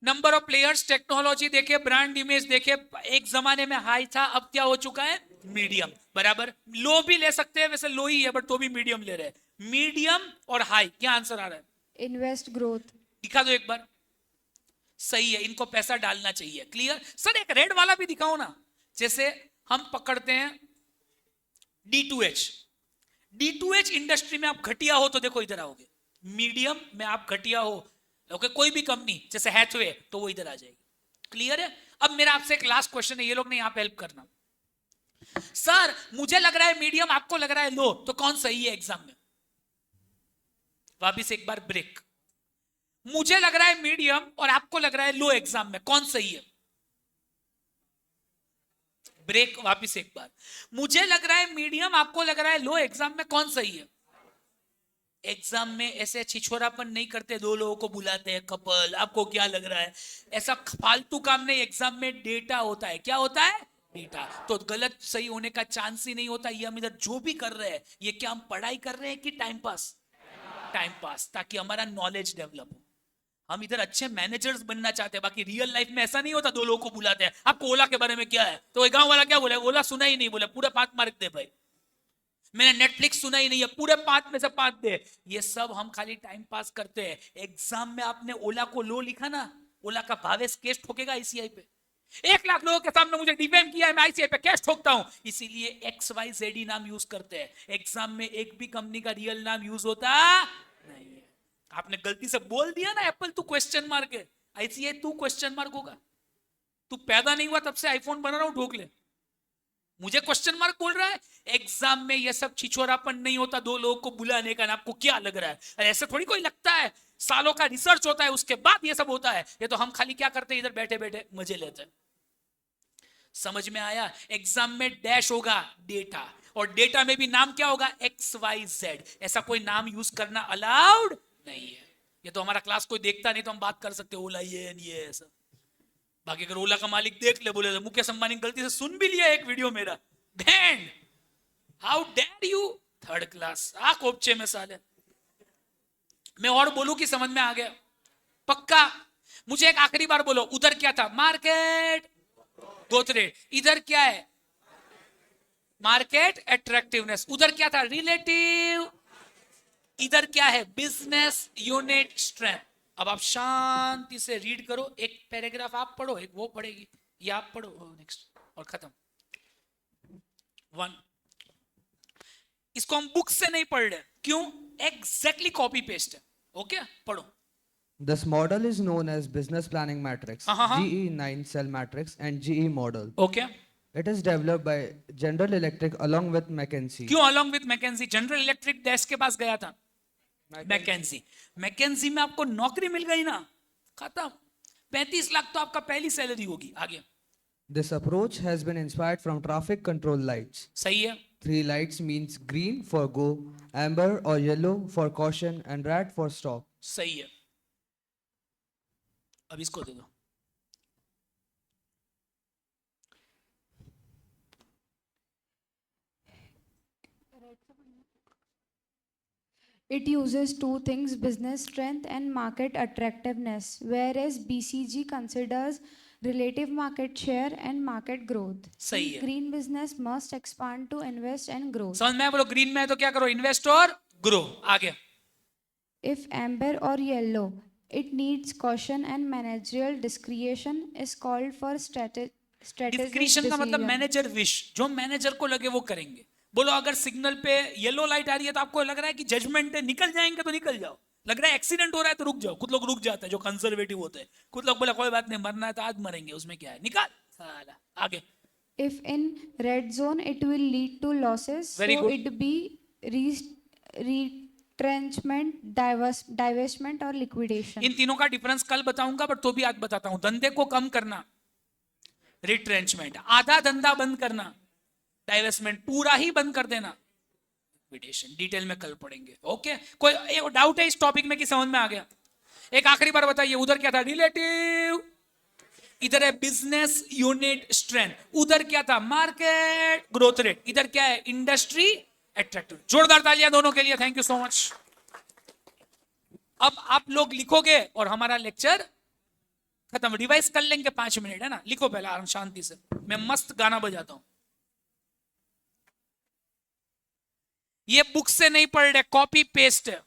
Number of players, technology देखे, ब्रांड इमेज देखे, एक जमाने में हाई था, अब क्या हो चुका है? मीडियम, बराबर। लो भी ले सकते हैं, वैसे लो ही है बट तो भी मीडियम ले रहे हैं। मीडियम और हाई, क्या आंसर आ रहा है? Invest growth. दिखा दो एक बार। सही है, इनको पैसा डालना चाहिए। क्लियर? सर एक रेड वाला भी दिखाओ ना। जैसे हम पकड़ते हैं D2H। D2H इंडस्ट्री में आप घटिया हो तो देखो इधर आओगे, मीडियम में आप घटिया हो, ओके, कोई भी कंपनी जैसे हैथवे, तो वो इधर आ जाएगी। क्लियर है? अब मेरा आपसे एक लास्ट क्वेश्चन है, ये लोग नहीं, आप हेल्प करना। सर मुझे लग रहा है मीडियम, आपको लग रहा है लो, तो कौन सही है एग्जाम में? वापिस एक बार ब्रेक। मुझे लग रहा है मीडियम और आपको लग रहा है लो, एग्जाम में कौन सही है? ब्रेक, वापिस एक बार। मुझे लग रहा है मीडियम, आपको लग रहा है लो, एग्जाम में कौन सही है? एग्जाम में ऐसे छिछोरापन नहीं करते, दो लोगों को बुलाते हैं कपल, आपको क्या लग रहा है? ऐसा फालतू काम नहीं, एग्जाम में डेटा होता है। क्या होता है? डेटा। तो गलत सही होने का चांस ही नहीं होता। ये हम इधर जो भी कर रहे हैं, ये क्या हम पढ़ाई कर रहे हैं कि टाइम पास? टाइम पास, ताकि हमारा नॉलेज डेवलप हो। हम इधर अच्छे मैनेजर्स बनना चाहते हैं, बाकी रियल लाइफ में ऐसा नहीं होता। दो लोगों को बुलाते हैं, आपको ओला के बारे में क्या है, तो गांव वाला क्या बोले? ओला सुना ही नहीं, बोले पूरा 5 मार्क दे भाई। मैंने नेटफ्लिक्स सुना ही नहीं है, पूरे 5 में से 5 दे। ये सब हम खाली टाइम पास करते हैं। एग्जाम में आपने ओला को लो लिखा ना, ओला का भावेश केस ठोकेगा आईसीआई पे। 1 लाख लोगों के सामने मुझे डिफेम किया है, मैं आईसीआई पे केस ठोकता हूं। इसीलिए XYZ नाम यूज करते हैं। एग्जाम में एक भी कंपनी का रियल नाम यूज होता नहीं है। आपने गलती से बोल दिया ना एप्पल तू क्वेश्चन मार्क है, ऐसी है तू क्वेश्चन मार्क होगा। तू पैदा नहीं हुआ तब से आईफोन बना रहा हूं, ढोक ले। मुझे क्वेश्चन मार्क बोल रहा है। एग्जाम में ये सब छिछोरापन नहीं होता दो लोगों को बुलाने का। आपको क्या लग रहा है? अरे ऐसे थोड़ी कोई लगता है, सालों का रिसर्च होता है उसके बाद ये सब होता है। ये तो हम खाली क्या करते हैं, इधर बैठे बैठे मजे लेते हैं। समझ में आया? एग्जाम में डैश होगा डेटा, और डेटा में भी नाम क्या होगा, XYZ। ऐसा कोई नाम यूज करना अलाउड नहीं है। ये तो हमारा क्लास कोई देखता नहीं तो हम बात कर सकते ओला ये ऐसा। बाकी अगर ओला का मालिक देख ले, बोले मुकेश अंबानी गलती से सुन भी लिया एक वीडियो मेरा, band, how dare you, third class, आ कोपचे में साले। मैं और बोलूं कि समझ में आ गया? पक्का? मुझे एक आखिरी बार बोलो, उधर क्या था, मार्केट ग्रोथ रेट, इधर क्या है, मार्केट अट्रैक्टिवनेस, उधर क्या था, रिलेटिव, इधर क्या है, बिजनेस यूनिट स्ट्रेंथ। अब आप शांति से रीड करो, एक पैराग्राफ आप पढ़ो, एक वो पढ़ेगी, ये आप पढ़ो, नेक्स्ट, और खत्म। 1 इसको हम बुक से नहीं पढ़ रहे, क्यों? एग्जैक्टली कॉपी पेस्ट है। ओके, पढ़ो। This model is known as business planning matrix, Uh-huh. GE9 cell matrix, and GE model. Okay, It is developed by General Electric along with McKinsey. क्यों along with McKinsey? General Electric desk के पास गया था, McKenzie. McKenzie में आपको नौकरी मिल गई ना, खत्म। 35 लाख तो आपका पहली सैलरी होगी। आगे This approach has been inspired from traffic control lights. सही है। 3 lights means green for go, amber or yellow for caution, and red for stop. सही है। अब इसको दे दो। It uses two things, business strength and market attractiveness, whereas BCG considers relative market share and market growth. सही है। Green business must expand to invest and grow. समझ में आया? बोलो ग्रीन में है तो क्या करो, इन्वेस्ट और ग्रो। आगे If amber or yellow, it needs caution and managerial discretion is called for strategic discretion का मतलब decision. मैनेजर विश, जो मैनेजर को लगे वो करेंगे। बोलो अगर सिग्नल पे येलो लाइट आ रही है तो आपको लग रहा है कि जजमेंट है, निकल जाएंगे तो निकल जाओ। लग रहा है एक्सीडेंट हो रहा है तो रुक जाओ। कुछ लोग रुक जाते हैं जो कंजर्वेटिव होते हैं। कुछ लोग बोले कोई बात नहीं, मरना है तो आज मरेंगे, उसमें क्या है, निकाल साला। आगे If in red zone, it will lead to losses. Very so good. it be retrenchment, divestment or liquidation. इन तीनों का डिफरेंस कल बताऊंगा, बट तो भी आज बताता हूं। धंधे को कम करना, रिट्रेंचमेंट। आधा धंधा बंद करना, डाइवेस्टमेंट। पूरा ही बंद कर देना, लिक्विडेशन। डिटेल में कल पढ़ेंगे। ओके, कोई डाउट है इस टॉपिक में कि समझ में आ गया? एक आखिरी बार बताइए, उधर क्या था, रिलेटिव, इधर है बिजनेस यूनिट स्ट्रेंथ, उधर क्या था, मार्केट ग्रोथ रेट, इधर क्या है, इंडस्ट्री अट्रैक्टिव। जोरदार तालियां दोनों के लिए, थैंक यू सो मच। अब आप लोग लिखोगे और हमारा लेक्चर खत्म। रिवाइज कर लेंगे 5 मिनट, है ना? लिखो पहले आराम शांति से, मैं मस्त गाना बजाता हूं। ये बुक से नहीं पढ़ रहे, कॉपी पेस्ट है।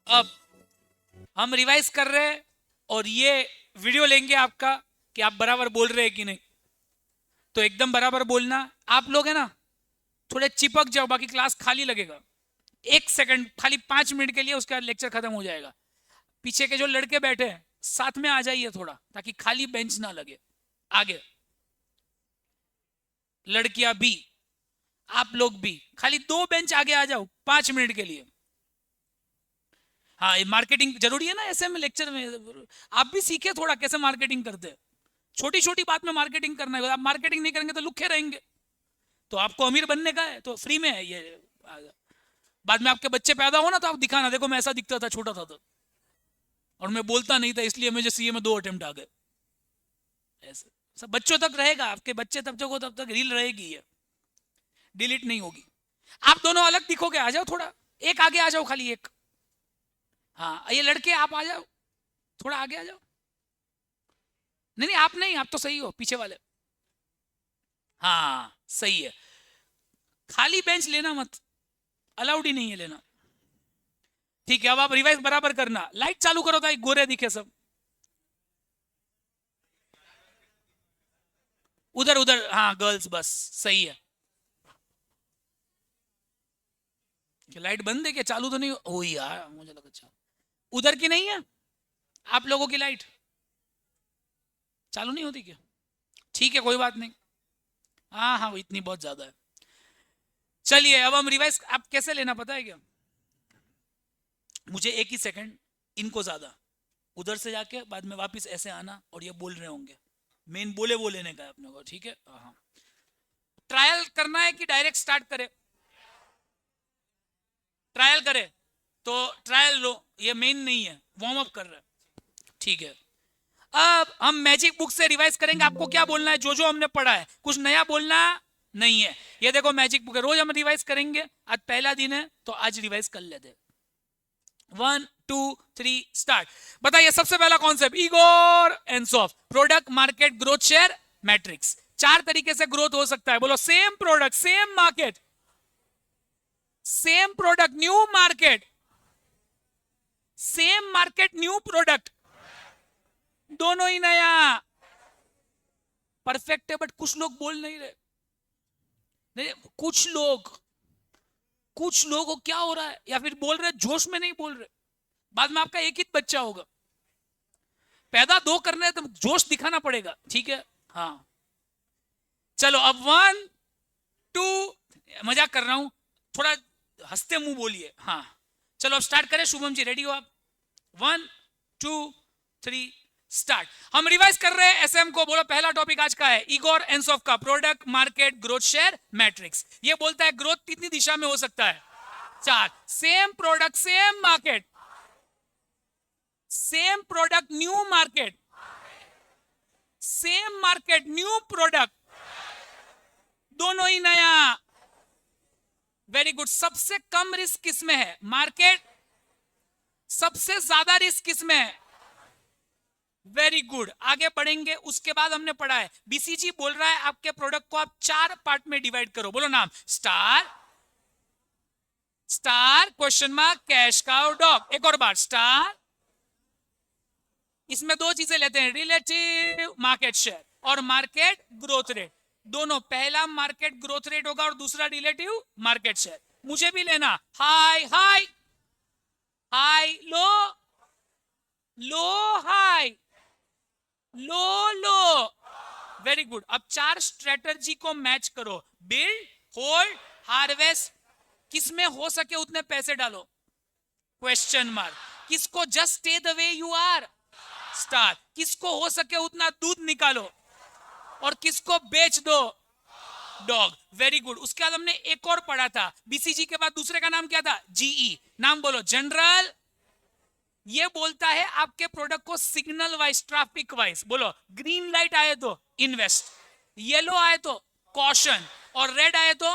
अब हम रिवाइज कर रहे हैं और ये वीडियो लेंगे आपका कि आप बराबर बोल रहे हैं कि नहीं। तो एकदम बराबर बोलना। आप लोग है ना थोड़े चिपक जाओ, बाकी क्लास खाली लगेगा। 1 सेकंड खाली 5 मिनट के लिए, उसके बाद लेक्चर खत्म हो जाएगा। पीछे के जो लड़के बैठे हैं साथ में आ जाइए थोड़ा, ताकि खाली बेंच ना लगे। आगे लड़कियां भी, आप लोग भी खाली 2 बेंच आगे आ जाओ 5 मिनट के लिए। हाँ, ये मार्केटिंग जरूरी है ना ऐसे में लेक्चर में। आप भी सीखे थोड़ा कैसे मार्केटिंग करते हैं। छोटी छोटी बात में मार्केटिंग करना है। आप मार्केटिंग नहीं करेंगे तो लुखे रहेंगे। तो आपको अमीर बनने का है तो फ्री में है ये। बाद में आपके बच्चे पैदा हो ना तो आप दिखाना, देखो मैं ऐसा दिखता था छोटा था तो, और मैं बोलता नहीं था इसलिए मुझे सीए में 2 अटेम्प्ट आ गए। ऐसे सब बच्चों तक रहेगा। आपके बच्चे तब तक हो तब तक रील रहेगी, ये डिलीट नहीं होगी। आप दोनों अलग दिखोगे, आ जाओ थोड़ा, एक आगे आ जाओ, खाली एक। हाँ, ये लड़के आप आ जाओ, थोड़ा आगे आ जाओ। नहीं नहीं, आप नहीं, आप तो सही हो, पीछे वाले। हाँ सही है। खाली बेंच लेना मत, अलाउड ही नहीं है लेना। ठीक है, अब आप रिवाइज बराबर करना। लाइट चालू करो ताकि गोरे दिखे सब। उधर उधर, हाँ गर्ल्स बस, सही है। लाइट बंद है क्या? चालू तो नहीं हो यार, मुझे लगा अच्छा उधर की नहीं है। आप लोगों की लाइट चालू नहीं होती क्या? ठीक है, कोई बात नहीं। हाँ हाँ, इतनी बहुत ज्यादा है। चलिए अब हम रिवाइज, आप कैसे लेना पता है क्या? मुझे 1 ही सेकंड, इनको ज्यादा, उधर से जाके बाद में वापस ऐसे आना और ये बोल रहे होंगे। मेन बोले वो लेने का है अपने को, ठीक है? हाँ, ट्रायल करना है कि डायरेक्ट स्टार्ट करे? ट्रायल करे तो ट्रायल लो, ये मेन नहीं है, वार्म अप कर रहे हैं। ठीक है, अब हम मैजिक बुक से रिवाइज करेंगे। आपको क्या बोलना है? जो जो हमने पढ़ा है, कुछ नया बोलना नहीं है। ये देखो मैजिक बुक है, रोज हम रिवाइज करेंगे। आज पहला दिन है तो आज रिवाइज कर लेते। 1 2 3 स्टार्ट। बताइए सबसे पहला concept, Igor Ansoff, product market growth share matrix. 4 तरीके से ग्रोथ हो सकता है, बोलो। Same product same market, same product new market, same market new product, दोनों ही नया। परफेक्ट है, बट कुछ लोग बोल नहीं रहे। नहीं, कुछ लोग को क्या हो रहा है, या फिर बोल रहे जोश में नहीं बोल रहे। बाद में आपका एक ही बच्चा होगा, पैदा 2 करना है तो जोश दिखाना पड़ेगा, ठीक है? हाँ चलो, अब 1 2, मजाक कर रहा हूं, थोड़ा हंसते मुंह बोलिए। हाँ चलो अब स्टार्ट करें। शुभम जी रेडी हो आप? 1 2 3 स्टार्ट। हम रिवाइज कर रहे हैं एसएम को। बोलो पहला टॉपिक आज का है इगोर एंसॉफ का product market growth share matrix. ये बोलता है ग्रोथ कितनी दिशा में हो सकता है? 4। Same product same market, same product new market, same market new product, दोनों ही नया। Very good. सबसे कम रिस्क किसमें है? मार्केट। सबसे ज्यादा रिस्क किसमें है? Very good. आगे बढ़ेंगे। उसके बाद हमने पढ़ा है, बीसीजी बोल रहा है आपके प्रोडक्ट को आप 4 पार्ट में डिवाइड करो। बोलो नाम। Star, star, question mark, cash cow, dog. एक और बार, स्टार। इसमें 2 चीजें लेते हैं, रिलेटिव मार्केट शेयर और मार्केट ग्रोथ रेट। दोनों, पहला मार्केट ग्रोथ रेट होगा और दूसरा रिलेटिव मार्केट शेयर। मुझे भी लेना। High high, high low, low high, low low. Very good. अब 4 स्ट्रेटजी को मैच करो। Build, hold, harvest. किसमें हो सके उतने पैसे डालो, क्वेश्चन मार्क। किसको just stay the way you are, star. किसको हो सके उतना दूध निकालो और किसको बेच दो, डॉग। Very good. उसके बाद हमने एक और पढ़ा था, बीसीजी के बाद दूसरे का नाम क्या था? जीई। नाम बोलो। जनरल। ये बोलता है आपके प्रोडक्ट को सिग्नल वाइज, ट्रैफिक वाइज। बोलो। ग्रीन लाइट आए तो इन्वेस्ट, येलो आए तो कॉशन, और रेड आए तो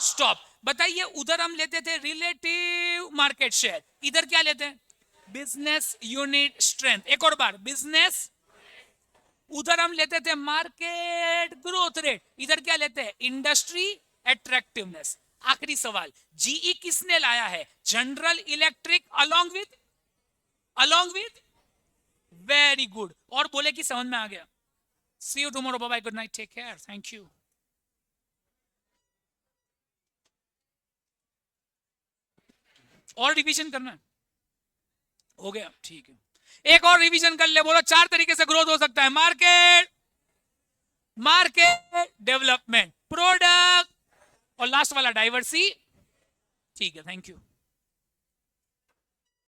स्टॉप। बताइए, उधर हम लेते थे रिलेटिव मार्केट शेयर, इधर क्या लेते हैं? Business unit strength. एक और बार, बिजनेस। उधर हम लेते थे मार्केट ग्रोथ रेट, इधर क्या लेते हैं? Industry attractiveness. आखिरी सवाल, जीई किसने लाया है? General Electric along with very good, और बोले कि समझ में आ गया. See you tomorrow, bye bye, good night, take care, thank you. और रिवीजन करना है? हो गया, ठीक है. एक और रिवीजन कर ले, बोलो 4 तरीके से ग्रोथ हो सकता है. मार्केट डेवलपमेंट, प्रोडक्ट, और लास्ट वाला डाइवर्सी. ठीक है, थैंक यू.